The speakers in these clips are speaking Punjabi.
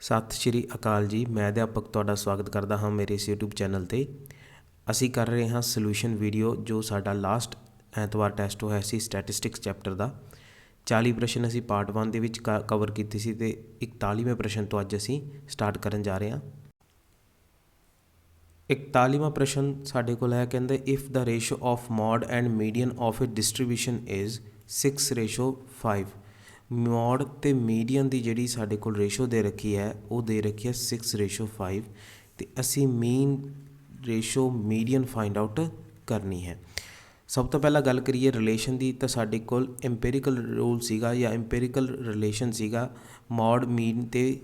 ਸਤਿ ਸ਼੍ਰੀ ਅਕਾਲ ਜੀ। ਮੈਂ ਅਧਿਆਪਕ ਤੁਹਾਡਾ ਸਵਾਗਤ ਕਰਦਾ ਹਾਂ ਮੇਰੇ ਇਸ YouTube ਚੈਨਲ 'ਤੇ। ਅਸੀਂ ਕਰ ਰਹੇ ਹਾਂ ਸੋਲੂਸ਼ਨ ਵੀਡੀਓ ਜੋ ਸਾਡਾ ਲਾਸਟ ਐਤਵਾਰ ਟੈਸਟ ਹੋਇਆ ਸੀ ਸਟੈਟਿਸਟਿਕਸ ਚੈਪਟਰ ਦਾ। 40 ਪ੍ਰਸ਼ਨ ਅਸੀਂ ਪਾਰਟ 1 ਦੇ ਵਿੱਚ ਕਵਰ ਕੀਤੀ ਸੀ ਅਤੇ 41ਵੇਂ ਪ੍ਰਸ਼ਨ ਤੋਂ ਅੱਜ ਅਸੀਂ ਸਟਾਰਟ ਕਰਨ ਜਾ ਰਹੇ ਹਾਂ। 41ਵਾਂ ਪ੍ਰਸ਼ਨ ਸਾਡੇ ਕੋਲ ਹੈ, ਕਹਿੰਦੇ if the ratio of mode and median of it distribution is 6:5। Mode ਅਤੇ ਮੀਡੀਅਨ ਦੀ ਜਿਹੜੀ ਸਾਡੇ ਕੋਲ ਰੇਸ਼ੋ ਦੇ ਰੱਖੀ ਹੈ ਉਹ ਦੇ ਰੱਖੀ ਹੈ 6:5 ਅਤੇ ਅਸੀਂ ਮੀਨ ਰੇਸ਼ੋ ਮੀਡੀਅਨ ਫਾਈਂਡ ਆਊਟ ਕਰਨੀ ਹੈ। ਸਭ ਤੋਂ ਪਹਿਲਾਂ ਗੱਲ ਕਰੀਏ ਰਿਲੇਸ਼ਨ ਦੀ, ਤਾਂ ਸਾਡੇ ਕੋਲ ਇੰਪੀਰੀਕਲ ਰੂਲ ਸੀਗਾ ਜਾਂ ਇੰਪੀਰੀਕਲ ਰਿਲੇਸ਼ਨ ਸੀਗਾ ਮੋਡ ਮੀਨ ਅਤੇ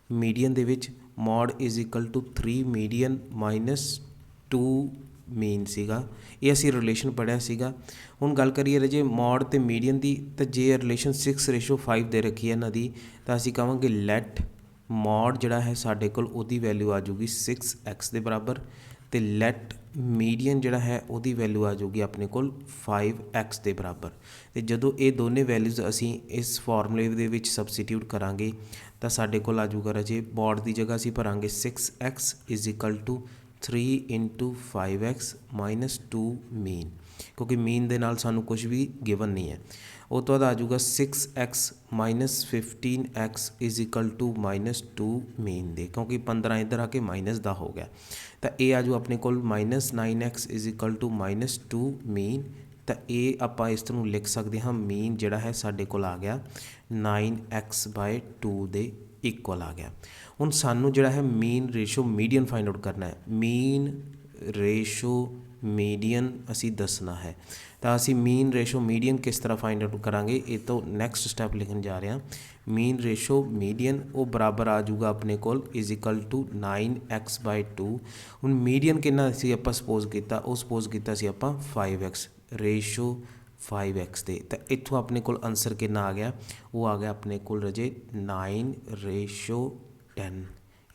ਮੀਡੀਅਨ ਦੇ ਵਿੱਚ। Mode is equal to 3 median -2 mean ਸੀਗਾ। ਇਹ ਅਸੀਂ ਰਿਲੇਸ਼ਨ ਪੜ੍ਹਿਆ ਸੀਗਾ। ਹੁਣ ਗੱਲ ਕਰੀਏ ਰਾਜੇ ਮੋਡ ਅਤੇ ਮੀਡੀਅਨ ਦੀ, ਤਾਂ ਜੇ ਰਿਲੇਸ਼ਨ 6:5 ਦੇ ਰੱਖੀ ਹੈ ਇਹਨਾਂ ਦੀ, ਤਾਂ ਅਸੀਂ ਕਹਾਂਗੇ ਲੈਟ ਮੋਡ ਜਿਹੜਾ ਹੈ ਸਾਡੇ ਕੋਲ ਉਹਦੀ ਵੈਲਿਊ ਆ ਜਾਊਗੀ 6x ਦੇ ਬਰਾਬਰ, ਅਤੇ ਲੈਟ ਮੀਡੀਅਨ ਜਿਹੜਾ ਹੈ ਉਹਦੀ ਵੈਲਿਊ ਆ ਜਾਊਗੀ ਆਪਣੇ ਕੋਲ 5x ਦੇ ਬਰਾਬਰ। ਅਤੇ ਜਦੋਂ ਇਹ ਦੋਨੇ ਵੈਲਿਊਜ਼ ਅਸੀਂ ਇਸ ਫਾਰਮੂਲੇ ਦੇ ਵਿੱਚ ਸਬਸਟੀਟਿਊਟ ਕਰਾਂਗੇ ਤਾਂ ਸਾਡੇ ਕੋਲ ਆ ਜਾਊਗਾ ਰਾਜੇ ਮੋਡ ਦੀ ਜਗ੍ਹਾ ਅਸੀਂ ਭਰਾਂਗੇ 6x is equal to 3 × 5x - 2 mean, ਕਿਉਂਕਿ ਮੀਨ ਦੇ ਨਾਲ ਸਾਨੂੰ ਕੁਝ ਵੀ ਗਿਵਨ ਨਹੀਂ ਹੈ। ਉਹ ਤੋਂ ਬਾਅਦ ਆ ਜਾਊਗਾ 6x - 15x is equal to -2 ਮੀਨ ਦੇ, ਕਿਉਂਕਿ 15 ਇੱਧਰ ਆ ਕੇ ਮਾਈਨਸ ਦਾ ਹੋ ਗਿਆ। ਤਾਂ ਇਹ ਆ ਜਾਊ ਆਪਣੇ ਕੋਲ -9x ਇਜ਼ ਇਕੁਅਲ ਟੂ -2 ਮੀਨ। ਤਾਂ ਇਹ ਆਪਾਂ ਇਸ ਨੂੰ ਲਿਖ ਸਕਦੇ ਹਾਂ ਮੀਨ ਜਿਹੜਾ ਹੈ ਸਾਡੇ ਕੋਲ ਆ ਗਿਆ 9x/2 ਦੇ ਇਕੁਅਲ ਆ ਗਿਆ। ਹੁਣ ਸਾਨੂੰ ਜਿਹੜਾ ਹੈ ਮੀਨ ਰੇਸ਼ੋ ਮੀਡੀਅਨ ਫਾਈਂਡ ਆਊਟ ਕਰਨਾ ਹੈ। ਮੀਨ ਰੇਸ਼ੋ ਮੀਡੀਅਨ ਅਸੀਂ ਦੱਸਣਾ ਹੈ। ਤਾਂ ਅਸੀਂ ਮੀਨ ਰੇਸ਼ੋ ਮੀਡੀਅਨ ਕਿਸ ਤਰ੍ਹਾਂ ਫਾਈਂਡ ਆਊਟ ਕਰਾਂਗੇ, ਇਹ ਤੋਂ ਨੈਕਸਟ ਸਟੈਪ ਲਿਖਣ ਜਾ ਰਹੇ ਹਾਂ। ਮੀਨ ਰੇਸ਼ੋ ਮੀਡੀਅਨ ਉਹ ਬਰਾਬਰ ਆ ਜਾਊਗਾ ਆਪਣੇ ਕੋਲ ਇਜ਼ ਇਕੁਅਲ ਟੂ 9x/2। ਹੁਣ ਮੀਡੀਅਨ ਕਿੰਨਾ ਅਸੀਂ ਆਪਾਂ ਸਪੋਜ਼ ਕੀਤਾ, ਉਹ ਸਪੋਜ਼ ਕੀਤਾ ਸੀ ਆਪਾਂ 5x ਰੇਸ਼ੋ 5x ਦੇ। ਤਾਂ ਇੱਥੋਂ ਆਪਣੇ ਕੋਲ ਆਨਸਰ ਕਿੰਨਾ ਆ ਗਿਆ, ਉਹ ਆ ਗਿਆ ਆਪਣੇ ਕੋਲ ਰਾਜੇ 9:10।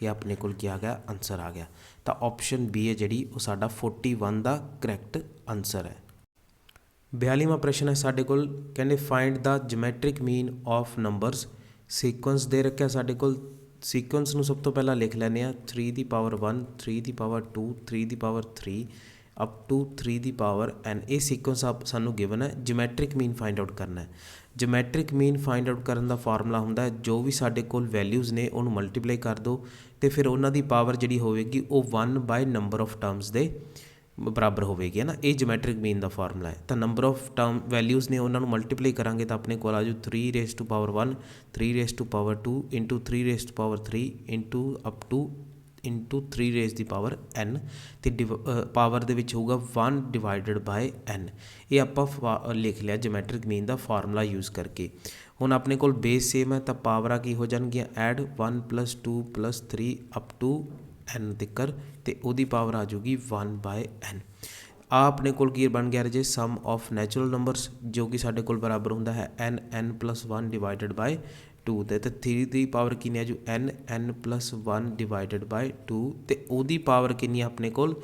ਇਹ ਆਪਣੇ ਕੋਲ ਕੀ ਆ ਗਿਆ, ਆਨਸਰ ਆ ਗਿਆ। ਤਾਂ ਆਪਸ਼ਨ ਬੀ ਹੈ ਜਿਹੜੀ ਉਹ ਸਾਡਾ 41 ਦਾ ਕਰੈਕਟ ਆਨਸਰ ਹੈ। 42ਵਾਂ ਪ੍ਰਸ਼ਨ ਹੈ ਸਾਡੇ ਕੋਲ, ਕਹਿੰਦੇ find the geometric mean of numbers. Sequence ਦੇ ਰੱਖਿਆ ਸਾਡੇ ਕੋਲ। ਸੀਕੁਐਂਸ ਨੂੰ ਸਭ ਤੋਂ ਪਹਿਲਾਂ ਲਿਖ ਲੈਂਦੇ ਹਾਂ 3^1 3^2 3^3 ਅਪ ਟੂ 3^n। ਇਹ ਸੀਕੁਐਂਸ ਸਾਨੂੰ ਗਿਵਨ ਹੈ। ਜਿਓਮੈਟ੍ਰਿਕ ਮੀਨ ਫਾਈਂਡ ਆਊਟ ਕਰਨਾ ਹੈ। ਜਿਓਮੈਟ੍ਰਿਕ ਮੀਨ ਫਾਈਂਡ ਆਊਟ ਕਰਨ ਦਾ ਫਾਰਮੂਲਾ ਹੁੰਦਾ ਹੈ ਜੋ ਵੀ ਸਾਡੇ ਕੋਲ ਵੈਲਿਊਜ਼ ਨੇ ਉਹਨੂੰ ਮਲਟੀਪਲਾਈ ਕਰ ਦਿਓ ਅਤੇ ਫਿਰ ਉਹਨਾਂ ਦੀ ਪਾਵਰ ਜਿਹੜੀ ਹੋਵੇਗੀ ਉਹ 1/ਨੰਬਰ ਆਫ ਟਰਮਸ ਦੇ ਬਰਾਬਰ ਹੋਵੇਗੀ, ਹੈ ਨਾ। ਇਹ ਜਿਓਮੈਟ੍ਰਿਕ ਮੀਨ ਦਾ ਫਾਰਮੂਲਾ ਹੈ। ਤਾਂ ਨੰਬਰ ਆਫ ਟਰਮ ਵੈਲਿਊਜ਼ ਨੇ ਉਹਨਾਂ ਨੂੰ ਮਲਟੀਪਲਾਈ ਕਰਾਂਗੇ ਤਾਂ ਆਪਣੇ ਕੋਲ ਆ ਜਾਊ 3^1 3^2 into 3^3 into up to into 3^n ਅਤੇ ਪਾਵਰ ਦੇ ਵਿੱਚ ਹੋਊਗਾ 1/n। ਇਹ ਆਪਾਂ ਲਿਖ ਲਿਆ ਜਿਓਮੈਟ੍ਰਿਕ ਮੀਨ ਦਾ ਫਾਰਮੂਲਾ ਯੂਜ਼ ਕਰਕੇ। ਹੁਣ ਆਪਣੇ ਕੋਲ ਬੇਸ ਸੇਮ ਹੈ ਤਾਂ ਪਾਵਰਾਂ ਕੀ ਹੋ ਜਾਣਗੀਆਂ, ਐਡ 1 + 2 + 3 ਅਪ ਟੂ n ਤੱਕਰ, ਅਤੇ ਉਹਦੀ ਪਾਵਰ ਆ ਜਾਊਗੀ 1/n। ਆ ਆਪਣੇ ਕੋਲ ਕੀ ਬਣ ਗਿਆ ਰਾਜੇ ਸਮ ਆਫ ਨੈਚੁਰਲ ਨੰਬਰਸ, ਜੋ ਕਿ ਸਾਡੇ ਕੋਲ ਬਰਾਬਰ ਹੁੰਦਾ ਹੈ n + 1 / 2 ਦੇ। ਅਤੇ 3 ਦੀ ਪਾਵਰ ਕਿੰਨੀ ਆ ਜੂ n + 1 / 2, ਅਤੇ ਉਹਦੀ ਪਾਵਰ ਕਿੰਨੀ ਆ ਆਪਣੇ ਕੋਲ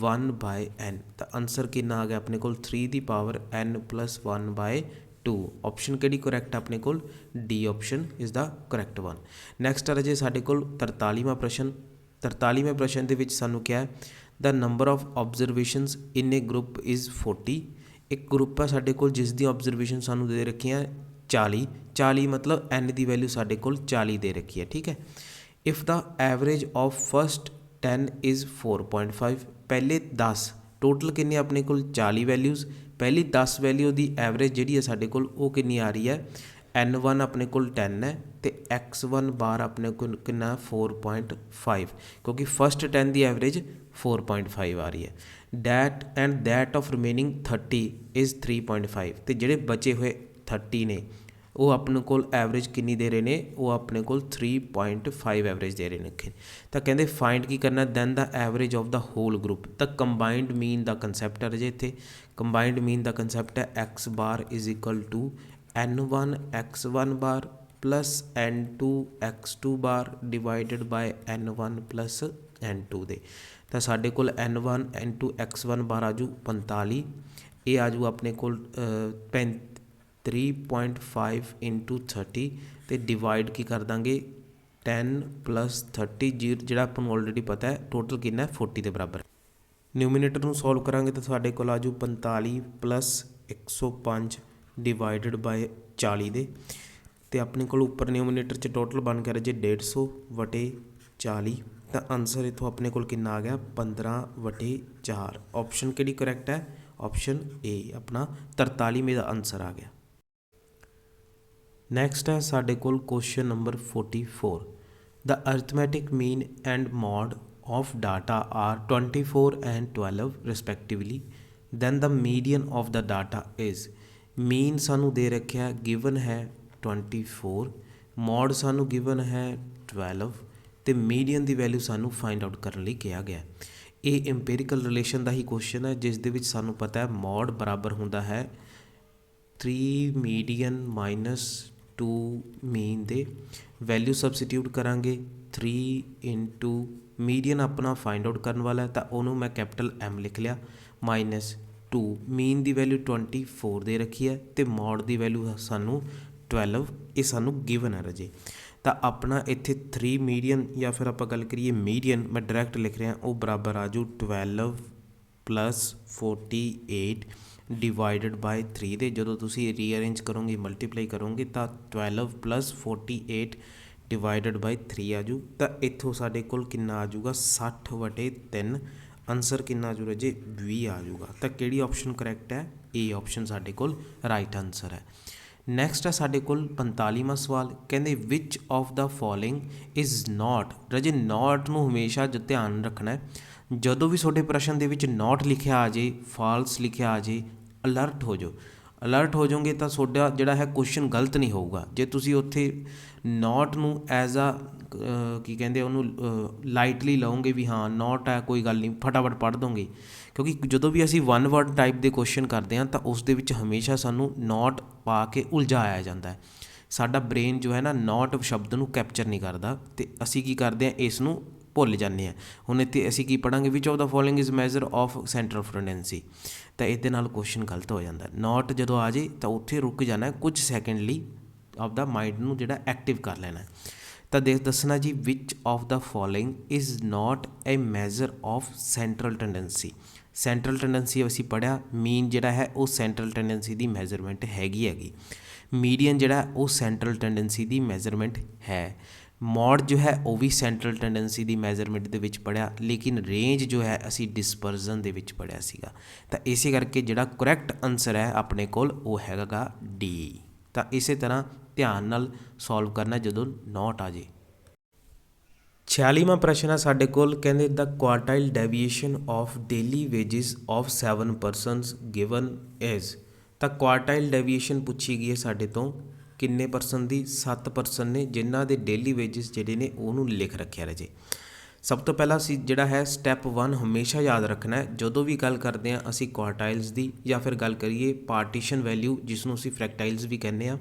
1/n। ਤਾਂ ਆਨਸਰ ਕਿੰਨਾ ਆ ਗਿਆ ਆਪਣੇ ਕੋਲ 3 ਦੀ ਪਾਵਰ n + 1/2। ਆਪਸ਼ਨ ਕਿਹੜੀ ਕਰੈਕਟ ਆਪਣੇ ਕੋਲ, D option is the correct one. Next ਆ ਰਾਜੇ ਸਾਡੇ ਕੋਲ 43ਵਾਂ ਪ੍ਰਸ਼ਨ। 43ਵੇਂ ਪ੍ਰਸ਼ਨ ਦੇ ਵਿੱਚ ਸਾਨੂੰ ਕਿਹਾ ਹੈ the number of observations in a group is 40। ਇੱਕ ਗਰੁੱਪ ਹੈ ਸਾਡੇ ਕੋਲ ਜਿਸ ਦੀ ਓਬਜ਼ਰਵੇਸ਼ਨ ਸਾਨੂੰ ਦੇ ਰੱਖੀਆਂ 40 ਮਤਲਬ n ਦੀ ਵੈਲਿਊ ਸਾਡੇ ਕੋਲ 40 ਦੇ ਰੱਖੀ ਹੈ, ਠੀਕ ਹੈ। If the average of first 10 is 4.5। ਪਹਿਲੇ 10 ਟੋਟਲ ਕਿੰਨੇ ਆਪਣੇ ਕੋਲ 40 ਵੈਲਿਊਜ਼, ਪਹਿਲੀ 10 ਵੈਲਿਊ ਦੀ ਐਵਰੇਜ ਜਿਹੜੀ ਹੈ ਸਾਡੇ ਕੋਲ ਉਹ ਕਿੰਨੀ ਆ ਰਹੀ ਹੈ, n1 ਆਪਣੇ ਕੋਲ 10 ਹੈ ਅਤੇ x1 ਬਾਰ ਆਪਣੇ ਕੋਲ ਕਿੰਨਾ 4.5, ਕਿਉਂਕਿ ਫਸਟ 10 ਦੀ ਐਵਰੇਜ 4.5 ਆ ਰਹੀ ਹੈ। That of remaining 30 is 3.5। ਅਤੇ ਜਿਹੜੇ ਬਚੇ ਹੋਏ 30 ਨੇ ਉਹ ਆਪਣੇ ਕੋਲ ਐਵਰੇਜ ਕਿੰਨੀ ਦੇ ਰਹੇ ਨੇ, ਉਹ ਆਪਣੇ ਕੋਲ 3.5 ਐਵਰੇਜ ਦੇ ਰਹੇ ਨੇ। ਤਾਂ ਕਹਿੰਦੇ ਫਾਈਂਡ ਕੀ ਕਰਨਾ, then the average of the whole group. ਤਾਂ ਕੰਬਾਈਨਡ ਮੀਨ ਦਾ ਕੰਸੈਪਟ ਹੈ ਜੇ ਇੱਥੇ ਕੰਬਾਈਨਡ ਮੀਨ ਦਾ ਕੰਸੈਪਟ ਹੈ x bar is equal to n1 x1 bar plus n2 x2 bar divided by n1 plus n2 ਦੇ। ਤਾਂ ਸਾਡੇ ਕੋਲ n1 n2 x1 ਬਾਰ ਆ ਜੂ 45, ਇਹ ਆ ਜੂ ਆਪਣੇ ਕੋਲ 3.5 × 30 ਅਤੇ ਡਿਵਾਈਡ ਕੀ ਕਰ ਦਾਂਗੇ 10 + 30 ਜਿਹੜਾ ਆਪਾਂ ਨੂੰ ਆਲਰੇਡੀ ਪਤਾ ਹੈ ਟੋਟਲ ਕਿੰਨਾ 40 ਦੇ ਬਰਾਬਰ। ਨਿਊਮੀਨੇਟਰ ਨੂੰ ਸੋਲਵ ਕਰਾਂਗੇ ਤਾਂ ਸਾਡੇ ਕੋਲ ਆ ਜੂ 45 + 105 ਡਿਵਾਈਡਡ ਬਾਏ 40 ਦੇ, ਅਤੇ ਆਪਣੇ ਕੋਲ ਉੱਪਰ ਨਿਊਮੀਨੇਟਰ 'ਚ ਟੋਟਲ ਬਣ ਕੇ ਰਾਜੇ 150/40, ਤਾਂ ਆਨਸਰ ਇੱਥੋਂ ਆਪਣੇ ਕੋਲ ਕਿੰਨਾ ਆ ਗਿਆ 15/4। ਆਪਸ਼ਨ ਕਿਹੜੀ ਕਰੈਕਟ ਹੈ? ਆਪਸ਼ਨ ਏ ਆਪਣਾ 43ਵੇਂ ਦਾ ਆਨਸਰ ਆ ਗਿਆ। ਨੈਕਸਟ ਹੈ ਸਾਡੇ ਕੋਲ question number 44। The arithmetic mean and mode of data are 24 and 12 respectively, then the median of the data is। mean ਸਾਨੂੰ ਦੇ ਰੱਖਿਆ given ਹੈ 24, mod ਸਾਨੂੰ given ਹੈ 12, ਤੇ median ਦੀ ਵੈਲਿਊ ਸਾਨੂੰ ਫਾਈਂਡ ਆਊਟ ਕਰਨ ਲਈ ਕਿਹਾ ਗਿਆ। ਇਹ ਇੰਪੀਰੀਕਲ ਰਿਲੇਸ਼ਨ ਦਾ ਹੀ ਕੁਐਸਚਨ ਹੈ ਜਿਸ ਦੇ ਵਿੱਚ ਸਾਨੂੰ ਪਤਾ ਹੈ ਮੋਡ ਬਰਾਬਰ ਹੁੰਦਾ ਹੈ 3 ਮੀਡੀਅਨ - 2 ਮੀਨ ਦੇ। ਵੈਲਿਊ ਸਬਸਟੀਟਿਊਟ ਕਰਾਂਗੇ 3 × ਮੀਡੀਅਨ ਆਪਣਾ ਫਾਈਂਡ ਆਊਟ ਕਰਨ ਵਾਲਾ ਹੈ ਤਾਂ ਉਹਨੂੰ ਮੈਂ ਕੈਪੀਟਲ M ਲਿਖ ਲਿਆ -2। ਮੀਨ ਦੀ ਵੈਲਿਊ 24 ਦੇ ਰੱਖੀ ਹੈ ਅਤੇ ਮੋਡ ਦੀ ਵੈਲਿਊ ਸਾਨੂੰ 12, ਇਹ ਸਾਨੂੰ ਗਿਵਨ ਹੈ ਰਾਜੇ। ਤਾਂ ਆਪਣਾ ਇੱਥੇ 3 ਮੀਡੀਅਨ ਜਾਂ ਫਿਰ ਆਪਾਂ ਗੱਲ ਕਰੀਏ ਮੀਡੀਅਨ, ਮੈਂ ਡਾਇਰੈਕਟ ਲਿਖ ਰਿਹਾ ਉਹ ਬਰਾਬਰ ਆ ਜੂ 12 + 48 ਡਿਵਾਈਡਡ ਬਾਏ 3 ਦੇ। ਜਦੋਂ ਤੁਸੀਂ ਰੀਅਰੇਂਜ ਕਰੋਗੇ ਮਲਟੀਪਲਾਈ ਕਰੋਗੇ ਤਾਂ 12 + 48 ਡਿਵਾਈਡਡ ਬਾਈ 3 ਆ ਜੂ, ਤਾਂ ਇੱਥੋਂ ਸਾਡੇ ਕੋਲ ਕਿੰਨਾ ਆ ਜੂਗਾ 60/3। ਆਨਸਰ ਕਿੰਨਾ ਆ ਜੂ ਰਾਜੇ 20 ਆ ਜੂਗਾ। ਤਾਂ ਕਿਹੜੀ ਆਪਸ਼ਨ ਕਰੈਕਟ ਹੈ? ਏ ਆਪਸ਼ਨ ਸਾਡੇ ਕੋਲ ਰਾਈਟ ਆਨਸਰ ਹੈ। ਨੈਕਸਟ ਹੈ ਸਾਡੇ ਕੋਲ 45ਵਾਂ ਸਵਾਲ, ਕਹਿੰਦੇ ਵਿਚ of the following is not. ਰਾਜੇ ਨਾਟ ਨੂੰ ਹਮੇਸ਼ਾ ਧਿਆਨ ਰੱਖਣਾ ਹੈ, ਜਦੋਂ ਵੀ ਤੁਹਾਡੇ ਪ੍ਰਸ਼ਨ ਦੇ ਵਿੱਚ ਨਾਟ ਲਿਖਿਆ ਆ ਜੇ, ਫਾਲਸ ਲਿਖਿਆ ਆ ਜੇ, ਅਲਰਟ ਹੋ ਜਾਓ। ਅਲਰਟ ਹੋ ਜਾਓਗੇ ਤਾਂ ਤੁਹਾਡਾ ਜਿਹੜਾ ਹੈ ਕੁਐਸਚਨ ਗਲਤ ਨਹੀਂ ਹੋਊਗਾ। ਜੇ ਤੁਸੀਂ ਉੱਥੇ ਨੋਟ ਨੂੰ ਐਜ਼ ਆ ਕੀ ਕਹਿੰਦੇ ਉਹਨੂੰ ਲਾਈਟਲੀ ਲਓਗੇ ਵੀ ਹਾਂ ਨੋਟ ਹੈ ਕੋਈ ਗੱਲ ਨਹੀਂ, ਫਟਾਫਟ ਪੜ੍ਹ ਦੋਗੇ, ਕਿਉਂਕਿ ਜਦੋਂ ਵੀ ਅਸੀਂ 1 ਵਰਡ ਟਾਈਪ ਦੇ ਕੁਐਸਚਨ ਕਰਦੇ ਹਾਂ ਤਾਂ ਉਸ ਦੇ ਵਿੱਚ ਹਮੇਸ਼ਾ ਸਾਨੂੰ ਨੋਟ ਪਾ ਕੇ ਉਲਝਾਇਆ ਜਾਂਦਾ ਹੈ। ਸਾਡਾ ਬ੍ਰੇਨ ਜੋ ਹੈ ਨਾ ਨੋਟ ਸ਼ਬਦ ਨੂੰ ਕੈਪਚਰ ਨਹੀਂ ਕਰਦਾ ਅਤੇ ਅਸੀਂ ਕੀ ਕਰਦੇ ਹਾਂ ਇਸ ਨੂੰ ਭੁੱਲ ਜਾਂਦੇ ਹਾਂ। ਹੁਣ ਇੱਥੇ ਅਸੀਂ ਕੀ ਪੜ੍ਹਾਂਗੇ which of the following is measure of centre of tendency, ਤਾਂ ਇਹਦੇ ਨਾਲ ਕੁਐਸਚਨ ਗਲਤ ਹੋ ਜਾਂਦਾ। ਨੋਟ ਜਦੋਂ ਆ ਜਾਏ ਤਾਂ ਉੱਥੇ ਰੁਕ ਜਾਣਾ ਕੁਝ ਸੈਕਿੰਡ ਲਈ, ਆਪਦਾ ਮਾਈਂਡ ਨੂੰ ਜਿਹੜਾ ਐਕਟਿਵ ਕਰ ਲੈਣਾ। ਤਾਂ ਦੱਸਣਾ ਜੀ ਵਿਚ of the following is not A measure of central tendency. Central tendency ਅਸੀਂ ਪੜ੍ਹਿਆ, ਮੀਨ ਜਿਹੜਾ ਹੈ ਉਹ ਸੈਂਟਰਲ ਟੈਂਡੈਂਸੀ ਦੀ ਮੈਜ਼ਰਮੈਂਟ ਹੈਗੀ। ਮੀਡੀਅਨ ਜਿਹੜਾ ਉਹ ਸੈਂਟਰਲ ਟੈਂਡੈਂਸੀ ਦੀ ਮੈਜ਼ਰਮੈਂਟ ਹੈ। ਮੋਡ ਜੋ ਹੈ ਉਹ ਵੀ ਸੈਂਟਰਲ ਟੈਂਡੈਂਸੀ ਦੀ ਮੈਜ਼ਰਮੈਂਟ ਦੇ ਵਿੱਚ ਪੜ੍ਹਿਆ, ਲੇਕਿਨ ਰੇਂਜ ਜੋ ਹੈ ਅਸੀਂ ਡਿਸਪਰਜ਼ਨ ਦੇ ਵਿੱਚ ਪੜ੍ਹਿਆ ਸੀਗਾ। ਤਾਂ ਇਸੇ ਕਰਕੇ ਜਿਹੜਾ ਕਰੈਕਟ ਆਨਸਰ ਹੈ ਆਪਣੇ ਕੋਲ ਉਹ ਹੈਗਾ ਡੀ। ਤਾਂ ਇਸੇ ਤਰ੍ਹਾਂ ਧਿਆਨ ਨਾਲ ਸੋਲਵ ਕਰਨਾ ਜਦੋਂ ਨੋਟ ਆ ਜੇ। 46ਵਾਂ ਪ੍ਰਸ਼ਨ ਹੈ ਸਾਡੇ ਕੋਲ, ਕਹਿੰਦੇ the quartile deviation of daily wages of 7 persons given is. ਤਾਂ ਕੁਆਰਟਾਈਲ ਡੈਵੀਏਸ਼ਨ ਪੁੱਛੀ ਗਈ ਹੈ ਸਾਡੇ ਤੋਂ ਕਿੰਨੇ ਪਰਸਨ ਦੀ? 7 ਪਰਸਨ ਨੇ ਜਿਨ੍ਹਾਂ ਦੇ ਡੇਲੀ ਵੇਜਿਸ ਜਿਹੜੇ ਨੇ ਉਹਨੂੰ ਲਿਖ ਰੱਖਿਆ ਰਾਜੇ। ਸਭ ਤੋਂ ਪਹਿਲਾਂ ਅਸੀਂ ਜਿਹੜਾ ਹੈ ਸਟੈਪ 1 ਹਮੇਸ਼ਾ ਯਾਦ ਰੱਖਣਾ ਹੈ, ਜਦੋਂ ਵੀ ਗੱਲ ਕਰਦੇ ਹਾਂ ਅਸੀਂ ਕੁਆਰਟਾਈਲਸ ਦੀ, ਜਾਂ ਫਿਰ ਗੱਲ ਕਰੀਏ ਪਾਰਟੀਸ਼ਨ ਵੈਲਿਊ ਜਿਸ ਨੂੰ ਅਸੀਂ ਫਰੈਕਟਾਈਲਸ ਵੀ ਕਹਿੰਦੇ ਹਾਂ,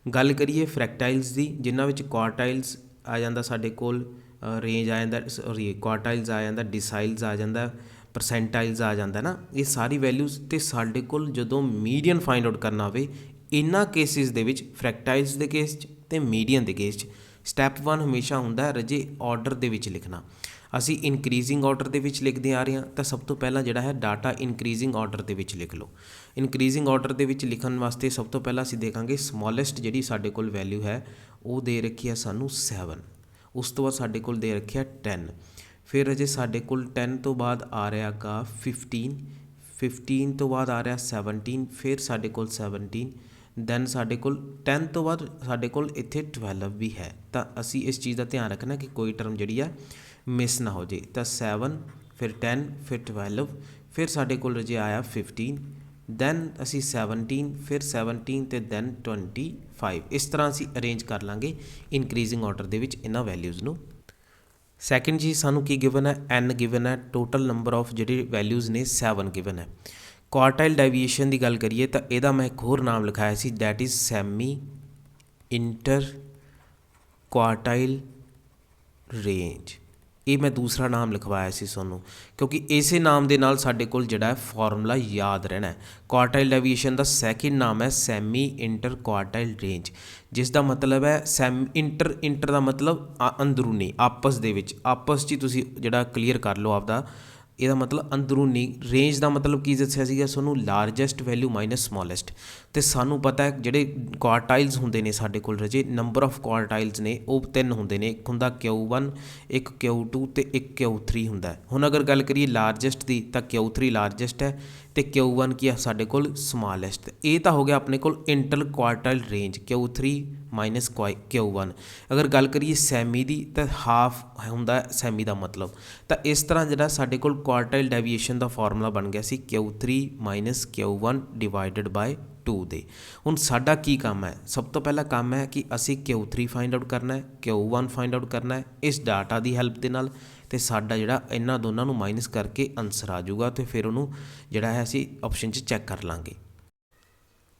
ਗੱਲ ਕਰੀਏ ਫਰੈਕਟਾਈਲਸ ਦੀ ਜਿਨ੍ਹਾਂ ਵਿੱਚ ਕੁਆਰਟਾਈਲਸ ਆ ਜਾਂਦਾ ਸਾਡੇ ਕੋਲ, ਰੇਂਜ ਆ ਜਾਂਦਾ, ਸੌਰੀ ਕੁਆਰਟਾਈਲਸ ਆ ਜਾਂਦਾ, ਡਿਸਾਈਲਸ ਆ ਜਾਂਦਾ, ਪਰਸੈਂਟਾਈਲਸ ਆ ਜਾਂਦਾ ਨਾ, ਇਹ ਸਾਰੀ ਵੈਲਿਊਜ਼। ਅਤੇ ਸਾਡੇ ਕੋਲ ਜਦੋਂ ਮੀਡੀਅਨ ਫਾਈਂਡ ਆਊਟ ਕਰਨਾ ਹੋਵੇ ਇਹਨਾਂ ਕੇਸਿਸ ਦੇ ਵਿੱਚ, ਫਰੈਕਟਾਈਲਸ ਦੇ ਕੇਸ 'ਚ ਅਤੇ ਮੀਡੀਅਨ ਦੇ ਕੇਸ 'ਚ, ਸਟੈਪ 1 ਹਮੇਸ਼ਾ ਹੁੰਦਾ ਹੈ ਰਾਜੇ ਆਰਡਰ ਦੇ ਵਿੱਚ ਲਿਖਣਾ। ਅਸੀਂ ਇਨਕਰੀਜ਼ਿੰਗ ਆਰਡਰ ਦੇ ਵਿੱਚ ਲਿਖਦੇ ਆ ਰਹੇ ਹਾਂ, ਤਾਂ ਸਭ ਤੋਂ ਪਹਿਲਾਂ ਜਿਹੜਾ ਹੈ ਡਾਟਾ ਇਨਕਰੀਜ਼ਿੰਗ ਆਰਡਰ ਦੇ ਵਿੱਚ ਲਿਖ ਲਓ। ਇਨਕਰੀਜ਼ਿੰਗ ਆਰਡਰ ਦੇ ਵਿੱਚ ਲਿਖਣ ਵਾਸਤੇ ਸਭ ਤੋਂ ਪਹਿਲਾਂ ਅਸੀਂ ਦੇਖਾਂਗੇ ਸਮੋਲੈਸਟ ਜਿਹੜੀ ਸਾਡੇ ਕੋਲ ਵੈਲਿਊ ਹੈ ਉਹ ਦੇ ਰੱਖੀ ਹੈ ਸਾਨੂੰ 7, ਉਸ ਤੋਂ ਬਾਅਦ ਸਾਡੇ ਕੋਲ ਦੇ ਰੱਖਿਆ 10, ਫਿਰ ਅਜੇ ਸਾਡੇ ਕੋਲ 10 ਤੋਂ ਬਾਅਦ ਆ ਰਿਹਾ ਗਾ 15, 15 ਤੋਂ ਬਾਅਦ ਆ ਰਿਹਾ 17, ਫਿਰ ਸਾਡੇ ਕੋਲ 17, ਦੈਨ ਸਾਡੇ ਕੋਲ 10 ਤੋਂ ਬਾਅਦ ਸਾਡੇ ਕੋਲ ਇੱਥੇ 12 ਵੀ ਹੈ। ਤਾਂ ਅਸੀਂ ਇਸ ਚੀਜ਼ ਦਾ ਧਿਆਨ ਰੱਖਣਾ ਕਿ ਕੋਈ ਟਰਮ ਜਿਹੜੀ ਆ ਮਿਸ ਨਾ ਹੋ ਜੇ। ਤਾਂ 7 ਫਿਰ 10 ਫਿਰ 12 ਫਿਰ ਸਾਡੇ ਕੋਲ ਰਜੇ ਆਇਆ 15, ਦੈਨ ਅਸੀਂ 17 ਫਿਰ 17 ਅਤੇ ਦੈਨ 25। ਇਸ ਤਰ੍ਹਾਂ ਅਸੀਂ ਅਰੇਂਜ ਕਰ ਲਾਂਗੇ ਇਨਕਰੀਜ਼ਿੰਗ ਆਰਡਰ ਦੇ ਵਿੱਚ ਇਹਨਾਂ ਵੈਲਿਊਜ਼ ਨੂੰ। ਸੈਕਿੰਡ ਜੀ ਸਾਨੂੰ ਕੀ ਗਿਵਨ ਹੈ? n ਗਿਵਨ ਹੈ, ਟੋਟਲ ਨੰਬਰ ਆਫ ਜਿਹੜੇ ਵੈਲਿਊਜ਼ ਨੇ 7 ਗਿਵਨ ਹੈ। ਕੁਆਰਟਾਈਲ ਡੈਵੀਏਸ਼ਨ ਦੀ ਗੱਲ ਕਰੀਏ ਤਾਂ ਇਹਦਾ ਮੈਂ ਇੱਕ ਹੋਰ ਨਾਮ ਲਿਖਾਇਆ ਸੀ, that is semi inter quartile range. ਇਹ ਮੈਂ ਦੂਸਰਾ ਨਾਮ ਲਿਖਵਾਇਆ ਸੀ ਤੁਹਾਨੂੰ, ਕਿਉਂਕਿ ਇਸੇ ਨਾਮ ਦੇ ਨਾਲ ਸਾਡੇ ਕੋਲ ਜਿਹੜਾ ਹੈ ਫਾਰਮੂਲਾ ਯਾਦ ਰਹਿਣਾ ਹੈ। ਕੁਆਰਟਾਈਲ ਡੈਵੀਏਸ਼ਨ ਦਾ ਸੈਕਿੰਡ ਨਾਮ ਹੈ ਸੈਮੀ ਇੰਟਰ ਕੁਆਰਟਾਈਲ ਰੇਂਜ, ਜਿਸ ਦਾ ਮਤਲਬ ਹੈ ਇੰਟਰ ਦਾ ਮਤਲਬ ਅੰਦਰੂਨੀ, ਆਪਸ ਦੇ ਵਿੱਚ, ਆਪਸ 'ਚ ਹੀ ਤੁਸੀਂ ਜਿਹੜਾ ਕਲੀਅਰ ਕਰ ਲਓ ਆਪਦਾ। ਇਹਦਾ ਮਤਲਬ ਅੰਦਰੂਨੀ। ਰੇਂਜ ਦਾ ਮਤਲਬ ਕੀ ਦੱਸਿਆ ਸੀਗਾ ਤੁਹਾਨੂੰ, ਲਾਰਜੈਸਟ ਵੈਲਿਊ ਮਾਈਨਸ ਸਮੋਲੈਸਟ। ਅਤੇ ਸਾਨੂੰ ਪਤਾ ਹੈ ਜਿਹੜੇ ਕੁਆਰਟਾਈਲਸ ਹੁੰਦੇ ਨੇ ਸਾਡੇ ਕੋਲ ਰਾਜੇ, ਨੰਬਰ ਆਫ ਕੁਆਰਟਾਈਲਸ ਨੇ ਉਹ 3 ਹੁੰਦੇ ਨੇ। ਇੱਕ ਹੁੰਦਾ Q1, ਇੱਕ Q2 ਅਤੇ ਇੱਕ Q3 ਹੁੰਦਾ। ਹੁਣ ਅਗਰ ਗੱਲ ਕਰੀਏ ਲਾਰਜੈਸਟ ਦੀ ਤਾਂ Q3 ਲਾਰਜੈਸਟ ਹੈ ਅਤੇ Q1 ਕੀ ਆ ਸਾਡੇ ਕੋਲ ਸਮਾਲੈਸਟ। ਇਹ ਤਾਂ ਹੋ ਗਿਆ ਆਪਣੇ ਕੋਲ inter quartile range, Q3 minus Q1। ਅਗਰ ਗੱਲ ਕਰੀਏ ਸੈਮੀ ਦੀ ਤਾਂ ਹਾਫ ਹੁੰਦਾ ਸੈਮੀ ਦਾ ਮਤਲਬ। ਤਾਂ ਇਸ ਤਰ੍ਹਾਂ ਜਿਹੜਾ ਸਾਡੇ ਕੋਲ ਕੁਆਰਟਾਈਲ ਡੈਵੀਏਸ਼ਨ ਦਾ ਫਾਰਮੂਲਾ ਬਣ ਗਿਆ ਸੀ Q3 minus Q1 divided by 2 ਦੇ। ਹੁਣ ਸਾਡਾ ਕੀ ਕੰਮ ਹੈ, ਸਭ ਤੋਂ ਪਹਿਲਾ ਕੰਮ ਹੈ ਕਿ ਅਸੀਂ Q3 ਫਾਈਂਡ ਆਊਟ ਕਰਨਾ ਹੈ, Q1 ਫਾਈਂਡ ਆਊਟ ਕਰਨਾ ਹੈ ਇਸ ਡਾਟਾ ਦੀ ਹੈਲਪ ਦੇ ਨਾਲ। ਅਤੇ ਸਾਡਾ ਜਿਹੜਾ ਇਹਨਾਂ ਦੋਨਾਂ ਨੂੰ ਮਾਈਨਸ ਕਰਕੇ ਆਨਸਰ ਆ ਜਾਊਗਾ, ਅਤੇ ਫਿਰ ਉਹਨੂੰ ਜਿਹੜਾ ਹੈ ਅਸੀਂ ਆਪਸ਼ਨ 'ਚ ਚੈੱਕ ਕਰ ਲਾਂਗੇ।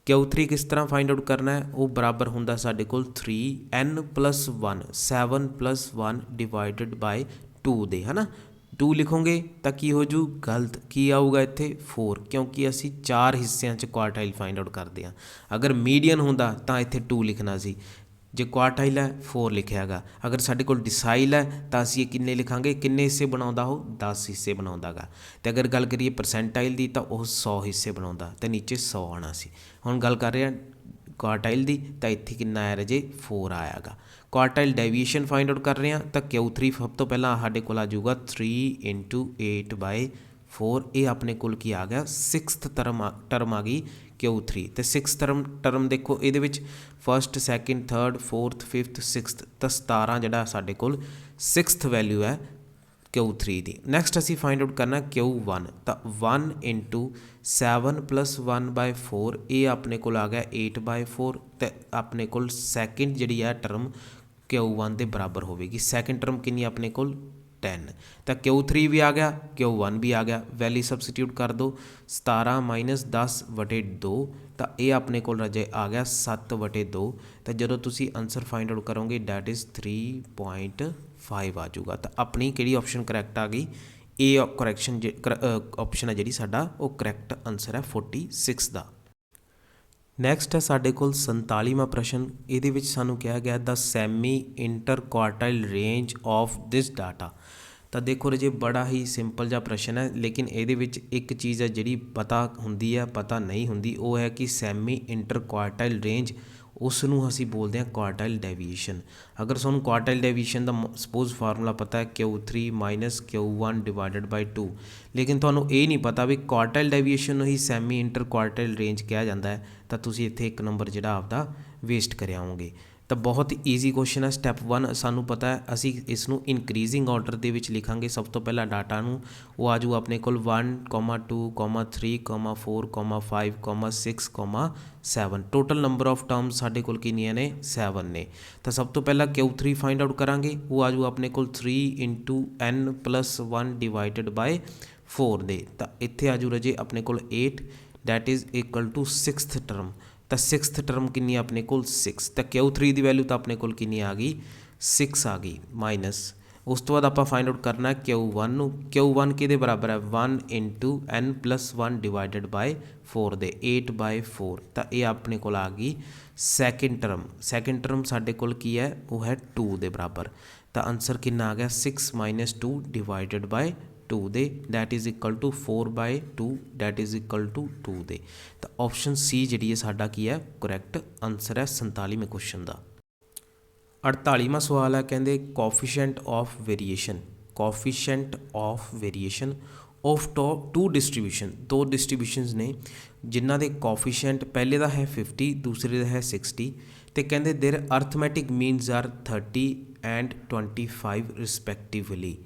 Q3 ਕਿਸ ਤਰ੍ਹਾਂ ਫਾਈਂਡ ਆਊਟ ਕਰਨਾ ਹੈ, ਉਹ ਬਰਾਬਰ ਹੁੰਦਾ ਸਾਡੇ ਕੋਲ 3n+1 7+1 ਡਿਵਾਈਡਡ ਬਾਏ 2 ਦੇ, ਹੈ ਨਾ। 2 ਲਿਖੋਗੇ ਤਾਂ ਕੀ ਹੋ ਜੂ, ਗਲਤ। ਕੀ ਆਊਗਾ ਇੱਥੇ 4, ਕਿਉਂਕਿ ਅਸੀਂ 4 ਹਿੱਸਿਆਂ 'ਚ ਕੁਆਰਟਾਈਲ ਫਾਈਂਡ ਆਊਟ ਕਰਦੇ ਹਾਂ। ਅਗਰ ਮੀਡੀਅਨ ਹੁੰਦਾ ਤਾਂ ਇੱਥੇ 2 ਲਿਖਣਾ ਸੀ, ਜੇ ਕੁਆਰਟਾਈਲ ਹੈ 4 ਲਿਖਿਆ ਹੈਗਾ। ਅਗਰ ਸਾਡੇ ਕੋਲ ਡਿਸਾਈਲ ਹੈ ਤਾਂ ਅਸੀਂ ਇਹ ਕਿੰਨੇ ਲਿਖਾਂਗੇ, ਕਿੰਨੇ ਹਿੱਸੇ ਬਣਾਉਂਦਾ ਉਹ 10 ਹਿੱਸੇ ਬਣਾਉਂਦਾ ਗਾ। ਅਤੇ ਅਗਰ ਗੱਲ ਕਰੀਏ ਪਰਸੈਂਟਾਈਲ ਦੀ ਤਾਂ ਉਹ 100 ਹਿੱਸੇ ਬਣਾਉਂਦਾ, ਅਤੇ ਨੀਚੇ 100 ਆਉਣਾ ਸੀ। ਹੁਣ ਗੱਲ ਕਰ ਰਹੇ ਹਾਂ ਕੁਆਰਟਾਈਲ ਦੀ, ਤਾਂ ਇੱਥੇ ਕਿੰਨਾ ਆਇਆ ਰਾਜੇ 4 ਆਇਆ ਗਾ। ਕੁਆਰਟਾਈਲ ਡੈਵੀਏਸ਼ਨ ਫਾਈਂਡ ਆਊਟ ਕਰ ਰਹੇ ਹਾਂ ਤਾਂ Q3 ਸਭ ਤੋਂ ਪਹਿਲਾਂ ਸਾਡੇ ਕੋਲ ਆ ਜਾਊਗਾ 3 × 8/4। ਇਹ ਆਪਣੇ ਕੋਲ ਕੀ ਆ ਗਿਆ, 6th ਟਰਮ ਆ ਗਈ Q3। ਅਤੇ 6th ਟਰਮ ਦੇਖੋ ਇਹਦੇ ਵਿੱਚ 1st 2nd 3rd 4th 5th 6th, ਤਾਂ 17 ਜਿਹੜਾ ਸਾਡੇ ਕੋਲ 6th ਵੈਲਿਊ ਹੈ Q3 ਦੀ। ਨੈਕਸਟ ਅਸੀਂ ਫਾਈਂਡ ਆਊਟ ਕਰਨਾ Q1, ਤਾਂ 1 × 7+1/4 ਇਹ ਆਪਣੇ ਕੋਲ ਆ ਗਿਆ 8/4। ਅਤੇ ਆਪਣੇ ਕੋਲ ਸੈਕਿੰਡ ਜਿਹੜੀ ਹੈ ਟਰਮ Q1 ਦੇ ਬਰਾਬਰ ਹੋਵੇਗੀ। ਸੈਕਿੰਡ ਟਰਮ ਕਿੰਨੀ ਆਪਣੇ ਕੋਲ 10। ਤਾਂ Q3 ਵੀ ਆ ਗਿਆ, Q1 ਵੀ ਆ ਗਿਆ, ਵੈਲਿਊ ਸਬਸਟੀਟਿਊਟ ਕਰ ਦਿਓ। 17 - 10/2, ਤਾਂ ਇਹ ਆਪਣੇ ਕੋਲ ਰਾਜੇ ਆ ਗਿਆ 7/2। ਤਾਂ ਜਦੋਂ ਤੁਸੀਂ ਆਨਸਰ ਫਾਈਂਡ ਆਊਟ ਕਰੋਗੇ ਡੈਟ ਇਜ਼ 3.5 ਆ ਜਾਊਗਾ। ਤਾਂ ਆਪਣੀ ਕਿਹੜੀ ਆਪਸ਼ਨ ਕਰੈਕਟ ਆ ਗਈ, ਇਹ ਕਰੈਕਸ਼ਨ ਆਪਸ਼ਨ ਹੈ ਜਿਹੜੀ ਸਾਡਾ ਉਹ ਕਰੈਕਟ ਆਨਸਰ ਹੈ 46 ਦਾ। ਨੈਕਸਟ ਹੈ ਸਾਡੇ ਕੋਲ 47ਵਾਂ ਪ੍ਰਸ਼ਨ। ਇਹਦੇ ਵਿੱਚ ਸਾਨੂੰ ਕਿਹਾ ਗਿਆ the semi inter quartile range of this data. ਤਾਂ ਦੇਖੋ ਰਾਜੇ ਬੜਾ ਹੀ ਸਿੰਪਲ ਜਿਹਾ ਪ੍ਰਸ਼ਨ ਹੈ, ਲੇਕਿਨ ਇਹਦੇ ਵਿੱਚ ਇੱਕ ਚੀਜ਼ ਹੈ ਜਿਹੜੀ ਪਤਾ ਹੁੰਦੀ ਹੈ ਪਤਾ ਨਹੀਂ ਹੁੰਦੀ, ਉਹ ਹੈ ਕਿ ਸੈਮੀ ਇੰਟਰ ਕੁਆਰਟਾਈਲ ਰੇਂਜ ਉਸ ਨੂੰ ਅਸੀਂ ਬੋਲਦੇ ਹਾਂ ਕੁਆਰਟਾਈਲ ਡੈਵੀਏਸ਼ਨ। ਅਗਰ ਤੁਹਾਨੂੰ ਕੁਆਰਟਾਈਲ ਡੈਵੀਏਸ਼ਨ ਦਾ ਸਪੋਜ਼ ਫਾਰਮੂਲਾ ਪਤਾ ਹੈ Q3 - Q1 ਡਿਵਾਈਡਡ ਬਾਈ 2, ਲੇਕਿਨ ਤੁਹਾਨੂੰ ਇਹ ਨਹੀਂ ਪਤਾ ਵੀ ਕੁਆਰਟਾਈਲ ਡੈਵੀਏਸ਼ਨ ਨੂੰ ਹੀ ਸੈਮੀ ਇੰਟਰ ਕੁਆਰਟਾਈਲ ਰੇਂਜ ਕਿਹਾ ਜਾਂਦਾ ਹੈ, ਤਾਂ ਤੁਸੀਂ ਇੱਥੇ ਇੱਕ ਨੰਬਰ ਜਿਹੜਾ ਆਪਦਾ ਵੇਸਟ ਕਰ ਆਓਗੇ। ਤਾਂ ਬਹੁਤ ਈਜ਼ੀ ਕੁਐਸਚਨ ਹੈ। ਸਟੈਪ 1 ਸਾਨੂੰ ਪਤਾ ਹੈ, ਅਸੀਂ ਇਸ ਨੂੰ ਇਨਕਰੀਜ਼ਿੰਗ ਆਰਡਰ ਦੇ ਵਿੱਚ ਲਿਖਾਂਗੇ। ਸਭ ਤੋਂ ਪਹਿਲਾਂ ਡਾਟਾ ਨੂੰ ਉਹ ਆ ਜਾਊ ਆਪਣੇ ਕੋਲ 1, 2, 3, 4, 5, 6, 7। ਟੋਟਲ ਨੰਬਰ ਆਫ ਟਰਮਸ ਸਾਡੇ ਕੋਲ ਕਿੰਨੀਆਂ ਨੇ, 7 ਨੇ। ਤਾਂ ਸਭ ਤੋਂ ਪਹਿਲਾਂ Q3 ਫਾਈਂਡ ਆਊਟ ਕਰਾਂਗੇ, ਉਹ ਆ ਜਾਊ ਆਪਣੇ ਕੋਲ 3 × n+1 ਡਿਵਾਈਡਡ ਬਾਏ 4 ਦੇ। ਤਾਂ ਇੱਥੇ ਆ ਜਾਊ ਰਾਜੇ ਆਪਣੇ ਕੋਲ 8 that is equal to 6th term. ਤਾਂ 6th ਟਰਮ ਕਿੰਨੀ ਆਪਣੇ ਕੋਲ 6। ਤਾਂ Q3 ਦੀ ਵੈਲਿਊ ਤਾਂ ਆਪਣੇ ਕੋਲ ਕਿੰਨੀ ਆ ਗਈ 6 ਆ ਗਈ ਮਾਈਨਸ। ਉਸ ਤੋਂ ਬਾਅਦ ਆਪਾਂ ਫਾਈਂਡ ਆਊਟ ਕਰਨਾ Q1 ਨੂੰ। Q1 ਕਿਹਦੇ ਬਰਾਬਰ ਹੈ 1 × n+1 ਡਿਵਾਈਡਡ ਬਾਏ 4 ਦੇ 8/4। ਤਾਂ ਇਹ ਆਪਣੇ ਕੋਲ ਆ ਗਈ ਸੈਕਿੰਡ ਟਰਮ। ਸੈਕਿੰਡ ਟਰਮ ਸਾਡੇ ਕੋਲ ਕੀ ਹੈ, ਉਹ ਹੈ 2 ਦੇ ਬਰਾਬਰ। ਤਾਂ ਆਨਸਰ ਕਿੰਨਾ ਆ ਗਿਆ 6 - 2 ਡਿਵਾਈਡਡ ਬਾਏ 2 ਦੇ, that is equal to 4/2 that is equal to 2 ਦੇ। ਤਾਂ ਆਪਸ਼ਨ ਸੀ ਜਿਹੜੀ ਹੈ ਸਾਡਾ ਕੀ ਹੈ ਕਰੈਕਟ ਆਨਸਰ ਹੈ 47ਵੇਂ ਕੁਐਸਚਨ ਦਾ। 48ਵਾਂ ਸਵਾਲ ਹੈ, ਕਹਿੰਦੇ coefficient of variation of two distribution. 2 distributions ਨੇ ਜਿਨ੍ਹਾਂ ਦੇ ਕੋਫੀਸ਼ੀਐਂਟ ਪਹਿਲੇ ਦਾ ਹੈ 50, ਦੂਸਰੇ ਦਾ ਹੈ 60। ਅਤੇ ਕਹਿੰਦੇ their arithmetic means are 30 and 25 respectively.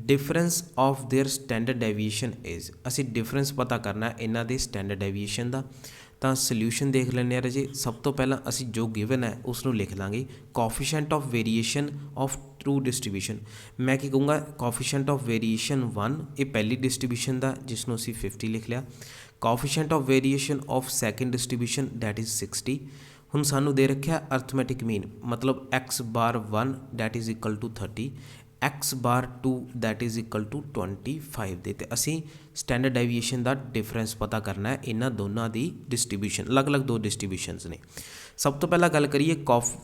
Difference of their standard deviation is. ਅਸੀਂ ਡਿਫਰੈਂਸ ਪਤਾ ਕਰਨਾ ਇਹਨਾਂ ਦੇ ਸਟੈਂਡਰਡ ਡੈਵੀਏਸ਼ਨ ਦਾ। ਤਾਂ ਸੋਲਿਊਸ਼ਨ ਦੇਖ ਲੈਂਦੇ ਹਾਂ ਰਾਜੇ। ਸਭ ਤੋਂ ਪਹਿਲਾਂ ਅਸੀਂ ਜੋ ਗਿਵਨ ਹੈ ਉਸ ਨੂੰ ਲਿਖ ਲਾਂਗੇ, coefficient of variation of two distribution. ਮੈਂ ਕੀ ਕਹੂੰਗਾ ਕੋਫੀਸ਼ੀਐਂਟ ਆਫ ਵੇਰੀਏਸ਼ਨ 1, ਇਹ ਪਹਿਲੀ ਡਿਸਟਰੀਬਿਊਸ਼ਨ ਦਾ ਜਿਸ ਨੂੰ ਅਸੀਂ 50 ਲਿਖ ਲਿਆ। Coefficient of variation of second distribution that is 60। ਹੁਣ ਸਾਨੂੰ ਦੇ ਰੱਖਿਆ ਅਰਥਮੈਟਿਕ ਮੀਨ, ਮਤਲਬ x bar 1 that is equal to 30, x bar 2 that is equal to 25 ਦੇ ਤੇ ਅਸੀਂ ਸਟੈਂਡਰਡ ਡੈਵੀਏਸ਼ਨ ਦਾ ਡਿਫਰੈਂਸ ਪਤਾ ਕਰਨਾ ਹੈ ਇਹਨਾਂ ਦੋਨਾਂ ਦੀ ਡਿਸਟ੍ਰੀਬਿਊਸ਼ਨ ਅਲੱਗ-ਅਲੱਗ ਦੋ ਡਿਸਟ੍ਰੀਬਿਊਸ਼ਨਸ ਨੇ। ਸਭ ਤੋਂ ਪਹਿਲਾਂ ਗੱਲ ਕਰੀਏ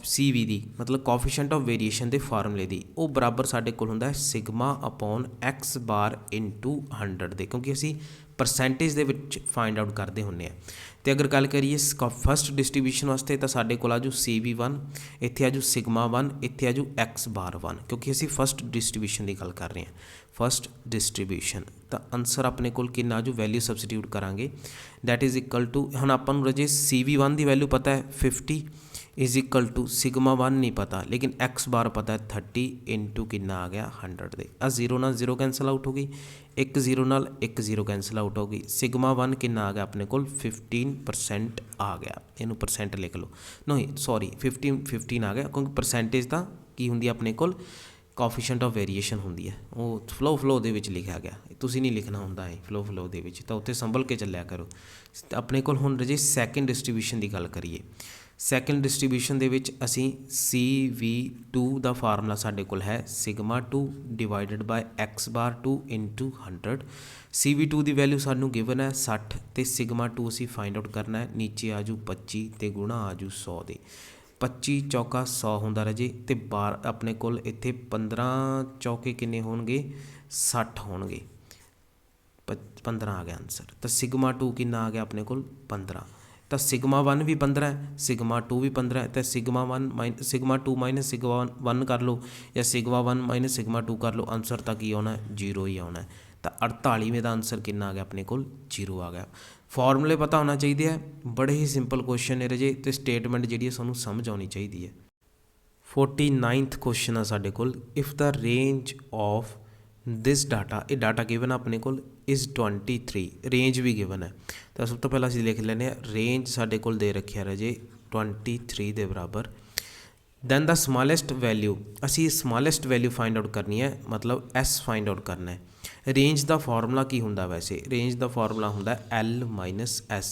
CV ਦੀ ਮਤਲਬ ਕੋਫੀਸ਼ੀਐਂਟ ਆਫ ਵੇਰੀਏਸ਼ਨ ਦੇ ਫਾਰਮੂਲੇ ਦੀ, ਉਹ ਬਰਾਬਰ ਸਾਡੇ ਕੋਲ ਹੁੰਦਾ ਹੈ sigma upon x bar into 100 ਦੇ, ਕਿਉਂਕਿ ਅਸੀਂ परसेंटेज ਦੇ ਵਿੱਚ फाइंड आउट करते ਹੁੰਦੇ ਆ। तो अगर गल करिए फस्ट डिस्ट्रीब्यूशन वास्ते तो साढ़े को आजू CV1, इत्थे आजू सिग्मा 1, इत्थे आजू x बार 1, क्योंकि असी फस्ट डिस्ट्रीब्यूशन की गल कर रहे हैं। फस्ट डिस्ट्रीब्यूशन तो आंसर अपने को कितना आजू वैल्यू सबसटीट्यूट करांगे दैट इज़ इक्वल टू, हुण आपां नूं रजे CV1 की वैल्यू पता है 50 इज़ इक्वल टू सिग्मा 1 नहीं पता, लेकिन x बार पता है 30 इंटू कितना आ गया 100 दे। आ 0 नाल 0 कैंसल आउट हो गई, 1 0 नाल 1 0 कैंसल आउट हो गई। सिग्मा 1 कितना आ गया अपने को 15% आ गया, इनू परसेंट लिख लो, नहीं सॉरी 15 आ गया, क्योंकि परसेंटेज तो की होंगी अपने को कोफीशेंट ऑफ वेरीएशन होंगी है, वो फ्लो दे विच लिखा गया, तुसी नहीं लिखना होंदा है फ्लो दे विच, तो उत्ते संभल के चलिया करो। अपने को हुण रजे सैकेंड डिस्ट्रीब्यूशन की गल करिए। सैकेंड डिस्ट्रीब्यूशन दे विच असी CV2 का फार्मूला साडे कोल है sigma 2 divided by x bar 2 into 100। CV2 की वैल्यू सानू गिवन है 60 तो सिग्मा 2 असी फाइंड आउट करना है, नीचे आजू 25 तो गुणा आजू 100 दे, 25 चौका 100 होंदा रजे, तो बार अपने कोल इत्थे 15 चौके किन्ने होणगे 60 होणगे, 15 आ गया आंसर। तो सिग्मा 2 कितना आ गया अपने कोल 15, तो सिग्मा 1 भी 15 है, सिग्मा 2 भी 15 है, तो सिग्मा 2 माइनस सिग्मा 1 कर लो या सिग्मा 1 माइनस सिग्मा 2 कर लो, आंसर तक ही आना है 0 ही आना है। तो 48वें का आंसर कितना आ गया अपने को 0 आ गया। फॉर्मूले पता होना चाहिए है, बड़े ही सिंपल क्वेश्चन है रजे, तो स्टेटमेंट जी सानू समझ आनी चाहिए है। 49th क्वेश्चन है साडे कोल, if the range of this data, ये डाटा गिवन अपने को इज़ 23, रेंज भी गिवन है, तो सब तो पहला असीं लिख लेने रेंज साडे कोल दे रखिया रजे 23 के बराबर। दैन द स्मॉलेस्ट वैल्यू, असी स्मॉलेस्ट वैल्यू फाइंड आउट करनी है, मतलब S फाइंड आउट करना है। रेंज का फॉर्मूला की होंदा, वैसे रेंज का फॉर्मूला होंदा L minus S।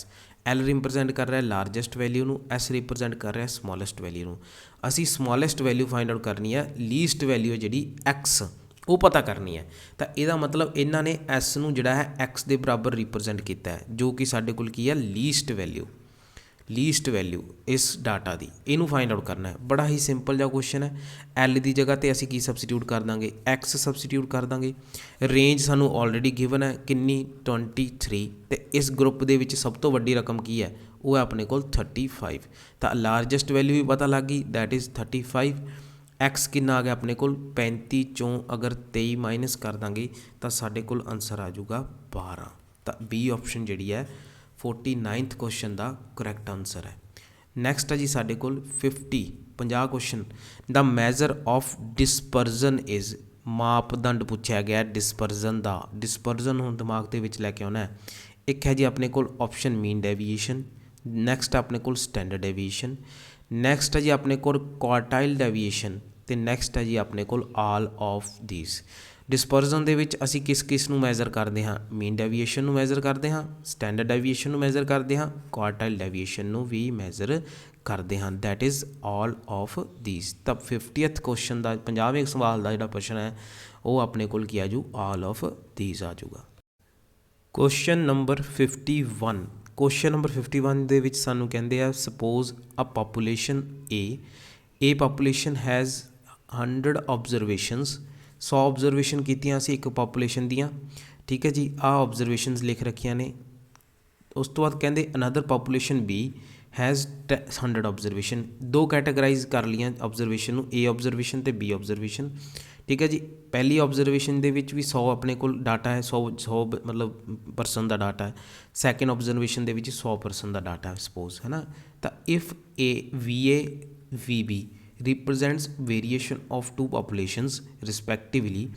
L represent कर रहा है लार्जेस्ट वैल्यू नू, S रिप्रजेंट कर रहा है स्मॉलेस्ट वैल्यू नू। असी स्मॉलेस्ट वैल्यू फाइंड आउट करनी है, लीस्ट वैल्यू जी X वो पता करनी है। तो यदा मतलब इन्हों ने S नू जिहड़ा है X के बराबर रिप्रजेंट किया है, जो कि साडे कोल की है लीस्ट वैल्यू इस डाटा की, इनू फाइंड आउट करना है। बड़ा ही सिंपल जा क्वेश्चन है। L की जगह पर असी की सबसटीट्यूट कर देंगे X सबसटीट्यूट कर देंगे। रेंज सानू ऑलरेडी गिवन है किन्नी 23, तो इस ग्रुप के विच सब तो वड्डी रकम की है वो है अपने को 35। तो लार्जेस्ट वैल्यू भी पता लग गई दैट इज़ 35। एक्स कितना आ गया अपने को 35 चों अगर 23 माइनस कर देंगे तो साढ़े को आंसर आ जाऊगा 12। तो बी ऑप्शन जी है 49th क्वेश्चन का करैक्ट आंसर है। नैक्सट है जी साढ़े को 50 question, the measure of dispersion is, मापदंड पूछा गया डिस्परजन का। डिस्परजन हम दिमाग के विच लैके आना है। एक है जी अपने को ऑप्शन मीन डेविएशन, नैक्सट अपने को स्टैंडर्ड डेविएशन, नैक्सट है जी अपने को क्वार्टाइल डेविएशन, तो नैक्सट है जी अपने को आल ऑफ दीज। डिस्परजन दे विच असी किस नू मैजर करते हाँ, मीन डेविएशन नू मैजर करते हाँ, स्टैंडर्ड डेविएशन नू मैजर करते हाँ, क्वार्टाइल डेविएशन नू भी मैजर करते हैं, that is all of these. तब 50th क्वेश्चन का 50वें सवाल का जो प्रश्न है वो अपने को क्या आजू ऑल ऑफ दीज आ जाऊगा। क्वेश्चन नंबर 51, क्वेश्चन नंबर 51 दे विच सानू कहंदे आ suppose a population a population has 100 observations, 100 observation कीतियां सी एक पॉपूलेशन दियां, ठीक है जी। आ ऑबजरवेशनस लिख रखियां ने। उस तो बाद कहंदे another population B has 100 observation, दो कैटेगराइज कर लिया ऑबजरवेशन नू, ए ऑबजरवेशन तो बी ऑबजरवेशन, ठीक है जी। पहली ऑबजरवेशन दे विच भी 100 अपने को डाटा है, 100 मतलब परसन का डाटा है। सैकेंड ऑबजरवेशन दे विच 100 परसन का डाटा है सपोज, है ना। तो if V B represents variation of two populations respectively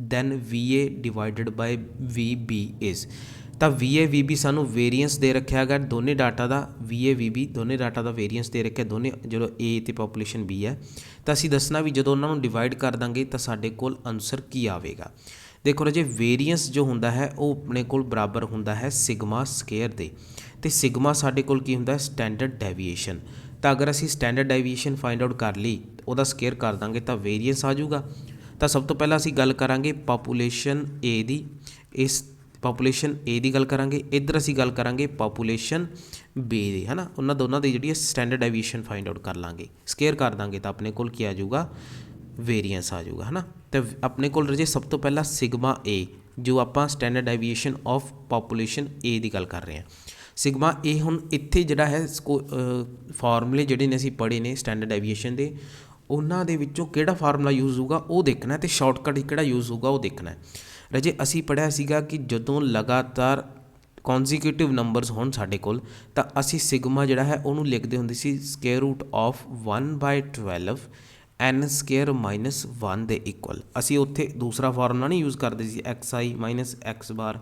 then VA divided by VB is. तो VA सानू वेरीएंस दे रखा है दोनों डाटा का, VA दोनों डाटा का वेरीएंस दे रखा दोनों जो A तो पॉपूलेशन B है। तो असी दसना भी जो उन्होंने डिवाइड कर देंगे तो साढ़े को आंसर की आएगा। देखो राजे वेरीएंस जो होंदा है वो अपने को बराबर होंदा है सिग्मा स्केयर दे, तो सिग्मा साढ़े को होंदा है स्टैंडर्ड डेविएशन। तो अगर असी स्टैंडर्ड डेविएशन फाइंड आउट कर ली तो वह स्केयर कर देंगे तो वेरीएंस आ जाऊगा। ਤਾਂ ਸਭ ਤੋਂ ਪਹਿਲਾਂ ਅਸੀਂ ਗੱਲ ਕਰਾਂਗੇ ਪਾਪੂਲੇਸ਼ਨ ਏ ਦੀ, ਇਸ ਪਾਪੂਲੇਸ਼ਨ ਏ ਦੀ ਗੱਲ ਕਰਾਂਗੇ, ਇੱਧਰ ਅਸੀਂ ਗੱਲ ਕਰਾਂਗੇ ਪਾਪੂਲੇਸ਼ਨ ਬੀ ਦੀ, ਹੈ ਨਾ। ਉਹਨਾਂ ਦੋਨਾਂ ਦੀ ਜਿਹੜੀ ਸਟੈਂਡਰਡ ਡੈਵੀਏਸ਼ਨ ਫਾਈਂਡ ਆਊਟ ਕਰ ਲਾਂਗੇ, ਸਕੇਅਰ ਕਰ ਦਾਂਗੇ ਤਾਂ ਆਪਣੇ ਕੋਲ ਕੀ ਆ ਜਾਊਗਾ, ਵੇਰੀਐਂਸ ਆ ਜਾਊਗਾ, ਹੈ ਨਾ। ਤੇ ਆਪਣੇ ਕੋਲ ਰਾਜੇ ਸਭ ਤੋਂ ਪਹਿਲਾਂ ਸਿਗਮਾ ਏ, ਜੋ ਆਪਾਂ ਸਟੈਂਡਰਡ ਡੈਵੀਏਸ਼ਨ ਆਫ ਪਾਪੂਲੇਸ਼ਨ ਏ ਦੀ ਗੱਲ ਕਰ ਰਹੇ ਹਾਂ। ਸਿਗਮਾ ਏ ਹੁਣ ਇੱਥੇ ਜਿਹੜਾ ਹੈ ਫਾਰਮੂਲੇ ਜਿਹੜੇ ਨੇ ਅਸੀਂ ਪੜ੍ਹੇ ਨੇ ਸਟੈਂਡਰਡ ਡੈਵੀਏਸ਼ਨ ਦੇ, ਉਹਨਾਂ ਦੇ ਵਿੱਚੋਂ ਕਿਹੜਾ ਫਾਰਮੂਲਾ ਯੂਜ਼ ਹੋਊਗਾ ਉਹ ਦੇਖਣਾ, ਅਤੇ ਸ਼ਾਰਟਕਟ ਕਿਹੜਾ ਯੂਜ਼ ਹੋਊਗਾ ਉਹ ਦੇਖਣਾ। ਰਾਜੇ ਅਸੀਂ ਪੜ੍ਹਿਆ ਸੀਗਾ ਕਿ ਜਦੋਂ ਲਗਾਤਾਰ ਕੌਨਜ਼ੀਕਿਊਟਿਵ ਨੰਬਰਸ ਹੋਣ ਸਾਡੇ ਕੋਲ, ਤਾਂ ਅਸੀਂ ਸਿਗਮਾ ਜਿਹੜਾ ਹੈ ਉਹਨੂੰ ਲਿਖਦੇ ਹੁੰਦੇ ਸੀ square root of 1/12 n square minus 1 ਦੇ ਇਕੁਅਲ। ਅਸੀਂ ਉੱਥੇ ਦੂਸਰਾ ਫਾਰਮੂਲਾ ਨਹੀਂ ਯੂਜ਼ ਕਰਦੇ ਸੀ XI ਮਾਈਨਸ X ਬਾਰ,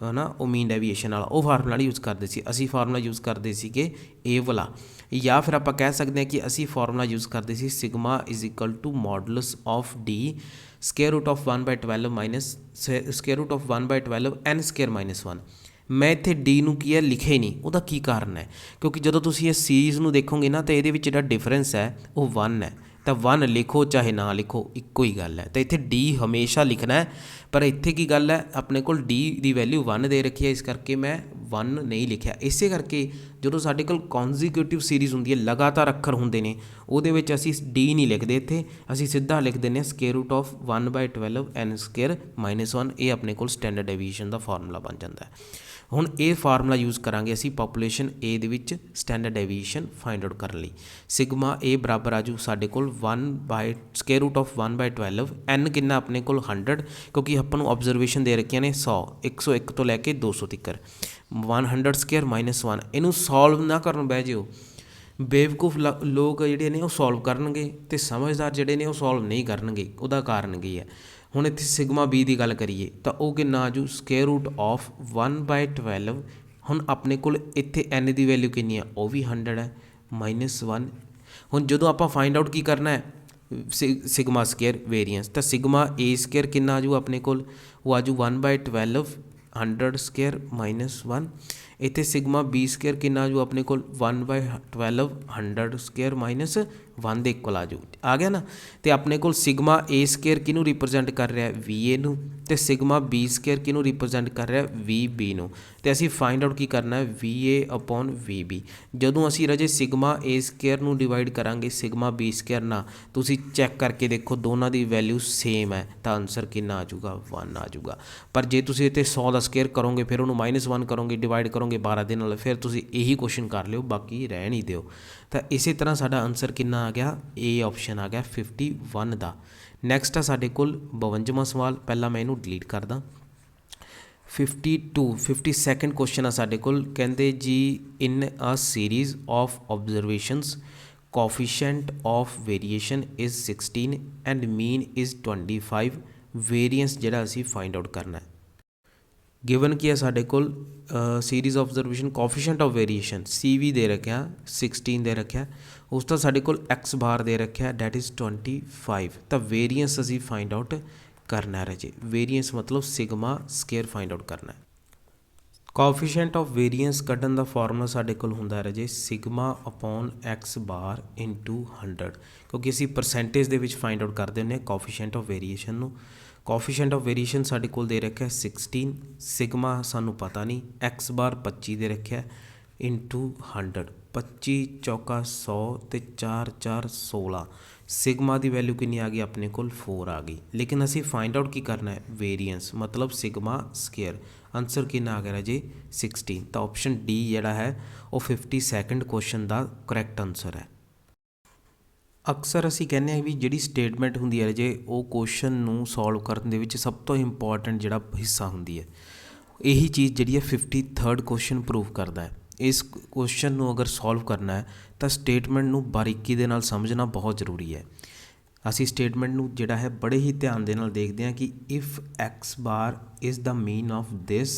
ਹੈ ਨਾ, ਉਹ ਮੀਨ ਡੈਵੀਏਸ਼ਨ ਵਾਲਾ, ਉਹ ਫਾਰਮੂਲਾ ਨਹੀਂ ਯੂਜ਼ ਕਰਦੇ ਸੀ। ਅਸੀਂ ਫਾਰਮੂਲਾ ਯੂਜ਼ ਕਰਦੇ ਸੀਗੇ ਇਹ ਵਾਲਾ, ਜਾਂ ਫਿਰ ਆਪਾਂ ਕਹਿ ਸਕਦੇ ਹਾਂ ਕਿ ਅਸੀਂ ਫਾਰਮੂਲਾ ਯੂਜ਼ ਕਰਦੇ ਸੀ sigma is equal to modulus of d square root of 1/12 minus square root of 1/12 n square minus 1। ਮੈਂ ਇੱਥੇ ਡੀ ਨੂੰ ਕੀ ਹੈ ਲਿਖਿਆ ਹੀ ਨਹੀਂ, ਉਹਦਾ ਕੀ ਕਾਰਨ ਹੈ, ਕਿਉਂਕਿ ਜਦੋਂ ਤੁਸੀਂ ਇਸ ਸੀਰੀਜ਼ ਨੂੰ ਦੇਖੋਗੇ ਨਾ ਤਾਂ ਇਹਦੇ ਵਿੱਚ ਜਿਹੜਾ ਡਿਫਰੈਂਸ ਹੈ ਉਹ 1 ਹੈ, ਤਾਂ 1 ਲਿਖੋ ਚਾਹੇ ਨਾ ਲਿਖੋ ਇੱਕੋ ਹੀ ਗੱਲ ਹੈ। ਤਾਂ ਇੱਥੇ ਡੀ ਹਮੇਸ਼ਾ ਲਿਖਣਾ ਹੈ, ਪਰ ਇੱਥੇ ਕੀ ਗੱਲ ਹੈ, ਆਪਣੇ ਕੋਲ ਡੀ ਦੀ ਵੈਲਿਊ 1 ਦੇ ਰੱਖੀ ਹੈ, ਇਸ ਕਰਕੇ ਮੈਂ 1 ਨਹੀਂ ਲਿਖਿਆ। ਇਸੇ ਕਰਕੇ ਜਦੋਂ ਸਾਡੇ ਕੋਲ ਕੌਨਜ਼ੀਕਿਊਟਿਵ ਸੀਰੀਜ਼ ਹੁੰਦੀ ਹੈ, ਲਗਾਤਾਰ ਅੱਖਰ ਹੁੰਦੇ ਨੇ, ਉਹਦੇ ਵਿੱਚ ਅਸੀਂ ਡੀ ਨਹੀਂ ਲਿਖਦੇ, ਇੱਥੇ ਅਸੀਂ ਸਿੱਧਾ ਲਿਖ ਦਿੰਦੇ ਹਾਂ square root of 1/12 n square minus 1। ਇਹ ਆਪਣੇ ਕੋਲ ਸਟੈਂਡਰਡ ਡੈਵੀਏਸ਼ਨ ਦਾ ਫਾਰਮੂਲਾ ਬਣ ਜਾਂਦਾ ਹੈ। ਹੁਣ ਇਹ ਫਾਰਮੂਲਾ ਯੂਜ਼ ਕਰਾਂਗੇ ਅਸੀਂ ਪਾਪੂਲੇਸ਼ਨ ਏ ਦੇ ਵਿੱਚ ਸਟੈਂਡਰਡ ਡੈਵੀਏਸ਼ਨ ਫਾਈਂਡ ਆਊਟ ਕਰਨ ਲਈ। ਸਿਗਮਾ ਏ ਬਰਾਬਰ ਆ ਜੂ ਸਾਡੇ ਕੋਲ ਸਕੇਅਰ ਰੂਟ ਆਫ 1/12 n ਕਿੰਨਾ ਆਪਣੇ ਕੋਲ 100, ਕਿਉਂਕਿ ਆਪਾਂ ਨੂੰ ਆਬਜ਼ਰਵੇਸ਼ਨ ਦੇ ਰੱਖੀਆਂ ਨੇ 100, 101 ਤੋਂ ਲੈ ਕੇ 200 ਤੱਕ। 100 ਸਕੇਅਰ ਮਾਈਨਸ 1, ਇਹਨੂੰ ਸੋਲਵ ਨਾ ਕਰਨ ਬਹਿ ਜਿਓ। ਬੇਵਕੂਫ ਲੋਕ ਜਿਹੜੇ ਨੇ ਉਹ ਸੋਲਵ ਕਰਨਗੇ, ਅਤੇ ਸਮਝਦਾਰ ਜਿਹੜੇ ਨੇ ਉਹ ਸੋਲਵ ਨਹੀਂ ਕਰਨਗੇ। ਉਹਦਾ ਕਾਰਨ ਕੀ ਹੈ, ਹੁਣ ਇੱਥੇ ਸਿਗਮਾ ਬੀ ਦੀ ਗੱਲ ਕਰੀਏ ਤਾਂ ਉਹ ਕਿੰਨਾ ਆ ਜੂ ਸਕੇਅਰ ਰੂਟ ਆਫ 1/12। ਹੁਣ ਆਪਣੇ ਕੋਲ ਇੱਥੇ n ਦੀ ਵੈਲਿਊ ਕਿੰਨੀ ਆ, ਉਹ ਵੀ 100 ਹੈ, ਮਾਈਨਸ 1। ਹੁਣ ਜਦੋਂ ਆਪਾਂ ਫਾਈਂਡ ਆਊਟ ਕੀ ਕਰਨਾ ਹੈ, ਸਿਗਮਾ ਸਕੇਅਰ ਵੇਰੀਐਂਸ, ਤਾਂ ਸਿਗਮਾ ਏ ਸਕੇਅਰ ਕਿੰਨਾ ਆ ਜੂ ਆਪਣੇ ਕੋਲ, ਉਹ ਆ ਜੂ 1/12 100 ਸਕੇਅਰ ਮਾਈਨਸ 1। ਇੱਥੇ ਸਿਗਮਾ ਬੀ ਸਕੇਅਰ ਕਿੰਨਾ ਆ ਜੂ ਆਪਣੇ ਕੋਲ 1/12 100 ਸਕੇਅਰ ਮਾਈਨਸ 1 ਦੇ ਇਕੁਅਲ ਆ ਜੂ, ਆ ਗਿਆ ਨਾ। ਅਤੇ ਆਪਣੇ ਕੋਲ ਸਿਗਮਾ ਏ ਸਕੇਅਰ ਕਿਹਨੂੰ ਰਿਪਰਜੈਂਟ ਕਰ ਰਿਹਾ, ਵੀ ਏ ਨੂੰ, ਅਤੇ ਸਿਗਮਾ ਬੀ ਸਕੇਅਰ ਕਿਹਨੂੰ ਰਿਪਰਜੈਂਟ ਕਰ ਰਿਹਾ, ਵੀ ਬੀ ਨੂੰ। ਅਤੇ ਅਸੀਂ ਫਾਈਂਡ ਆਊਟ ਕੀ ਕਰਨਾ ਹੈ, ਵੀ ਏ ਅਪੋਨ ਵੀ ਬੀ। ਜਦੋਂ ਅਸੀਂ ਰਾਜੇ ਸਿਗਮਾ ਏ ਸਕੇਅਰ ਨੂੰ ਡਿਵਾਈਡ ਕਰਾਂਗੇ ਸਿਗਮਾ ਬੀ ਸਕੇਅਰ ਨਾਲ, ਤੁਸੀਂ ਚੈੱਕ ਕਰਕੇ ਦੇਖੋ ਦੋਨਾਂ ਦੀ ਵੈਲਿਊ ਸੇਮ ਹੈ, ਤਾਂ ਆਨਸਰ ਕਿੰਨਾ ਆ ਜੂਗਾ, 1 ਆ ਜੂਗਾ। ਪਰ ਜੇ ਤੁਸੀਂ ਇੱਥੇ 100 ਦਾ ਸਕੇਅਰ ਕਰੋਗੇ, ਫਿਰ ਉਹਨੂੰ -1 ਕਰੋਗੇ, ਡਿਵਾਈਡ ਕਰੋਗੇ 12 ਦੇ ਨਾਲ, ਫਿਰ ਤੁਸੀਂ ਇਹੀ ਕੁਐਸਚਨ ਕਰ ਲਿਓ, ਬਾਕੀ ਰਹਿਣ ਹੀ ਦਿਓ। ਤਾਂ ਇਸੇ ਤਰ੍ਹਾਂ ਸਾਡਾ ਆਨਸਰ ਕਿੰਨਾ ਆ ਗਿਆ, ਏ ਆਪਸ਼ਨ ਆ ਗਿਆ 51 ਦਾ। ਨੈਕਸਟ ਆ ਸਾਡੇ ਕੋਲ 52ਵਾਂ ਸਵਾਲ, ਪਹਿਲਾਂ ਮੈਂ ਇਹਨੂੰ ਡਿਲੀਟ ਕਰਦਾ। 52 ਕੁਐਸਚਨ ਆ ਸਾਡੇ ਕੋਲ, ਕਹਿੰਦੇ ਜੀ in a series of observations coefficient of variation is 16 and mean is 25। Variance ਜਿਹੜਾ ਅਸੀਂ ਫਾਈਂਡ ਆਊਟ ਕਰਨਾ ਹੈ। ਗਿਵਨ ਕੀ ਹੈ ਸਾਡੇ ਕੋਲ series observation coefficient of variation CV ਦੇ ਰੱਖਿਆ 16 ਦੇ ਰੱਖਿਆ, ਉਸ ਤੋਂ ਸਾਡੇ ਕੋਲ X ਬਾਰ ਦੇ ਰੱਖਿਆ ਡੈਟ ਇਜ਼ 25। ਤਾਂ ਵੇਰੀਐਂਸ ਅਸੀਂ ਫਾਈਂਡ ਆਊਟ ਕਰਨਾ ਹੈ ਰਾਜੇ। ਵੇਰੀਐਂਸ ਮਤਲਬ ਸਿਗਮਾ ਸਕੇਅਰ ਫਾਈਂਡ ਆਊਟ ਕਰਨਾ ਹੈ। ਕੋਫੀਸ਼ੀਐਂਟ ਆਫ ਵੇਰੀਐਂਸ ਕੱਢਣ ਦਾ ਫਾਰਮੂਲਾ ਸਾਡੇ ਕੋਲ ਹੁੰਦਾ ਰਾਜੇ sigma upon X bar into 100, ਕਿਉਂਕਿ ਅਸੀਂ ਪਰਸੈਂਟੇਜ ਦੇ ਵਿੱਚ ਫਾਈਂਡ ਆਊਟ ਕਰਦੇ ਹੁੰਦੇ ਹਾਂ ਕੋਫੀਸ਼ੀਐਂਟ ਆਫ ਵੇਰੀਏਸ਼ਨ ਨੂੰ। ਕੋਫੀਸ਼ੀਐਂਟ ਆਫ ਵੇਰੀਏਸ਼ਨ ਸਾਡੇ ਕੋਲ ਦੇ ਰੱਖਿਆ 16, ਸਿਗਮਾ ਸਾਨੂੰ ਪਤਾ ਨਹੀਂ, X ਬਾਰ 25 ਦੇ ਰੱਖਿਆ ਇਨਟੂ 100। 25 ਚੌਕਾ 100 ਅਤੇ 4 4 16। ਸਿਗਮਾ ਦੀ ਵੈਲਿਊ ਕਿੰਨੀ ਆ ਗਈ ਆਪਣੇ ਕੋਲ 4 ਆ ਗਈ, ਲੇਕਿਨ ਅਸੀਂ ਫਾਈਂਡ ਆਊਟ ਕੀ ਕਰਨਾ ਹੈ, ਵੇਰੀਐਂਸ ਮਤਲਬ ਸਿਗਮਾ ਸਕੇਅਰ। ਆਨਸਰ ਕਿੰਨਾ ਆ ਗਿਆ ਰਾਜੇ 16। ਤਾਂ ਆਪਸ਼ਨ ਡੀ ਜਿਹੜਾ ਹੈ ਉਹ 52 ਕੁਐਸਚਨ ਦਾ ਕਰੈਕਟ ਆਨਸਰ ਹੈ। ਅਕਸਰ ਅਸੀਂ ਕਹਿੰਦੇ ਹਾਂ ਵੀ ਜਿਹੜੀ ਸਟੇਟਮੈਂਟ ਹੁੰਦੀ ਹੈ ਜੇ ਉਹ ਕੁਐਸਚਨ ਨੂੰ ਸੋਲਵ ਕਰਨ ਦੇ ਵਿੱਚ ਸਭ ਤੋਂ ਇੰਪੋਰਟੈਂਟ ਜਿਹੜਾ ਹਿੱਸਾ ਹੁੰਦੀ ਹੈ, ਇਹੀ ਚੀਜ਼ ਜਿਹੜੀ ਹੈ 53rd ਕੁਐਸਚਨ ਪ੍ਰੂਵ ਕਰਦਾ ਹੈ। ਇਸ ਕੁਐਸਚਨ ਨੂੰ ਅਗਰ ਸੋਲਵ ਕਰਨਾ ਹੈ ਤਾਂ ਸਟੇਟਮੈਂਟ ਨੂੰ ਬਾਰੀਕੀ ਦੇ ਨਾਲ ਸਮਝਣਾ ਬਹੁਤ ਜ਼ਰੂਰੀ ਹੈ। ਅਸੀਂ ਸਟੇਟਮੈਂਟ ਨੂੰ ਜਿਹੜਾ ਹੈ ਬੜੇ ਹੀ ਧਿਆਨ ਦੇ ਨਾਲ ਦੇਖਦੇ ਹਾਂ ਕਿ if X bar is the mean of this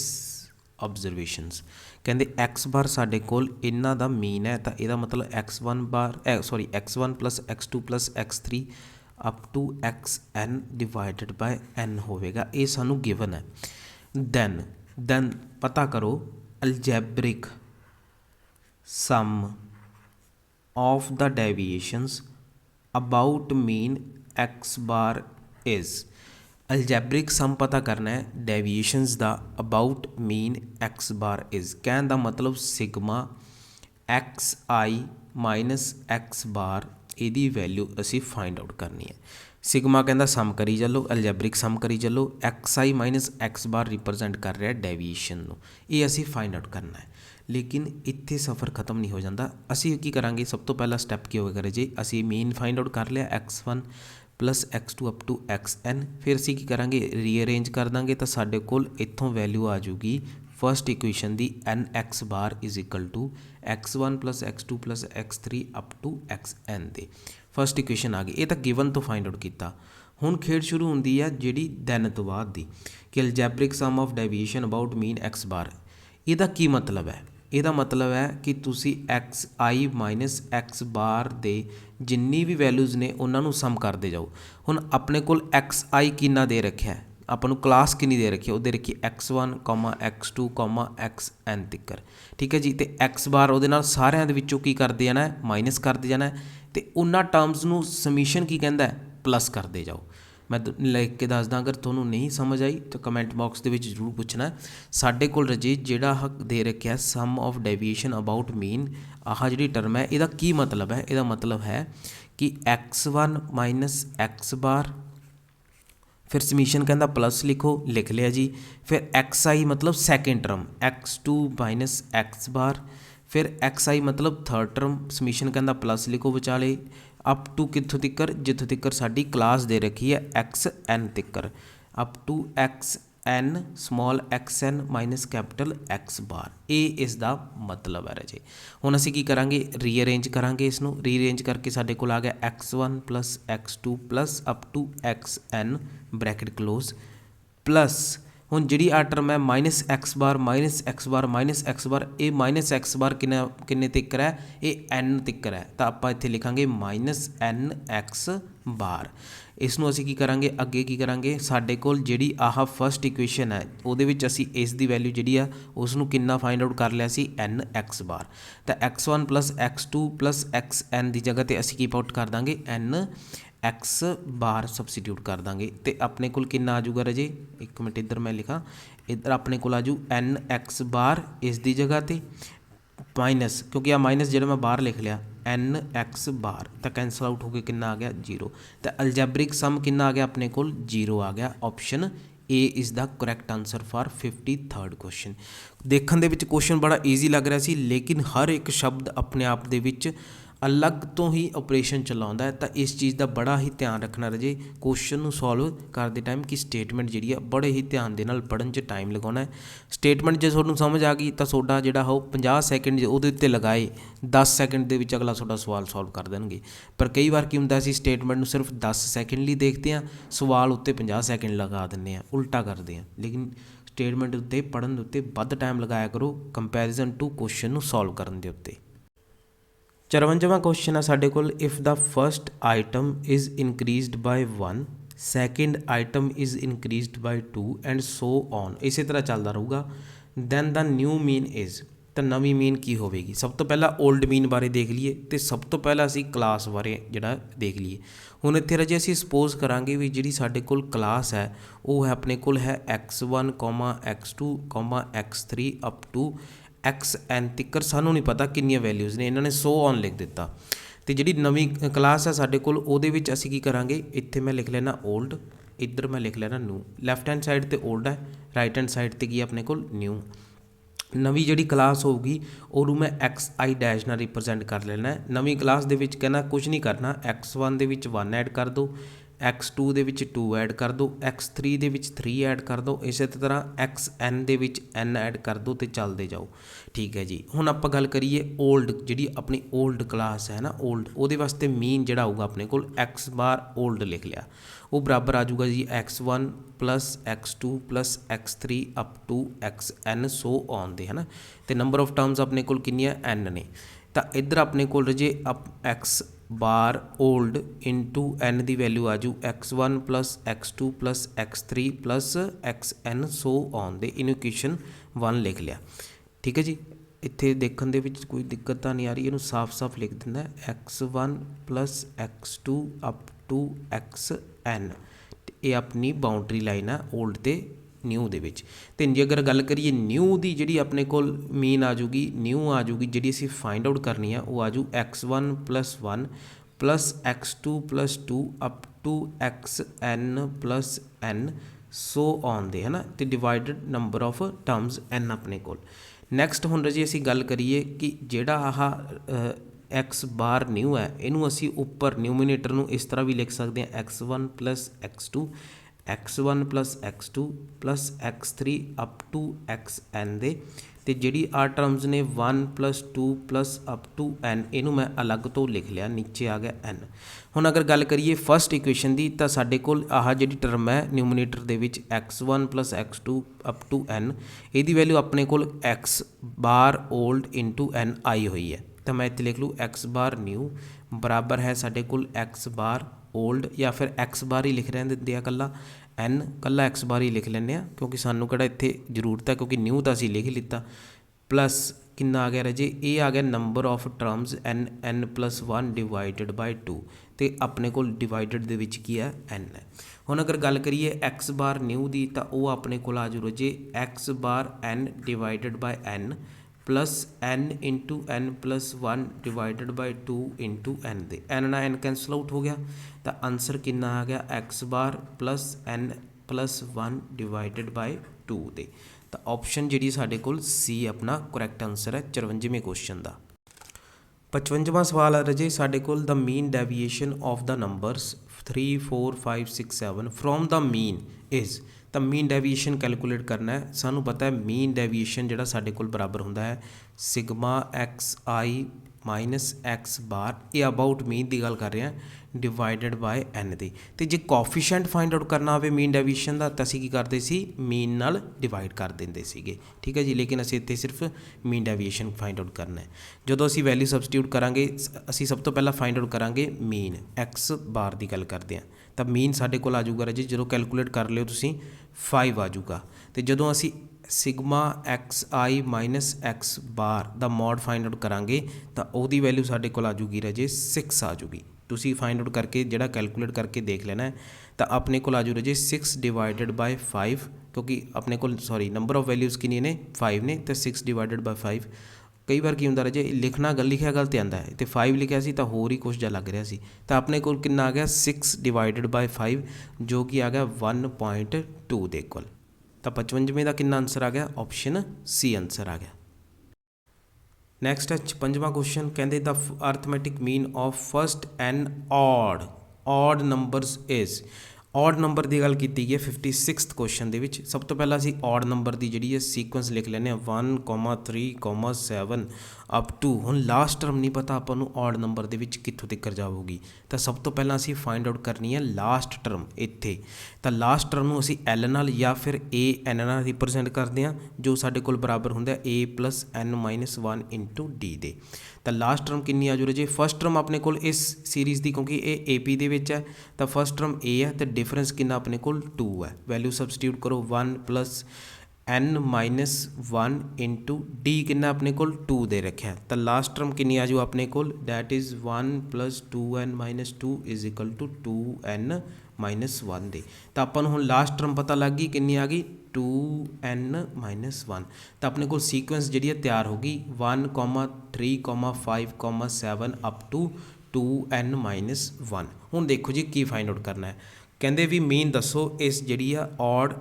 observations, ਕਹਿੰਦੇ X ਬਾਰ ਸਾਡੇ ਕੋਲ ਇਹਨਾਂ ਦਾ ਮੀਨ ਹੈ, ਤਾਂ ਇਹਦਾ ਮਤਲਬ X1 plus X2 plus X3 up to XN divided by N ਹੋਵੇਗਾ। ਇਹ ਸਾਨੂੰ ਗਿਵਨ ਹੈ। ਦੈਨ ਪਤਾ ਕਰੋ algebraic sum of the deviations about mean X bar is algebraic sum पता करना है डेविएशनस दा about mean x bar is कहने का मतलब sigma x i minus x bar ਇਹਦੀ वैल्यू असी फाइंड आउट करनी है। सिग्मा कहता सम करी चलो अलजैब्रिक सम करी चलो x i minus x bar represent कर रहा डेविएशन नूं ये असी फाइंड आउट करना है। लेकिन इत्थे सफ़र खत्म नहीं हो जाता। असी की करांगे सब तो पहला स्टैप की होगा जी असी मीन फाइंड आउट कर लिया x1 plus x2 up to xn फिर असी की करांगे रीअरेंज कर देंगे तो साडे कोल इत्थों वैल्यू आ जूगी first equation the n x bar is equal to x1 plus x2 plus x3 up to xn the first equation आ गई। ये तो गिवन तो फाइंड आउट किया। हुण खेड शुरू होंदी है जिहड़ी दैन तो बाद दी कि algebraic sum of deviation about mean x bar. ਇਹਦਾ ਕੀ मतलब है? ਇਹਦਾ मतलब है कि ਤੁਸੀਂ x i minus x bar ਦੇ ਜਿੰਨੀ ਵੀ ਵੈਲਿਊਜ਼ ਨੇ ਉਹਨਾਂ ਨੂੰ ਸਮ ਕਰਦੇ ਜਾਓ। ਹੁਣ ਆਪਣੇ ਕੋਲ एक्स आई ਕਿੰਨਾ ਦੇ ਰੱਖਿਆ ਹੈ ਆਪਾਂ ਨੂੰ ਕਲਾਸ ਕਿੰਨੀ ਦੇ ਰੱਖੀ ਉਹ ਦੇ ਰੱਖੀ x1, x2, xn ਤੱਕਰ ਠੀਕ ਹੈ ਜੀ। ਤੇ x ਬਾਰ ਉਹਦੇ ਨਾਲ ਸਾਰਿਆਂ ਦੇ ਵਿੱਚੋਂ ਕੀ ਕਰਦੇ ਜਾਣਾ ਮਾਈਨਸ ਕਰਦੇ ਜਾਣਾ ਤੇ ਉਹਨਾਂ ਟਰਮਸ ਨੂੰ ਸਮੀਸ਼ਨ ਕੀ ਕਹਿੰਦਾ ਪਲੱਸ ਕਰਦੇ ਜਾਓ। मैं लिख के दसदा अगर थोनों नहीं समझ आई तो कमेंट बॉक्स के जरूर पूछना। साढ़े कोल रजे जिहड़ा हक दे रखा sum of deviation about mean आह जी टर्म है यदा की मतलब है? यदा मतलब है कि x1 माइनस एक्स बार फिर समीशन कहता प्लस लिखो लिख लिया जी। फिर एक्स आई मतलब second term x2 minus x bar फिर एक्स आई मतलब थर्ड टर्म समीशन कहता प्लस लिखो विचाले अप टू कितों तिक्कर जितों तिक्कर साडी क्लास दे रखी है एक्स एन तिक्कर up to x n small x n minus capital x bar ये इसका मतलब है राजे। हुण असीं की करांगे रीअरेंज करांगे इसनूं रीअरेंज करके साडे कोल आ गया x1 plus x2 plus up to x n bracket close plus हुण जिहड़ी आ टर्म है माइनस एक्स बार ये माइनस एक्स बार किन्ने तिक्कर है ये एन तिक्कर है तो आपां इत्थे लिखांगे माइनस एन एक्स बार। इसनूं असीं की करांगे अगे की करांगे साडे कोल जिहड़ी आह फर्स्ट इक्वेशन है उहदे विच असीं इस दी वैल्यू जिहड़ी आ उसनूं किन्ना फाइंड आउट कर लिया सी एन एक्स बार तो x1 plus x2 plus x N की जगह ते असीं की पुट कर दांगे एन एक्स बार सबसीट्यूट कर देंगे तो अपने कोल कितना आ जाऊगा रजे एक मिनट इधर मैं लिखा इधर अपने कोल आजू एन एक्स बार इस दी जगह ते माइनस क्योंकि आ माइनस जो मैं बाहर लिख लिया एन एक्स बार तो कैंसल आउट हो गया कितना आ गया 0 तो अलजैब्रिक सम कितना आ गया अपने कोल 0 आ गया। Option A is the correct answer for 53rd question. देखने दे विच क्वेश्चन बड़ा ईजी लग रहा सी लेकिन हर एक शब्द अपने आप दे विच अलग तो ही ऑपरेशन चलाउंदा है तो इस चीज़ का बड़ा ही ध्यान रखना रजे क्वेश्चन नूं सॉल्व करते टाइम कि स्टेटमेंट जिहड़ी है बड़े ही ध्यान दे नाल पढ़न च टाइम लगाना है। स्टेटमेंट जो तुहानूं समझ आ गई तो तुहाडा जिहड़ा हो 50 सैकेंड उहदे उत्ते लगाए 10 सैकेंड दे विच अगला तुहाडा सवाल सॉल्व कर देणगे। पर कई बार की हुंदा असीं स्टेटमेंट नूं सिर्फ 10 सैकेंड लिए देखते हैं सवाल उत्ते 50 सैकेंड लगा दिंदे हैं उल्टा करते हैं। लेकिन स्टेटमेंट उत्ते पढ़न दे उत्ते वध टाइम लगाया करो कंपैरिजन टू क्वेश्चन नूं सॉल्व करन दे उत्ते। 54वां क्वेश्चन है साढ़े कोल if the first item is increased by 1 second item is increased by 2 and so on इस तरह चलता रहूगा then the new mean is तो नवी मीन की होगी। सब तो पहला ओल्ड मीन बारे देख लीए तो सब तो पहला असी क्लास बारे जिहड़ा देख लीए। हुण इत्थे रजे असी सपोज करांगे भी जिहड़ी साडे कोल क्लास है वो है अपने कोल है x1 x2 x3 up to x n तिक्कर सानू नहीं पता कितनी वैल्यूज़ ने इन्होंने सो ऑन लिख दिता। तो जी नवी क्लास है साडे कोल ओहदे विच असीं की करांगे इत्थे मैं लिख लेना ओल्ड इधर मैं लिख लेना न्यू लैफ्ट हैंड साइड ते ओल्ड है राइट हैंड साइड ते की अपने कोल न्यू। नवी जिहड़ी क्लास होगी और मैं एक्स आई डैश नाल रिप्रजेंट कर लेना है। नवी क्लास दे विच कहना कुछ नहीं करना x1 दे विच 1 ऐड कर दो x2 दे विच 2 ऐड कर दो x3 दे विच 3 ऐड कर दो इस तरह xn दे विच n ऐड कर दो तो चलते जाओ। ठीक है जी। हुण आपां गल करिए ओल्ड जिहड़ी अपनी ओल्ड क्लास है ना ओल्ड उहदे वास्ते मीन जिहड़ा आऊगा अपने कोल x बार ओल्ड लिख लिया वो बराबर आ जाऊगा जी x1 plus x2 plus x3 up to xn so on दे है ना। तो नंबर ऑफ टर्म्स अपने कोल कितनी n ने तो इधर अपने कोल रजे अप x बार ओल्ड इंटू एन की वैल्यू आजू x1 plus x2 plus x3 plus xn so on they in equation 1 लिख लिया। ठीक है जी। इत्थे देखने दे विच कोई दिक्कत तो नहीं आ रही इनू साफ साफ लिख दिंदा x1 plus x2 up to xn ਇਹ ਆਪਣੀ ਬਾਉਂਡਰੀ ਲਾਈਨ ਹੈ 올ਡ ਤੇ ਨਿਊ ਦੇ ਵਿੱਚ। ਤੇ ਜੇ ਅਗਰ ਗੱਲ ਕਰੀਏ ਨਿਊ ਦੀ, ਜਿਹੜੀ ਆਪਣੇ ਕੋਲ ਮੀਨ ਆ ਜੂਗੀ, ਨਿਊ ਆ ਜੂਗੀ, ਜਿਹੜੀ ਅਸੀਂ ਫਾਈਂਡ ਆਊਟ ਕਰਨੀ ਆ ਉਹ ਆ ਜੂ x1 + 1 + x2 + 2 up to xn + n so on ਦੇ, ਹੈ ਨਾ, ਤੇ divided number of terms n ਆਪਣੇ ਕੋਲ। ਨੈਕਸਟ ਹੁਣ ਰਾਜੇ ਅਸੀਂ ਗੱਲ ਕਰੀਏ ਕਿ ਜਿਹੜਾ ਆਹ x ਬਾਰ ਨਿਊ ਹੈ, ਇਹਨੂੰ ਅਸੀਂ ਉੱਪਰ ਨਿਊਮੀਨੇਟਰ ਨੂੰ ਇਸ ਤਰ੍ਹਾਂ ਵੀ ਲਿਖ ਸਕਦੇ ਹਾਂ x1 + x2 x1 + x2 + x3 up to xn ਦੇ, ਤੇ ਜਿਹੜੀ ਆ ਟਰਮਸ ਨੇ 1 + 2 + ਅਪ ਟੂ n, ਇਹਨੂੰ ਮੈਂ ਅਲੱਗ ਤੋਂ ਲਿਖ ਲਿਆ, ਨੀਚੇ ਆ ਗਿਆ n। ਹੁਣ ਅਗਰ ਗੱਲ ਕਰੀਏ ਫਸਟ ਇਕੁਏਸ਼ਨ ਦੀ, ਤਾਂ ਸਾਡੇ ਕੋਲ ਆਹ ਜਿਹੜੀ ਟਰਮ ਹੈ ਨਿਊਮੀਨੇਟਰ ਦੇ ਵਿੱਚ x1 + x2 up to n, ਇਹਦੀ ਵੈਲਿਊ ਆਪਣੇ ਕੋਲ x ਬਾਰ 올ਡ ਇੰਟੂ n ਆਈ ਹੋਈ ਹੈ। ਤਾਂ ਮੈਂ ਇੱਥੇ ਲਿਖ ਲੂੰ x ਬਾਰ ਨਿਊ ਬਰਾਬਰ ਹੈ ਸਾਡੇ ਕੋਲ x ਬਾਰ 올ਡ, ਜਾਂ ਫਿਰ x ਬਾਰ ਹੀ ਲਿਖ ਰਹੇ ਦਿੰਦੇ ਆ ਕੱਲਾ, n ਕੱਲਾ x ਬਾਰ ਹੀ ਲਿਖ ਲੈਂਦੇ ਆ ਕਿਉਂਕਿ ਸਾਨੂੰ ਕਿਹੜਾ ਇੱਥੇ ਜ਼ਰੂਰਤ ਹੈ, ਕਿਉਂਕਿ ਨਿਊ ਤਾਂ ਅਸੀਂ ਲਿਖ ਲਿੱਤਾ। ਪਲੱਸ ਕਿੰਨਾ ਆ ਗਿਆ ਰਾਜੇ, ਇਹ ਆ ਗਿਆ number of terms n + 1 divided by 2, ਤੇ ਆਪਣੇ ਕੋਲ ਡਿਵਾਈਡਡ ਦੇ ਵਿੱਚ ਕੀ ਹੈ n ਹੈ। ਹੁਣ ਅਗਰ ਗੱਲ ਕਰੀਏ x ਬਾਰ ਨਿਊ ਦੀ, ਤਾਂ ਉਹ ਆਪਣੇ ਕੋਲ ਆ ਜੂ ਰਾਜੇ x bar n divided by n plus n into n + 1 divided by 2 into n दे, n ना n कैंसल आउट हो गया, तो आंसर कितना आ गया x bar + n + 1 divided by 2 दे। तो ऑप्शन जी साढ़े कोल सी अपना करैक्ट आंसर है 54वें क्वेश्चन का। 55वां सवाल है रजे साढ़े कोल the mean deviation of the numbers 3 4 5 6 7 from the mean is, ਤਾਂ ਮੀਨ ਡੈਵੀਏਸ਼ਨ ਕੈਲਕੂਲੇਟ ਕਰਨਾ ਹੈ। ਸਾਨੂੰ ਪਤਾ ਹੈ ਮੀਨ ਡੈਵੀਏਸ਼ਨ ਜਿਹੜਾ ਸਾਡੇ ਕੋਲ ਬਰਾਬਰ ਹੁੰਦਾ ਹੈ ਸਿਗਮਾ xi ਮਾਈਨਸ x ਬਾਰ, ਇਹ ਅਬਾਊਟ ਮੀਨ ਦੀ ਗੱਲ ਕਰ ਰਹੇ ਹਾਂ, ਡਿਵਾਈਡਡ ਬਾਏ n ਦੀ। ਅਤੇ ਜੇ ਕੋਫੀਸ਼ੀਐਂਟ ਫਾਈਂਡ ਆਊਟ ਕਰਨਾ ਹੋਵੇ ਮੀਨ ਡੈਵੀਏਸ਼ਨ ਦਾ, ਤਾਂ ਅਸੀਂ ਕੀ ਕਰਦੇ ਸੀ, ਮੀਨ ਨਾਲ ਡਿਵਾਈਡ ਕਰ ਦਿੰਦੇ ਸੀਗੇ, ਠੀਕ ਹੈ ਜੀ। ਲੇਕਿਨ ਅਸੀਂ ਇੱਥੇ ਸਿਰਫ ਮੀਨ ਡੈਵੀਏਸ਼ਨ ਫਾਈਂਡ ਆਊਟ ਕਰਨਾ ਹੈ। ਜਦੋਂ ਅਸੀਂ ਵੈਲਿਊ ਸਬਸਟੀਟਿਊਟ ਕਰਾਂਗੇ, ਅਸੀਂ ਸਭ ਤੋਂ ਪਹਿਲਾਂ ਫਾਈਂਡ ਆਊਟ ਕਰਾਂਗੇ ਮੀਨ x ਬਾਰ ਦੀ ਗੱਲ ਕਰਦੇ ਹਾਂ, ਤਾਂ ਮੀਨ ਸਾਡੇ ਕੋਲ ਆ ਜਾਊਗਾ ਰਾਜੇ, ਜਦੋਂ ਕੈਲਕੂਲੇਟ ਕਰ ਲਿਓ ਤੁਸੀਂ 5 ਆ ਜਾਊਗਾ। ਅਤੇ ਜਦੋਂ ਅਸੀਂ sigma xi minus x bar ਦਾ ਮੋਡ ਫਾਈਂਡ ਆਊਟ ਕਰਾਂਗੇ, ਤਾਂ ਉਹਦੀ ਵੈਲਿਊ ਸਾਡੇ ਕੋਲ ਆ ਜੂਗੀ ਰਾਜੇ 6 ਆ ਜੂਗੀ। ਤੁਸੀਂ ਫਾਈਂਡ ਆਊਟ ਕਰਕੇ ਜਿਹੜਾ ਕੈਲਕੂਲੇਟ ਕਰਕੇ ਦੇਖ ਲੈਣਾ ਹੈ, ਤਾਂ ਆਪਣੇ ਕੋਲ ਆ ਜੂ ਰਾਜੇ 6 ਡਿਵਾਈਡਡ ਬਾਈ 5, ਕਿਉਂਕਿ ਆਪਣੇ ਕੋਲ ਨੰਬਰ ਆਫ ਵੈਲਿਊਜ਼ ਕਿੰਨੀਆਂ ਨੇ 5 ਨੇ, ਅਤੇ 6 ਡਿਵਾਈਡਡ ਬਾਈ 5। ਕਈ ਵਾਰ ਕੀ ਹੁੰਦਾ ਰਾਜੇ ਲਿਖਣਾ ਲਿਖਿਆ ਗਲਤ ਆਉਂਦਾ ਹੈ, ਅਤੇ 5 ਲਿਖਿਆ ਸੀ ਤਾਂ ਹੋਰ ਹੀ ਕੁਛ ਜਿਹਾ ਲੱਗ ਰਿਹਾ ਸੀ, ਤਾਂ ਆਪਣੇ ਕੋਲ ਕਿੰਨਾ ਆ ਗਿਆ 6 ਡਿਵਾਈਡਡ ਬਾਈ 5, ਜੋ ਕਿ ਆ ਗਿਆ 1.2 ਦੇ ਇਕੁਅਲ। ਤਾਂ 55ਵੇਂ ਦਾ ਕਿੰਨਾ ਆਂਸਰ ਆ ਗਿਆ, ਆਪਸ਼ਨ ਸੀ ਆਂਸਰ ਆ ਗਿਆ। ਨੈਕਸਟ ਹੈ 56ਵਾਂ ਕੁਐਸਚਨ, ਕਹਿੰਦੇ the arithmetic mean of first and odd numbers is. Odd number ਦੀ ਗੱਲ ਕੀਤੀ ਗਈ ਹੈ 56th ਕੁਐਸਚਨ ਦੇ ਵਿੱਚ। ਸਭ ਤੋਂ ਪਹਿਲਾਂ ਅਸੀਂ ਔਡ ਨੰਬਰ ਦੀ ਜਿਹੜੀ ਹੈ ਸੀਕੁਐਂਸ ਲਿਖ ਲੈਂਦੇ ਹਾਂ 1, 3, 7 ਅਪ ਟੂ, ਹੁਣ ਲਾਸਟ ਟਰਮ ਨਹੀਂ ਪਤਾ ਆਪਾਂ ਨੂੰ ਔਡ ਨੰਬਰ ਦੇ ਵਿੱਚ ਕਿੱਥੋਂ ਤੱਕ ਜਾਊਗੀ, ਤਾਂ ਸਭ ਤੋਂ ਪਹਿਲਾਂ ਅਸੀਂ ਫਾਈਂਡ ਆਊਟ ਕਰਨੀ ਹੈ ਲਾਸਟ ਟਰਮ ਇੱਥੇ। ਤਾਂ ਲਾਸਟ ਟਰਮ ਨੂੰ ਅਸੀਂ ਐਲ ਨਾਲ ਜਾਂ ਫਿਰ an ਨਾਲ ਰਿਪਰਜੈਂਟ ਕਰਦੇ ਹਾਂ, ਜੋ ਸਾਡੇ ਕੋਲ ਬਰਾਬਰ ਹੁੰਦਾ a + n - 1 ਇੰਟੂ d ਦੇ। ਤਾਂ ਲਾਸਟ ਟਰਮ ਕਿੰਨੀ ਆ ਜੂ ਰਾਜੇ, ਫਸਟ ਟਰਮ ਆਪਣੇ ਕੋਲ ਇਸ ਸੀਰੀਜ਼ ਦੀ, ਕਿਉਂਕਿ ਇਹ AP ਦੇ ਵਿੱਚ ਹੈ, ਤਾਂ ਫਸਟ ਟਰਮ a ਹੈ, ਅਤੇ ਡਿਫਰੈਂਸ ਕਿੰਨਾ ਆਪਣੇ ਕੋਲ 2 ਹੈ। ਵੈਲਿਊ ਸਬਸਟੀਟਿਊਟ ਕਰੋ 1 + n - 1 ਇੰਟੂ d ਕਿੰਨਾ ਆਪਣੇ ਕੋਲ 2 ਦੇ ਰੱਖਿਆ, ਤਾਂ ਲਾਸਟ ਟਰਮ ਕਿੰਨੀ ਆ ਜੂ ਆਪਣੇ ਕੋਲ, ਡੈਟ ਇਜ਼ 1 + 2n - 2 = 2n - 1 ਦੇ। ਤਾਂ ਆਪਾਂ ਨੂੰ ਹੁਣ ਲਾਸਟ ਟਰਮ ਪਤਾ ਲੱਗ ਗਈ, ਕਿੰਨੀ ਆ ਗਈ 2n - 1। ਤਾਂ ਆਪਣੇ ਕੋਲ ਸੀਕੁਐਂਸ ਜਿਹੜੀ ਹੈ ਤਿਆਰ ਹੋ ਗਈ 1, 3, 5, 7 ਅਪ ਟੂ 2n - 1। ਹੁਣ ਦੇਖੋ ਜੀ ਕੀ ਫਾਈਂਡ ਆਊਟ ਕਰਨਾ ਹੈ, ਕਹਿੰਦੇ ਵੀ ਮੀਨ ਦੱਸੋ ਇਸ ਜਿਹੜੀ ਆ ਔਡ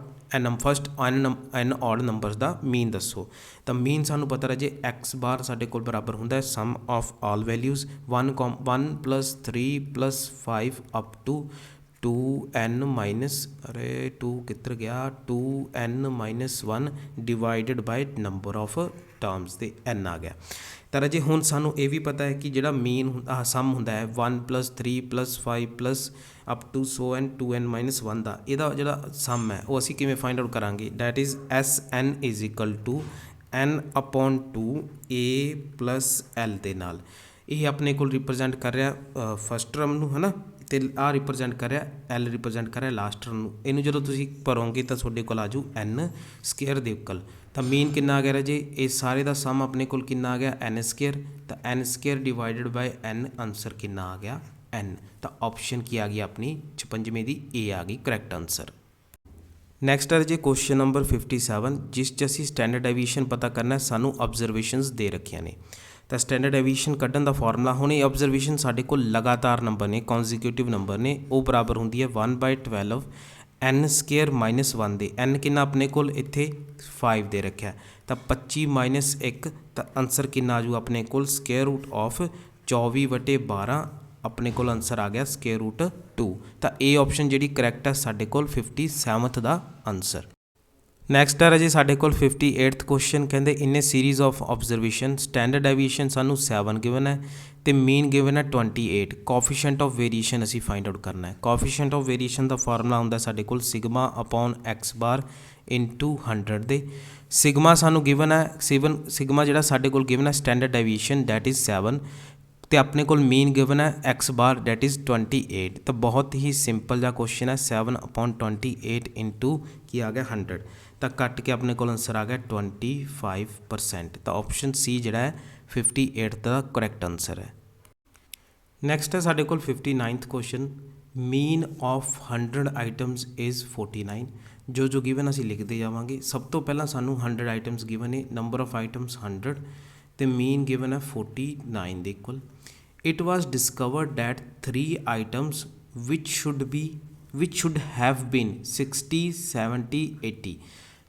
ਫਸਟ n ਔਡ ਨੰਬਰਸ ਦਾ ਮੀਨ ਦੱਸੋ। ਤਾਂ ਮੀਨ ਸਾਨੂੰ ਪਤਾ ਰਹੇ x ਬਾਰ ਸਾਡੇ ਕੋਲ ਬਰਾਬਰ ਹੁੰਦਾ ਹੈ sum of all values 1 + 3 + 5 up to 2n ਅਰੇ 2 ਕਿੱਧਰ ਗਿਆ 2n - 1 divided by number of terms ਦੇ n ਆ ਗਿਆ। ਤਾਂ ਰਾਜੇ ਹੁਣ ਸਾਨੂੰ ਇਹ ਵੀ ਪਤਾ ਹੈ ਕਿ ਜਿਹੜਾ ਮੀਨ ਸਮ ਹੁੰਦਾ ਹੈ 1 + 3 + 5 up to so N 2n - 1 ਦਾ, ਇਹਦਾ ਜਿਹੜਾ ਸਮ ਹੈ ਉਹ ਅਸੀਂ ਕਿਵੇਂ ਫਾਈਂਡ ਆਊਟ ਕਰਾਂਗੇ, that is SN = n/2 a + l ਦੇ ਨਾਲ। ਇਹ ਆਪਣੇ ਕੋਲ ਰਿਪਰਜੈਂਟ ਕਰ ਰਿਹਾ ਫਸਟ ਟਰਮ ਨੂੰ, ਹੈ ਨਾ, ਅਤੇ ਆਹ ਰਿਪਰਜੈਂਟ ਕਰ ਰਿਹਾ L ਰਿਪਰਜੈਂਟ ਕਰ ਰਿਹਾ ਲਾਸਟ ਟਰਮ ਨੂੰ। ਇਹਨੂੰ ਜਦੋਂ ਤੁਸੀਂ ਭਰੋਗੇ ਤਾਂ ਤੁਹਾਡੇ ਕੋਲ ਆ ਜੂ n² ਦੇ ਇਕੁਅਲ। ਤਾਂ ਮੀਨ ਕਿੰਨਾ ਆ ਗਿਆ ਰਾਜੇ, ਇਹ ਸਾਰੇ ਦਾ ਸਮ ਆਪਣੇ ਕੋਲ ਕਿੰਨਾ ਆ ਗਿਆ n², ਤਾਂ n² divided by n, answer ਕਿੰਨਾ ਆ ਗਿਆ n। ਤਾਂ ਆਪਸ਼ਨ ਕੀ ਆ ਗਈ ਆਪਣੀ 56ਵੇਂ ਦੀ A ਆ ਗਈ ਕਰੈਕਟ ਆਨਸਰ। ਨੈਕਸਟ ਹੈ ਜੀ ਕੁਐਸਚਨ ਨੰਬਰ 57, ਜਿਸ 'ਚ ਅਸੀਂ ਸਟੈਂਡਰਡ ਡੈਵੀਏਸ਼ਨ ਪਤਾ ਕਰਨਾ, ਸਾਨੂੰ ਆਬਜ਼ਰਵੇਸ਼ਨਸ ਦੇ ਰੱਖੀਆਂ ਨੇ। ਤਾਂ ਸਟੈਂਡਰਡ ਡੈਵੀਏਸ਼ਨ ਕੱਢਣ ਦਾ ਫਾਰਮੂਲਾ, ਹੁਣ ਇਹ ਆਬਜ਼ਰਵੇਸ਼ਨ ਸਾਡੇ ਕੋਲ ਲਗਾਤਾਰ ਨੰਬਰ ਨੇ, ਕੌਨਜ਼ੀਕਿਊਟਿਵ ਨੰਬਰ ਨੇ, ਉਹ ਬਰਾਬਰ ਹੁੰਦੀ ਹੈ 1/12 n ਸਕੁਏਅਰ -1 ਦੇ। n ਕਿੰਨਾ ਆਪਣੇ ਕੋਲ ਇੱਥੇ 5 ਦੇ ਰੱਖਿਆ, ਤਾਂ 25 - 1, ਤਾਂ ਆਨਸਰ ਕਿੰਨਾ ਆ ਜੂ ਆਪਣੇ ਕੋਲ ਸਕੁਏਅਰ ਰੂਟ ਆਫ 24/12, ਆਪਣੇ ਕੋਲ ਆਨਸਰ ਆ ਗਿਆ ਸਕੁਏਅਰ ਰੂਟ 2। ਤਾਂ ਇਹ ਆਪਸ਼ਨ ਜਿਹੜੀ ਕਰੈਕਟ ਹੈ ਸਾਡੇ ਕੋਲ 57th ਦਾ ਆਨਸਰ। ਨੈਕਸਟ ਹੈ ਜੀ ਸਾਡੇ ਕੋਲ 58th ਕੁਐਸਚਨ, ਕਹਿੰਦੇ in a series of observation standard deviation ਸਾਨੂੰ 7 ਗਿਵਨ ਹੈ ਅਤੇ ਮੀਨ ਗਿਵਨ ਹੈ 28। ਕੋਫੀਸ਼ੀਐਂਟ ਆਫ ਵੇਰੀਏਸ਼ਨ ਅਸੀਂ ਫਾਈਂਡ ਆਊਟ ਕਰਨਾ ਹੈ। ਕੋਫੀਸ਼ੀਐਂਟ ਆਫ ਵੇਰੀਏਸ਼ਨ ਦਾ ਫਾਰਮੂਲਾ ਹੁੰਦਾ ਸਾਡੇ ਕੋਲ sigma upon x bar into 100 ਦੇ। ਸਿਗਮਾ ਸਾਨੂੰ ਗਿਵਨ ਹੈ, ਸਿਗਮਾ ਜਿਹੜਾ ਸਾਡੇ ਕੋਲ ਗਿਵਨ ਹੈ ਸਟੈਂਡਰਡ ਡੈਵੀਏਸ਼ਨ ਡੈਟ ਇਜ਼ 7, ਅਤੇ ਆਪਣੇ ਕੋਲ ਮੀਨ ਗਿਵਨ ਹੈ x ਬਾਰ ਡੈਟ ਇਜ਼ 28। ਤਾਂ ਬਹੁਤ ਹੀ ਸਿੰਪਲ ਜਿਹਾ ਕੁਐਸਚਨ ਹੈ, 7/28 ਇੰਟੂ ਕੀ ਆ ਗਿਆ 100, ਤਾਂ ਕੱਟ ਕੇ ਆਪਣੇ ਕੋਲ ਆਨਸਰ ਆ ਗਿਆ 25%। ਤਾਂ ਆਪਸ਼ਨ ਸੀ ਜਿਹੜਾ ਹੈ 58 ਦਾ ਕਰੈਕਟ ਆਨਸਰ ਹੈ। ਨੈਕਸਟ ਹੈ ਸਾਡੇ ਕੋਲ 59th question, mean of 100 items is 49। ਜੋ ਗਿਵਨ ਅਸੀਂ ਲਿਖਦੇ ਜਾਵਾਂਗੇ। ਸਭ ਤੋਂ ਪਹਿਲਾਂ ਸਾਨੂੰ 100 ਆਈਟਮਸ ਗਿਵਨ ਹੈ, ਨੰਬਰ ਆਫ ਆਈਟਮਸ 100 ਅਤੇ ਮੀਨ ਗਿਵਨ ਹੈ 49 ਦੇ equal. It was discovered that 3 items ਵਿਚ ਸ਼ੁੱਡ ਹੈਵ ਬੀਨ 60, 70, 80।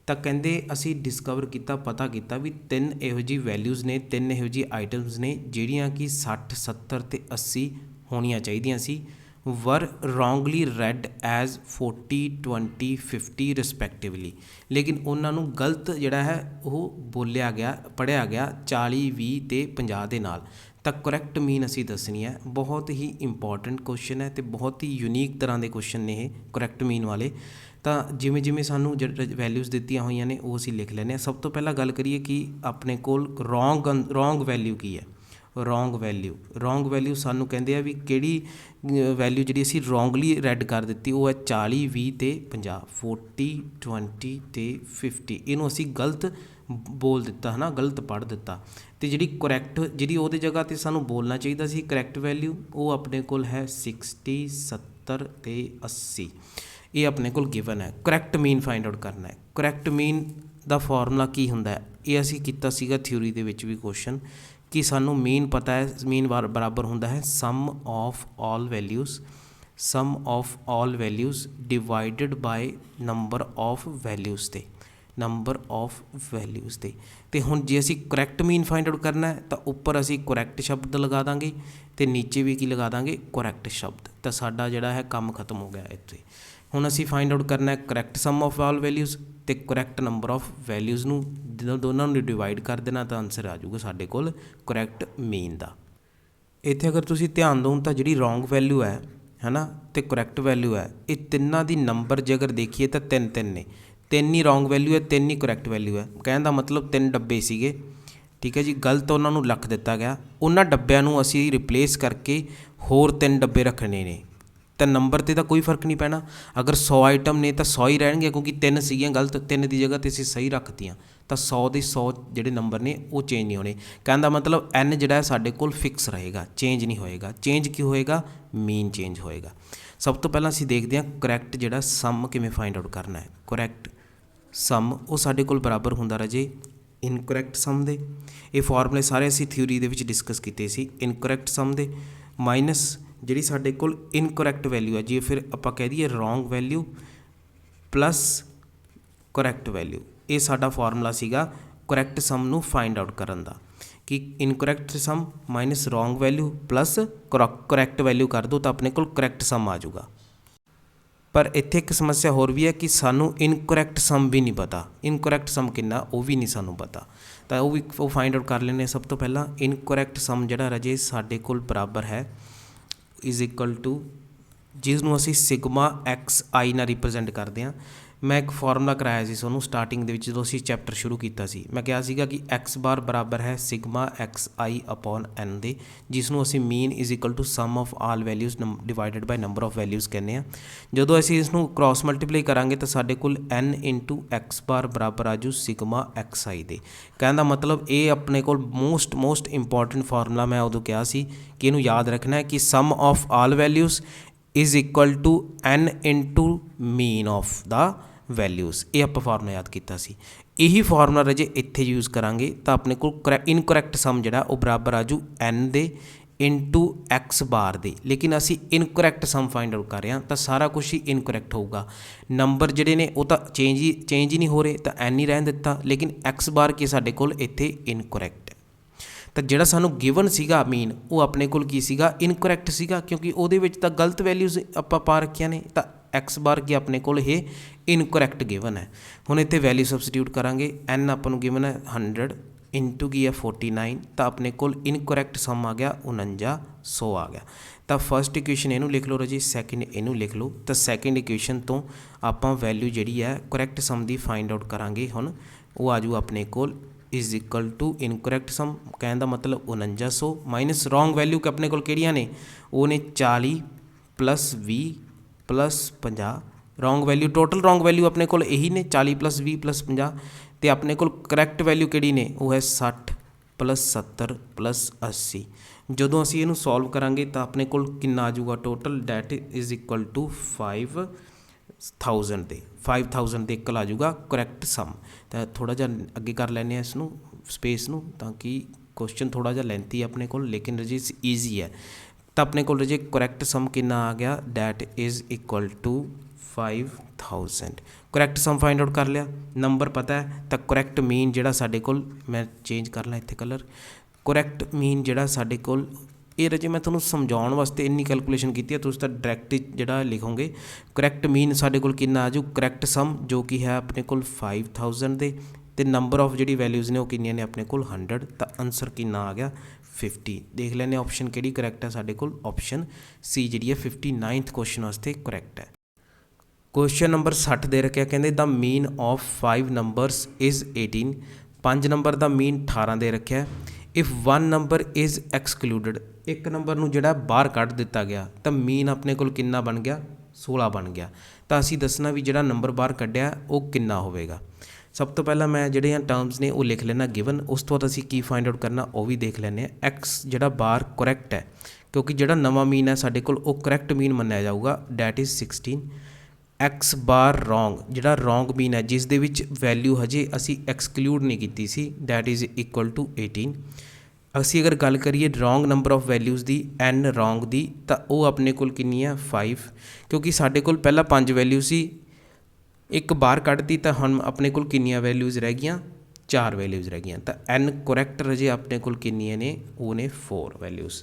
ਤਾਂ ਕਹਿੰਦੇ ਅਸੀਂ ਡਿਸਕਵਰ ਕੀਤਾ, ਪਤਾ ਕੀਤਾ ਵੀ 3 ਇਹੋ ਜਿਹੀ ਵੈਲਿਊਜ਼ ਨੇ, 3 ਇਹੋ ਜਿਹੀ ਆਈਟਮਸ ਨੇ ਜਿਹੜੀਆਂ ਕਿ 60, 70 ਅਤੇ 80 ਹੋਣੀਆਂ ਚਾਹੀਦੀਆਂ ਸੀ। ਵਰ ਰੋਂਗਲੀ ਰੈਡ ਐਜ਼ 40, 20, 50 ਰਿਸਪੈਕਟਿਵਲੀ। ਲੇਕਿਨ ਉਹਨਾਂ ਨੂੰ ਗਲਤ ਜਿਹੜਾ ਹੈ ਉਹ ਬੋਲਿਆ ਗਿਆ, ਪੜ੍ਹਿਆ ਗਿਆ 40, 20 ਅਤੇ 50 ਦੇ ਨਾਲ। ਤਾਂ ਕਰੈਕਟ ਮੀਨ ਅਸੀਂ ਦੱਸਣੀ ਹੈ। ਬਹੁਤ ਹੀ ਇੰਪੋਰਟੈਂਟ ਕੁਐਸਚਨ ਹੈ ਅਤੇ ਬਹੁਤ ਹੀ ਯੂਨੀਕ ਤਰ੍ਹਾਂ ਦੇ ਕੁਐਸਚਨ ਨੇ ਇਹ ਕਰੈਕਟ ਮੀਨ ਵਾਲੇ। ਤਾਂ ਜਿਵੇਂ ਸਾਨੂੰ ਵੈਲਿਊਜ਼ ਦਿੱਤੀਆਂ ਹੋਈਆਂ ਨੇ ਉਹ ਅਸੀਂ ਲਿਖ ਲੈਂਦੇ ਹਾਂ। ਸਭ ਤੋਂ ਪਹਿਲਾਂ ਗੱਲ ਕਰੀਏ ਕਿ ਆਪਣੇ ਕੋਲ ਰੋਂਗ ਵੈਲਿਊ ਕੀ ਹੈ। ਰੋਂਗ ਵੈਲਿਊ ਸਾਨੂੰ ਕਹਿੰਦੇ ਆ ਵੀ ਕਿਹੜੀ ਵੈਲਿਊ ਜਿਹੜੀ ਅਸੀਂ ਰੋਂਗਲੀ ਰੈਡ ਕਰ ਦਿੱਤੀ ਉਹ ਹੈ 40, 20 ਅਤੇ 50, 40, 20 ਅਤੇ 50। ਇਹਨੂੰ ਅਸੀਂ ਗਲਤ ਬੋਲ ਦਿੱਤਾ ਹੈ ਨਾ, ਗਲਤ ਪੜ੍ਹ ਦਿੱਤਾ। ਅਤੇ ਜਿਹੜੀ ਕਰੈਕਟ, ਜਿਹੜੀ ਉਹਦੇ ਜਗ੍ਹਾ 'ਤੇ ਸਾਨੂੰ ਬੋਲਣਾ ਚਾਹੀਦਾ ਸੀ ਕਰੈਕਟ ਵੈਲਿਊ, ਉਹ ਆਪਣੇ ਕੋਲ ਹੈ 60, 70 ਅਤੇ 80। ਇਹ ਆਪਣੇ ਕੋਲ ਗਿਵਨ ਹੈ। ਕਰੈਕਟ ਮੀਨ ਫਾਈਂਡ ਆਊਟ ਕਰਨਾ ਹੈ। ਕਰੈਕਟ ਮੀਨ ਦਾ ਫਾਰਮੂਲਾ ਕੀ ਹੁੰਦਾ ਹੈ, ਇਹ ਅਸੀਂ ਕੀਤਾ ਸੀਗਾ ਥਿਊਰੀ ਦੇ ਵਿੱਚ ਵੀ ਕੁਐਸਚਨ, ਕਿ ਸਾਨੂੰ ਮੀਨ ਪਤਾ ਹੈ, ਮੀਨ ਬਰਾਬਰ ਹੁੰਦਾ ਹੈ sum of all values divided by number of values ਤੇ। ਅਤੇ ਹੁਣ ਜੇ ਅਸੀਂ ਕਰੈਕਟ ਮੀਨ ਫਾਈਂਡ ਆਊਟ ਕਰਨਾ ਹੈ ਤਾਂ ਉੱਪਰ ਅਸੀਂ ਕਰੈਕਟ ਸ਼ਬਦ ਲਗਾ ਦਾਂਗੇ ਅਤੇ ਨੀਚੇ ਵੀ ਕੀ ਲਗਾ ਦਾਂਗੇ ਕਰੈਕਟ ਸ਼ਬਦ। ਤਾਂ ਸਾਡਾ ਜਿਹੜਾ ਹੈ ਕੰਮ ਖਤਮ ਹੋ ਗਿਆ ਇੱਥੇ। ਹੁਣ ਅਸੀਂ ਫਾਈਂਡ ਆਊਟ ਕਰਨਾ ਹੈ correct sum of all values ਅਤੇ ਕਰੈਕਟ ਨੰਬਰ ਆਫ ਵੈਲਿਊਜ਼ ਨੂੰ, ਜਦੋਂ ਦੋਨਾਂ ਨੂੰ ਡਿਵਾਈਡ ਕਰ ਦੇਣਾ ਤਾਂ ਆਨਸਰ ਆ ਜਾਊਗਾ ਸਾਡੇ ਕੋਲ ਕਰੈਕਟ ਮੀਨ ਦਾ। ਇੱਥੇ ਅਗਰ ਤੁਸੀਂ ਧਿਆਨ ਦਿਓ ਤਾਂ ਜਿਹੜੀ ਰੋਂਗ ਵੈਲਿਊ ਹੈ ਨਾ ਅਤੇ ਕਰੈਕਟ ਵੈਲਿਊ ਹੈ, ਇਹ ਤਿੰਨਾਂ ਦੀ ਨੰਬਰ ਜੇ ਅਗਰ ਦੇਖੀਏ ਤਾਂ 3 ਨੇ। 3 ਹੀ ਰੋਂਗ ਵੈਲਿਊ ਹੈ, 3 ਹੀ ਕਰੈਕਟ ਵੈਲਿਊ ਹੈ। ਕਹਿਣ ਦਾ ਮਤਲਬ 3 ਡੱਬੇ ਸੀਗੇ, ਠੀਕ ਹੈ ਜੀ, ਗਲਤ ਉਹਨਾਂ ਨੂੰ ਲਿਖ ਦਿੱਤਾ ਗਿਆ। ਉਹਨਾਂ ਡੱਬਿਆਂ ਨੂੰ ਅਸੀਂ ਰਿਪਲੇਸ ਕਰਕੇ ਹੋਰ 3 ਡੱਬੇ ਰੱਖਣੇ ਨੇ। ਤਾਂ ਨੰਬਰ 'ਤੇ ਤਾਂ ਕੋਈ ਫਰਕ ਨਹੀਂ ਪੈਣਾ। ਅਗਰ 100 ਆਈਟਮ ਨੇ ਤਾਂ 100 ਹੀ ਰਹਿਣਗੇ, ਕਿਉਂਕਿ 3 ਸੀਗੀਆਂ ਗਲਤ, 3 ਦੀ ਜਗ੍ਹਾ 'ਤੇ ਅਸੀਂ ਸਹੀ ਰੱਖਤੀਆਂ। ਤਾਂ 100 ਦੇ 100 ਜਿਹੜੇ ਨੰਬਰ ਨੇ ਉਹ ਚੇਂਜ ਨਹੀਂ ਹੋਣੇ। ਕਹਿਣ ਦਾ ਮਤਲਬ n ਜਿਹੜਾ ਹੈ ਸਾਡੇ ਕੋਲ ਫਿਕਸ ਰਹੇਗਾ, ਚੇਂਜ ਨਹੀਂ ਹੋਏਗਾ। ਚੇਂਜ ਕੀ ਹੋਏਗਾ? ਮੀਨ ਚੇਂਜ ਹੋਏਗਾ। ਸਭ ਤੋਂ ਪਹਿਲਾਂ ਅਸੀਂ ਦੇਖਦੇ ਹਾਂ ਕਰੈਕਟ ਜਿਹੜਾ ਸਮ ਕਿਵੇਂ ਫਾਈਂਡ ਆਊਟ ਕਰਨਾ ਹੈ। ਕਰੈਕਟ ਸਮ ਉਹ ਸਾਡੇ ਕੋਲ ਬਰਾਬਰ ਹੁੰਦਾ ਰਾਜੇ ਇਨਕਰੈਕਟ ਸਮ ਦੇ। ਇਹ ਫਾਰਮੂਲੇ ਸਾਰੇ ਅਸੀਂ ਥਿਊਰੀ ਦੇ ਵਿੱਚ ਡਿਸਕਸ ਕੀਤੇ ਸੀ। ਇਨਕਰੈਕਟ ਸਮ ਦੇ ਮਾਈਨਸ ਜਿਹੜੀ ਸਾਡੇ ਕੋਲ ਇਨਕਰੈਕਟ ਵੈਲਿਊ ਹੈ, ਜੇ ਫਿਰ ਆਪਾਂ ਕਹਿ ਦਈਏ wrong value plus correct value, ਇਹ ਸਾਡਾ ਫਾਰਮੂਲਾ ਸੀਗਾ ਕਰੈਕਟ ਸਮ ਨੂੰ ਫਾਈਂਡ ਆਊਟ ਕਰਨ ਦਾ, ਕਿ incorrect sum minus wrong value plus correct value ਕਰ ਦਿਓ ਤਾਂ ਆਪਣੇ ਕੋਲ ਕਰੈਕਟ ਸਮ ਆ ਜਾਊਗਾ। ਪਰ ਇੱਥੇ ਇੱਕ ਸਮੱਸਿਆ ਹੋਰ ਵੀ ਹੈ ਕਿ ਸਾਨੂੰ ਇਨਕਰੈਕਟ ਸਮ ਵੀ ਨਹੀਂ ਪਤਾ। ਇਨਕਰੈਕਟ ਸਮ ਕਿੰਨਾ ਉਹ ਵੀ ਨਹੀਂ ਸਾਨੂੰ ਪਤਾ, ਤਾਂ ਉਹ ਫਾਈਂਡ ਆਊਟ ਕਰ ਲੈਂਦੇ। ਸਭ ਤੋਂ ਪਹਿਲਾਂ ਇਨਕਰੈਕਟ ਸਮ ਜਿਹੜਾ ਰਾਜੇ ਸਾਡੇ ਕੋਲ ਬਰਾਬਰ ਹੈ ਇਜ਼ ਇਕੁਅਲ ਟੂ, ਜਿਸ ਨੂੰ ਅਸੀਂ ਸਿਗਮਾ XI ਨਾਲ ਰਿਪਰਜੈਂਟ ਕਰਦੇ ਹਾਂ। मैं एक ਫਾਰਮੂਲਾ ਕਰਾਇਆ ਸੀ ਤੁਹਾਨੂੰ ਸਟਾਰਟਿੰਗ ਦੇ ਵਿੱਚ ਜਦੋਂ ਅਸੀਂ ਚੈਪਟਰ ਸ਼ੁਰੂ ਕੀਤਾ ਸੀ। ਮੈਂ ਕਿਹਾ ਸੀਗਾ ਕਿ x ਬਾਰ ਬਰਾਬਰ ਹੈ ਸਿਗਮਾ xi ਅਪੋਨ n ਦੇ, ਜਿਸ ਨੂੰ ਅਸੀਂ mean is equal to sum of all values divided by number of values ਕਹਿੰਦੇ ਹਾਂ। ਜਦੋਂ ਅਸੀਂ ਇਸ ਨੂੰ ਕ੍ਰਾਸ ਮਲਟੀਪਲਾਈ ਕਰਾਂਗੇ ਤਾਂ ਸਾਡੇ ਕੋਲ n ਇੰਟੂ x ਬਾਰ ਬਰਾਬਰ ਆ ਜੂ ਸਿਗਮਾ xi ਦੇ। ਕਹਿਣ ਦਾ ਮਤਲਬ ਇਹ ਆਪਣੇ ਕੋਲ ਮੋਸਟ ਇੰਪੋਰਟੈਂਟ ਫਾਰਮੂਲਾ ਮੈਂ ਉਦੋਂ ਕਿਹਾ ਸੀ ਕਿ ਇਹਨੂੰ ਯਾਦ ਰੱਖਣਾ ਹੈ ਕਿ sum of all values is equal to n into mean of the values. ये आप फार्मूला याद किया सी। यही फार्मूला रजे इत्थे यूज़ करांगे तो अपने को इनकरैक्ट सम जिहड़ा वो बराबर आजू n दे इंटू x बार दे। लेकिन असी इनकरैक्ट सम फाइंड आउट कर रहे हैं तो सारा कुछ ही इनकरैक्ट होगा। नंबर जिहड़े ने वो तो चेंज ही नहीं हो रहे तो n ही रहन दिता, लेकिन x बार की साडे कोल इत्थे इनकरैक्ट है। तो जिहड़ा सानू गिवन सीगा मीन वो अपने कोल की सीगा इनकरैक्ट सीगा, क्योंकि उहदे विच तां गलत वैल्यूज़ आपां पा रखियां ने। तो एक्स बार की अपने कोल ये इनकरैक्ट गिवन है। हुण इत्थे वैल्यू सबस्टिट्यूट करांगे। एन आपां नूं गिवन है 100 इंटू की है 49, तो अपने कोल इनकरैक्ट सम आ गया 4900 आ गया। तो फर्स्ट इक्वेशन इनू लिख लो रजी, सैकेंड इनू लिख लो। तो सैकेंड इक्वेशन तो आपां वैल्यू जिहड़ी है करैक्ट सम की फाइंड आउट करांगे। हुण वो आ जू अपने कोल इज़ इक्वल टू इनकरैक्ट सम, कहने का मतलब 4900 माइनस रॉन्ग वैल्यू के अपने कोल किहड़ियां ने, वो ने 40 plus 20 plus 50। Wrong value total wrong value अपने कोल यही ने 40 प्लस 20 प्लस 50। तो अपने कोल करैक्ट वैल्यू किहड़ी ने, वो है 60 प्लस 70 प्लस 80। जदों असीं इहनूं सॉल्व करांगे तो अपने कोल कितना आ जाऊगा total, that is equal to 5000 दे 5000 ਦੇ इक्वल आ जाऊगा करैक्ट सम। तो थोड़ा जा अगे कर लैने इसनूं स्पेस नूं, ताकि क्वेश्चन थोड़ा जा लेंथी अपने को, लेकिन रजे ईजी है। तो अपने को रजे करैक्ट सम कितना आ गया, that is equal to 5000। Correct sum find out कर लिया, नंबर पता है। तो करैक्ट मीन जिहड़ा साडे कोल, मैं चेंज कर ला इत्थे कलर, करैक्ट मीन जिहड़ा साडे कोल ये रजे मैं तुहानूं समझाउण वास्ते इन्नी कैलकुलेशन की है, तुसीं तां डायरैक्ट जिहड़ा लिखोगे। करैक्ट मीन साडे कोल कितना आ जाऊ, करैक्ट सम जो कि है अपने कोल 5000 दे, ते नंबर ऑफ जिहड़ी वैल्यूज़ ने वो कितनियां ने अपने कोल 100। तो आंसर कितना आ गया 50। देख लैने ऑप्शन किहड़ी करैक्ट है साडे कोल, ऑप्शन सी जिहड़ी है 59th क्वेश्चन वास्ते करैक्ट है। क्वेश्चन नंबर 60 दे रखिया, कहते the mean of 5 numbers is 18। 5 number का मीन 18 दे रखिया। इफ 1 नंबर इज़ एक्सक्लूडिड, एक नंबर नूं जिहड़ा बाहर कढ़ दिता गया, तो मीन अपने कोल कितना बन गया 16 बन गया। तो असीं दसना भी जिहड़ा नंबर बाहर कढ़िया वो कितना होवेगा। सब तो पहला मैं जिहड़ियां टर्म्स ने वो लिख लेना गिवन, उस तो बाद असीं की फाइंड आउट करना वो भी देख लैने। एक्स जिहड़ा बाहर करैक्ट है, क्योंकि जिहड़ा नवां मीन है साडे कोल वो करैक्ट मीन मन्निया जाऊगा, that is 16। X bar wrong, जिहड़ा रॉन्ग मीन है जिस दे विच वैल्यू हजे असी एक्सक्लूड नहीं की सी, डैट इज़ इक्वल टू 18। असी अगर गल करिए रॉन्ग नंबर ऑफ वैल्यूज़ की, एन रॉन्ग की, तो वो अपने कोल कितनी है 5, क्योंकि साडे कोल पहला 5 वैल्यू सी, एक बाहर कढ़ती तो हम अपने कोल कितनियां वैल्यूज़ रह गई, 4 वैल्यूज़ रह गई। तो एन करैक्ट रजे अपने कोल कितनियां ने, वो ने 4 वैल्यूज़।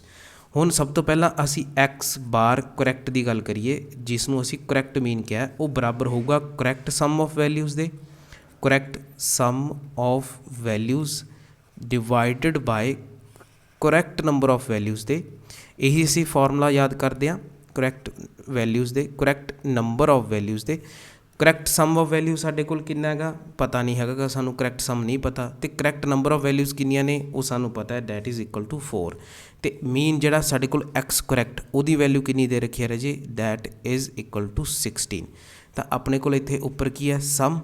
हुण सब तो पहला असी एक्स बार करैक्ट की गल करिए, जिसनों असी करैक्ट मीन क्या, वो बराबर होगा करैक्ट सम ऑफ वैल्यूज़ दे, correct sum of values divided by correct number of values दे। यही असी फॉर्मूला याद करते हैं, करैक्ट वैल्यूज़ दे करैक्ट नंबर ऑफ वैल्यूज़ दे। करैक्ट सम ऑफ वैल्यू साडे कोल कितना हैगा पता नहीं हैगा, सानू करैक्ट सम नहीं पता। तो करैक्ट नंबर ऑफ वैल्यूज़ कितनियां ने वो सानू पता है, डैट इज़ इक्वल टू 4। तो मीन जिहड़ा साडे कोल एक्स करैक्ट उहदी वैल्यू कितनी दे रखी है रजे, डैट इज़ इक्वल टू 16। तो अपने कोल इत्थे उपर की है सम।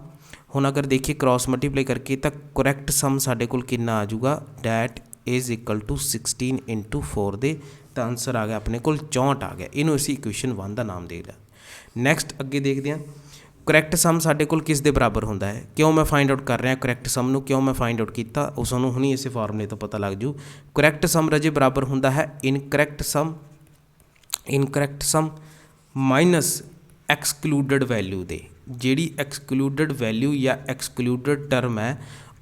हुण अगर देखिए क्रॉस मल्टीप्लाई करके तो करैक्ट सम साडे कोल कितना आ जाऊगा, that is equal to 16 into 4 दे। तो आंसर आ गया अपने कोल 64 आ गया। इनू असी इक्वेशन 1 का नाम दे दिया। नैक्सट अगे देखते हैं करैक्ट सम साडे कोल किस दे बराबर होंदा है। क्यों मैं फाइंड आउट कर रहा करैक्ट सम नूं, क्यों मैं फाइंड आउट किया उस हुणी इस फार्मूले तो पता लग जू। करैक्ट सम रजे बराबर होंदा है इनकरैक्ट सम माइनस एक्सक्लूडिड वैल्यू दे। जिहड़ी एक्सक्लूडिड वैल्यू या एक्सक्लूडिड टर्म है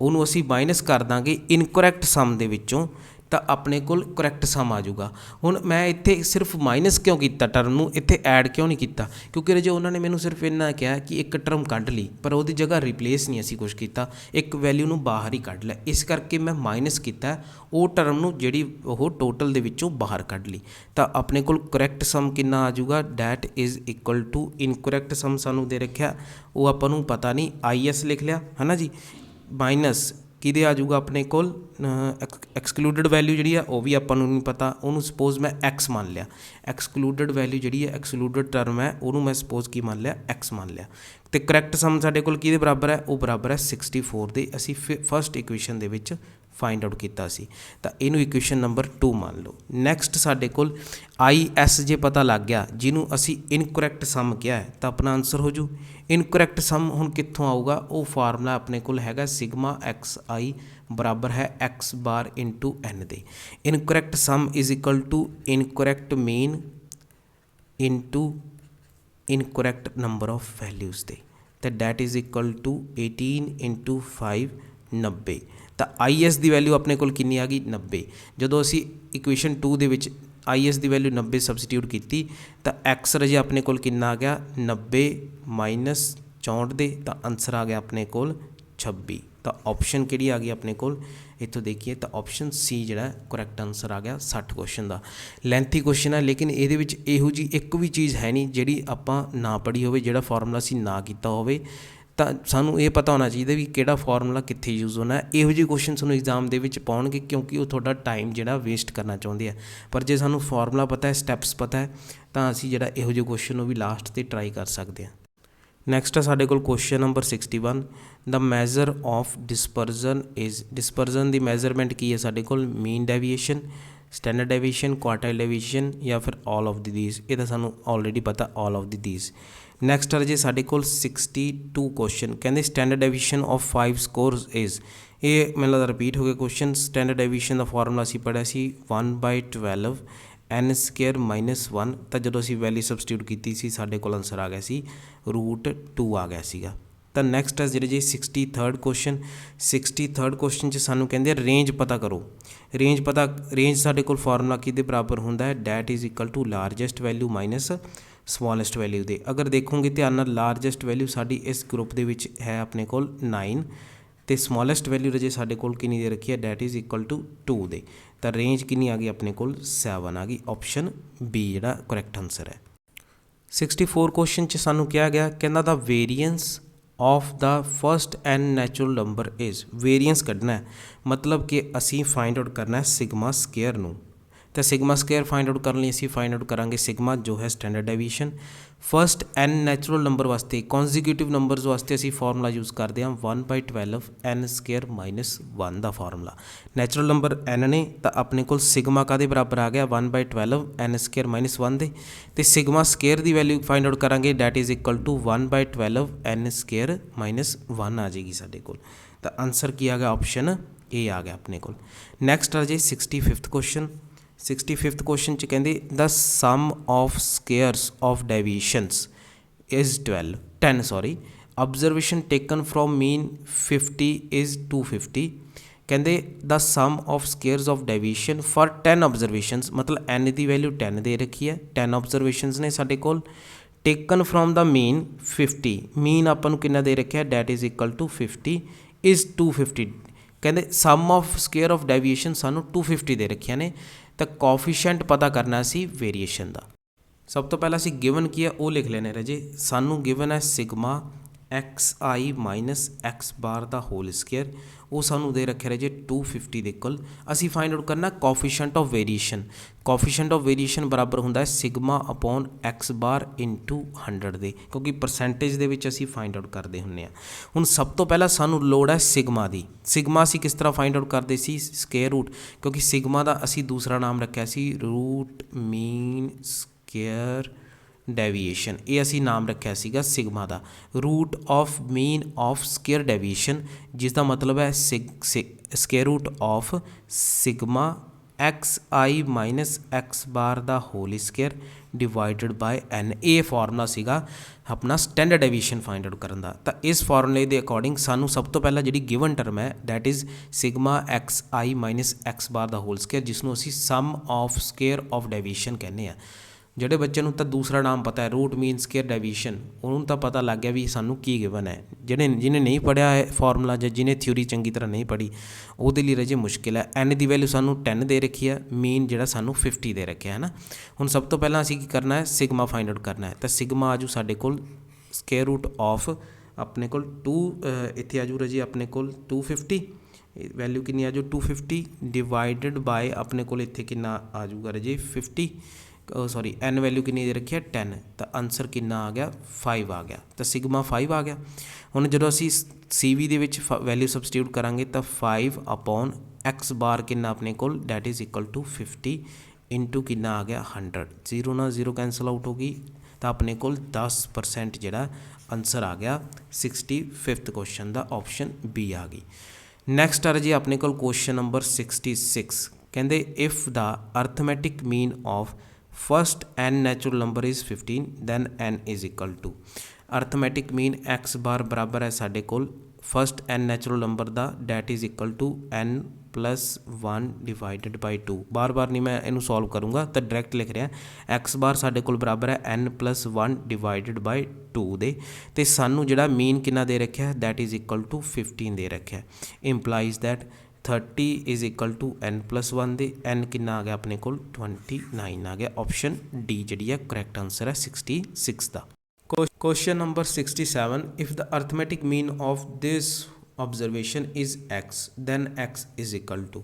उन्होंने असी माइनस कर देंगे इनकरैक्ट सम दे विचों, ਤਾਂ ਆਪਣੇ ਕੋਲ ਕਰੈਕਟ ਸਮ ਆ ਜਾਊਗਾ। ਹੁਣ ਮੈਂ ਇੱਥੇ ਸਿਰਫ ਮਾਈਨਸ ਕਿਉਂ ਕੀਤਾ ਟਰਮ ਨੂੰ, ਇੱਥੇ ਐਡ ਕਿਉਂ ਨਹੀਂ ਕੀਤਾ, ਕਿਉਂਕਿ ਰਾਜੇ ਉਹਨਾਂ ਨੇ ਮੈਨੂੰ ਸਿਰਫ ਇੰਨਾ ਕਿਹਾ ਕਿ ਇੱਕ ਟਰਮ ਕੱਢ ਲਈ, ਪਰ ਉਹਦੀ ਜਗ੍ਹਾ ਰਿਪਲੇਸ ਨਹੀਂ ਅਸੀਂ ਕੁਛ ਕੀਤਾ, ਇੱਕ ਵੈਲਿਊ ਨੂੰ ਬਾਹਰ ਹੀ ਕੱਢ ਲਿਆ, ਇਸ ਕਰਕੇ ਮੈਂ ਮਾਈਨਸ ਕੀਤਾ ਉਹ ਟਰਮ ਨੂੰ ਜਿਹੜੀ ਉਹ ਟੋਟਲ ਦੇ ਵਿੱਚੋਂ ਬਾਹਰ ਕੱਢ ਲਈ। ਤਾਂ ਆਪਣੇ ਕੋਲ ਕਰੈਕਟ ਸਮ ਕਿੰਨਾ ਆ ਜਾਊਗਾ, that is equal to incorrect sum ਸਾਨੂੰ ਦੇ ਰੱਖਿਆ, ਉਹ ਆਪਾਂ ਨੂੰ ਪਤਾ ਨਹੀਂ, IS ਲਿਖ ਲਿਆ ਹੈ ਨਾ ਜੀ, ਮਾਈਨਸ ਕਿਹਦੇ ਆ ਜਾਊਗਾ ਆਪਣੇ ਕੋਲ ਐਕਸਕਲੂਡਡ ਵੈਲਿਊ ਜਿਹੜੀ ਆ ਉਹ ਵੀ ਆਪਾਂ ਨੂੰ ਨਹੀਂ ਪਤਾ, ਉਹਨੂੰ ਸਪੋਜ਼ ਮੈਂ x ਮੰਨ ਲਿਆ, ਐਕਸਕਲੂਡਡ ਵੈਲਿਊ ਜਿਹੜੀ ਹੈ ਐਕਸਕਲੂਡਡ ਟਰਮ ਹੈ ਉਹਨੂੰ ਮੈਂ ਸਪੋਜ਼ ਕੀ ਮੰਨ ਲਿਆ, x ਮੰਨ ਲਿਆ। ਅਤੇ ਕਰੈਕਟ ਸਮ ਸਾਡੇ ਕੋਲ ਕਿਹਦੇ ਬਰਾਬਰ ਹੈ, ਉਹ ਬਰਾਬਰ ਹੈ 64 ਦੇ, ਅਸੀਂ ਫਸਟ ਇਕੁਏਸ਼ਨ ਦੇ ਵਿੱਚ ਫਾਈਂਡ ਆਊਟ ਕੀਤਾ ਸੀ, ਤਾਂ ਇਹਨੂੰ ਇਕੁਏਸ਼ਨ ਨੰਬਰ 2 ਮੰਨ ਲਓ। ਨੈਕਸਟ ਸਾਡੇ ਕੋਲ IS ਜੇ ਪਤਾ ਲੱਗ ਗਿਆ, ਜਿਹਨੂੰ ਅਸੀਂ ਇਨਕਰੈਕਟ ਸਮ ਕਿਹਾ ਹੈ, ਤਾਂ ਆਪਣਾ ਆਨਸਰ ਹੋ ਜੂ। ਇਨਕਰੈਕਟ ਸਮ ਹੁਣ ਕਿੱਥੋਂ ਆਊਗਾ, ਉਹ ਫਾਰਮੂਲਾ ਆਪਣੇ ਕੋਲ ਹੈਗਾ ਸਿਗਮਾ XI ਬਰਾਬਰ ਹੈ x ਬਾਰ ਇੰਟੂ n ਦੇ। Incorrect sum is equal to incorrect mean into incorrect number of values ਦੇ, ਤਾਂ that is equal to 18 into 5 90। ਤਾਂ IS ਦੀ ਵੈਲਿਊ ਆਪਣੇ ਕੋਲ ਕਿੰਨੀ ਆ ਗਈ, 90। ਜਦੋਂ ਅਸੀਂ ਇਕੁਏਸ਼ਨ 2 ਦੇ ਵਿੱਚ IS ਦੀ ਵੈਲਿਊ 90 ਸਬਸਟੀਟਿਊਟ ਕੀਤੀ ਤਾਂ x ਰਜੇ ਆਪਣੇ ਕੋਲ ਕਿੰਨਾ ਆ ਗਿਆ, 90 ਮਾਈਨਸ 64 ਦੇ, ਤਾਂ ਆਨਸਰ ਆ ਗਿਆ ਆਪਣੇ ਕੋਲ 26। ਤਾਂ ਆਪਸ਼ਨ ਕਿਹੜੀ ਆ ਗਈ ਆਪਣੇ ਕੋਲ, ਇੱਥੋਂ ਦੇਖੀਏ ਤਾਂ ਆਪਸ਼ਨ C ਜਿਹੜਾ ਕਰੈਕਟ ਆਨਸਰ ਆ ਗਿਆ 60 ਕੁਐਸਚਨ ਦਾ। ਲੈਂਥੀ ਕੁਐਸਚਨ ਹੈ, ਲੇਕਿਨ ਇਹਦੇ ਵਿੱਚ ਇਹੋ ਜਿਹੀ ਇੱਕ ਵੀ ਚੀਜ਼ ਹੈ ਨਹੀਂ ਜਿਹੜੀ ਆਪਾਂ ਨਾ ਪੜ੍ਹੀ ਹੋਵੇ, ਜਿਹੜਾ ਫਾਰਮੂਲਾ ਅਸੀਂ ਨਾ ਕੀਤਾ ਹੋਵੇ। ਤਾਂ ਸਾਨੂੰ ਇਹ ਪਤਾ ਹੋਣਾ ਚਾਹੀਦਾ ਵੀ ਕਿਹੜਾ ਫਾਰਮੂਲਾ ਕਿੱਥੇ ਯੂਜ਼ ਹੋਣਾ। ਇਹੋ ਜਿਹੇ ਕੁਐਸਚਨ ਤੁਹਾਨੂੰ ਐਗਜ਼ਾਮ ਦੇ ਵਿੱਚ ਪਾਉਣਗੇ ਕਿਉਂਕਿ ਉਹ ਤੁਹਾਡਾ ਟਾਈਮ ਜਿਹੜਾ ਵੇਸਟ ਕਰਨਾ ਚਾਹੁੰਦੇ ਆ, ਪਰ ਜੇ ਸਾਨੂੰ ਫਾਰਮੂਲਾ ਪਤਾ ਹੈ, ਸਟੈਪਸ ਪਤਾ ਹੈ, ਤਾਂ ਅਸੀਂ ਜਿਹੜਾ ਇਹੋ ਜਿਹੇ ਕੁਐਸਚਨ ਨੂੰ ਵੀ ਲਾਸਟ 'ਤੇ ਟਰਾਈ ਕਰ ਸਕਦੇ ਹਾਂ। ਨੈਕਸਟ ਹੈ ਸਾਡੇ ਕੋਲ question number 61, the measure of dispersion is, dispersion ਦੀ ਮੈਜ਼ਰਮੈਂਟ ਕੀ ਹੈ ਸਾਡੇ ਕੋਲ, mean deviation, standard deviation, quartile deviation ਜਾਂ ਫਿਰ ਆਲ ਆਫ ਦੀ ਦੀਜ਼, ਇਹ ਤਾਂ ਸਾਨੂੰ ਆਲਰੇਡੀ ਪਤਾ all of the these. Next ਹੈ ਜੀ ਸਾਡੇ ਕੋਲ 62 ਕੁਐਸਚਨ, ਕਹਿੰਦੇ standard deviation of 5 scores is, ਇਹ ਮੈਨੂੰ ਲੱਗਦਾ ਰਿਪੀਟ ਹੋ ਗਿਆ ਕੁਐਸਚਨ। ਸਟੈਂਡਰਡ ਡੈਵੀਏਸ਼ਨ ਦਾ ਫਾਰਮੂਲਾ ਅਸੀਂ ਪੜ੍ਹਿਆ ਸੀ 1/12 n ਸਕੁਏਅਰ ਮਾਈਨਸ 1, ਤਾਂ ਜਦੋਂ ਅਸੀਂ ਵੈਲਿਊ ਸਬਸਟੀਟਿਊਟ ਕੀਤੀ ਸੀ ਸਾਡੇ ਕੋਲ ਆਨਸਰ ਆ ਗਿਆ ਸੀ √2 ਆ ਗਿਆ ਸੀਗਾ। ਤਾਂ ਨੈਕਸਟ ਹੈ ਜਿਹੜੇ ਜੀ 63rd ਕੁਐਸਚਨ, 63rd ਕੁਐਸਚਨ 'ਚ ਸਾਨੂੰ ਕਹਿੰਦੇ ਰੇਂਜ ਪਤਾ ਕਰੋ। ਰੇਂਜ ਸਾਡੇ ਕੋਲ ਫਾਰਮੂਲਾ ਕਿਹਦੇ ਬਰਾਬਰ ਹੁੰਦਾ ਹੈ, that is equal to largest value minus smallest value ਦੇ। ਅਗਰ ਦੇਖੋਗੇ ਧਿਆਨ ਨਾਲ, ਲਾਰਜੈਸਟ ਵੈਲਿਊ ਸਾਡੀ ਇਸ ਗਰੁੱਪ ਦੇ ਵਿੱਚ ਹੈ ਆਪਣੇ ਕੋਲ 9, ਅਤੇ ਸਮੋਲੈਸਟ ਵੈਲਿਊ ਰਜੇ ਸਾਡੇ ਕੋਲ ਕਿੰਨੀ ਦੇ ਰੱਖੀ ਹੈ, ਡੈਟ ਇਜ਼ ਇਕੁਅਲ ਟੂ 2 ਦੇ। ਤਾਂ ਰੇਂਜ ਕਿੰਨੀ ਆ ਗਈ ਆਪਣੇ ਕੋਲ 7 ਆ ਗਈ, ਆਪਸ਼ਨ B ਜਿਹੜਾ ਕਰੈਕਟ ਆਨਸਰ ਹੈ। 64 ਕੁਐਸਚਨ 'ਚ ਸਾਨੂੰ ਕਿਹਾ ਗਿਆ, ਕਹਿੰਦਾ the variance of the first n natural number is, variance ਕੱਢਣਾ ਹੈ, ਮਤਲਬ ਕਿ ਅਸੀਂ ਫਾਈਂਡ ਆਊਟ ਕਰਨਾ ਹੈ ਸਿਗਮਾ ਸਕੇਅਰ ਨੂੰ। ਤਾਂ ਸਿਗਮਾ ਸਕੇਅਰ ਫਾਈਂਡ ਆਊਟ ਕਰਨ ਲਈ ਅਸੀਂ ਫਾਈਂਡ ਆਊਟ ਕਰਾਂਗੇ ਸਿਗਮਾ ਜੋ ਹੈ standard deviation. First n natural number ਵਾਸਤੇ, ਕੌਨਜ਼ੀਕਿਊਟਿਵ ਨੰਬਰਸ ਵਾਸਤੇ ਅਸੀਂ ਫਾਰਮੂਲਾ ਯੂਜ਼ ਕਰਦੇ ਹਾਂ 1/12 n ਸਕੇਅਰ ਮਾਈਨਸ 1 ਦਾ ਫਾਰਮੂਲਾ। ਨੈਚੁਰਲ ਨੰਬਰ n ਨੇ, ਤਾਂ ਆਪਣੇ ਕੋਲ ਸਿਗਮਾ ਕਾਹਦੇ ਬਰਾਬਰ ਆ ਗਿਆ 1/12 n ਸਕੇਅਰ ਮਾਈਨਸ 1 ਦੇ, ਅਤੇ ਸਿਗਮਾ ਸਕੇਅਰ ਦੀ ਵੈਲਿਊ ਫਾਈਂਡ ਆਊਟ ਕਰਾਂਗੇ, that is equal to 1/12 n square minus 1 ਆ ਜਾਏਗੀ ਸਾਡੇ ਕੋਲ। ਤਾਂ ਆਨਸਰ ਕੀ ਆ ਗਿਆ, ਆਪਸ਼ਨ A ਆ ਗਿਆ ਆਪਣੇ ਕੋਲ। ਨੈਕਸਟ ਆ ਜੀ 65th ਕੁਐਸਚਨ, 65th ਕੁਐਸਚਨ 'ਚ ਕਹਿੰਦੇ the sum of squares of deviations is 10 observation taken from mean 50 is 250। ਕਹਿੰਦੇ the sum of squares of deviation for 10 observations, ਮਤਲਬ n ਦੀ ਵੈਲਿਊ 10 ਦੇ ਰੱਖੀ ਹੈ, 10 observations ਨੇ ਸਾਡੇ ਕੋਲ। ਟੇਕਨ ਫਰੋਮ ਦਾ ਮੀਨ 50, ਮੀਨ ਆਪਾਂ ਨੂੰ ਕਿੰਨਾ ਦੇ ਰੱਖਿਆ, that is equal to 50 is 250। ਕਹਿੰਦੇ sum of square of deviation ਸਾਨੂੰ 250 ਦੇ ਰੱਖੀਆਂ ਨੇ, ਤਾਂ ਕੋਫੀਸ਼ੀਐਂਟ ਪਤਾ ਕਰਨਾ ਸੀ ਵੇਰੀਏਸ਼ਨ ਦਾ। ਸਭ ਤੋਂ ਪਹਿਲਾਂ ਅਸੀਂ ਗਿਵਨ ਕੀ ਹੈ ਉਹ ਲਿਖ ਲੈਣੇ ਰਾਜੇ, ਸਾਨੂੰ ਗਿਵਨ ਹੈ sigma XI minus x bar ਦਾ ਹੋਲ ਸਕੇਅਰ, ਉਹ ਸਾਨੂੰ ਦੇ ਰੱਖਿਆ ਰਾਜੇ 250 ਦੇ ਕੋਲ। ਅਸੀਂ ਫਾਈਂਡ ਆਊਟ ਕਰਨਾ coefficient of variation. Coefficient of variation ਬਰਾਬਰ ਹੁੰਦਾ ਹੈ sigma upon x bar into 100 ਦੇ, ਕਿਉਂਕਿ ਪਰਸੈਂਟੇਜ ਦੇ ਵਿੱਚ ਅਸੀਂ ਫਾਈਂਡ ਆਊਟ ਕਰਦੇ ਹੁੰਦੇ ਹਾਂ। ਹੁਣ ਸਭ ਤੋਂ ਪਹਿਲਾਂ ਸਾਨੂੰ ਲੋੜ ਹੈ ਸਿਗਮਾ ਦੀ। ਸਿਗਮਾ ਅਸੀਂ ਕਿਸ ਤਰ੍ਹਾਂ ਫਾਈਂਡ ਆਊਟ ਕਰਦੇ ਸੀ, ਸਕੇਅਰ ਰੂਟ, ਕਿਉਂਕਿ ਸਿਗਮਾ ਦਾ ਅਸੀਂ ਦੂਸਰਾ ਨਾਮ ਰੱਖਿਆ ਸੀ ਰੂਟ ਮੀਨ ਸਕੇਅਰ ਡੈਵੀਏਸ਼ਨ, ਇਹ ਅਸੀਂ ਨਾਮ ਰੱਖਿਆ ਸੀਗਾ ਸਿਗਮਾ ਦਾ, root of mean of square deviation, ਜਿਸ ਦਾ ਮਤਲਬ ਹੈ square root of sigma XI minus x bar ਦਾ whole square divided by n। ये फार्मूला सीगा अपना स्टैंडर्ड डेविएशन फाइंड आउट करन दा। तो इस फार्मूले के अकॉर्डिंग सानू सब तो पहला जी गिवन टर्म है that is sigma x i minus x bar the whole square, जिसनों असी sum of square of deviation कहने हैं। ਜਿਹੜੇ ਬੱਚੇ ਨੂੰ ਤਾਂ ਦੂਸਰਾ ਨਾਮ ਪਤਾ ਹੈ रूट मीन स्केयर डेविएशन, ਉਹਨੂੰ ਤਾਂ ਪਤਾ ਲੱਗ ਗਿਆ ਵੀ ਸਾਨੂੰ ਕੀ ਗਿਵਨ ਹੈ। ਜਿਹਨੇ ਨਹੀਂ ਪੜ੍ਹਿਆ ਹੈ ਫਾਰਮੂਲਾ ਜਾਂ ਜਿਹਨੇ ਥਿਊਰੀ ਚੰਗੀ ਤਰ੍ਹਾਂ ਨਹੀਂ ਪੜ੍ਹੀ ਉਹਦੇ ਲਈ ਰਾਜੇ ਮੁਸ਼ਕਿਲ ਹੈ। n ਦੀ ਵੈਲਿਊ ਸਾਨੂੰ 10 ਦੇ ਰੱਖੀ ਹੈ, ਮੀਨ ਜਿਹੜਾ ਸਾਨੂੰ 50 ਦੇ ਰੱਖਿਆ ਹੈ ਨਾ। ਹੁਣ ਸਭ ਤੋਂ ਪਹਿਲਾਂ ਅਸੀਂ ਕੀ ਕਰਨਾ ਹੈ, ਸਿਗਮਾ ਫਾਈਂਡ ਆਊਟ ਕਰਨਾ ਹੈ। ਤਾਂ ਸਿਗਮਾ ਆਜੂ ਸਾਡੇ ਕੋਲ ਸਕੇਅਰ रूट ਆਫ ਆਪਣੇ ਕੋਲ 2 ਇੱਥੇ ਆਜੂ ਰਾਜੇ ਆਪਣੇ ਕੋਲ 250 ਵੈਲਿਊ ਕਿੰਨੀ ਆਜੂ 250 ਡਿਵਾਈਡਡ ਬਾਏ ਆਪਣੇ ਕੋਲ ਇੱਥੇ ਕਿੰਨਾ ਆਜੂਗਾ ਰਾਜੇ 50 सॉरी n वैल्यू कितनी दे रखी है 10, तो आंसर कितना आ गया 5 आ गया। तो सिग्मा 5 आ गया। हुण जो असी CV दे विच वैल्यू सबस्टिट्यूट करांगे तो 5 अपॉन x बार कितना अपने कोल that is equal to 50 into कितना आ गया 100। 0 ना 0 कैंसल आउट होगी तो अपने कोल 10% जिहड़ा आंसर आ गया 65th क्वेश्चन का ऑप्शन B आ गई। नैक्सट आ जी अपने कोल क्वेश्चन नंबर 66 कहते if the arithmetic mean of first n natural number is 15 then n is equal to arithmetic mean x bar बराबर है साढ़े कोल फर्स्ट n नैचुरल नंबर का that is equal to n plus 1 divided by 2। बार बार नहीं मैं इनू सॉल्व करूँगा तो डायरैक्ट लिख रहा x बार साढ़े कोल बराबर है n प्लस 1 डिवाइडेड बाई 2 दे ते सानू जिहड़ा मीन कितना दे रखा है दैट इज़ इक्वल टू 15 दे रखा है। Implies that 30 is equal to n plus 1 दे n कितना आ गया अपने को 29 आ गया। ऑप्शन डी जी है करैक्ट आंसर है 66 का। Question number 67 if the arithmetic mean of this observation is x then x is equal to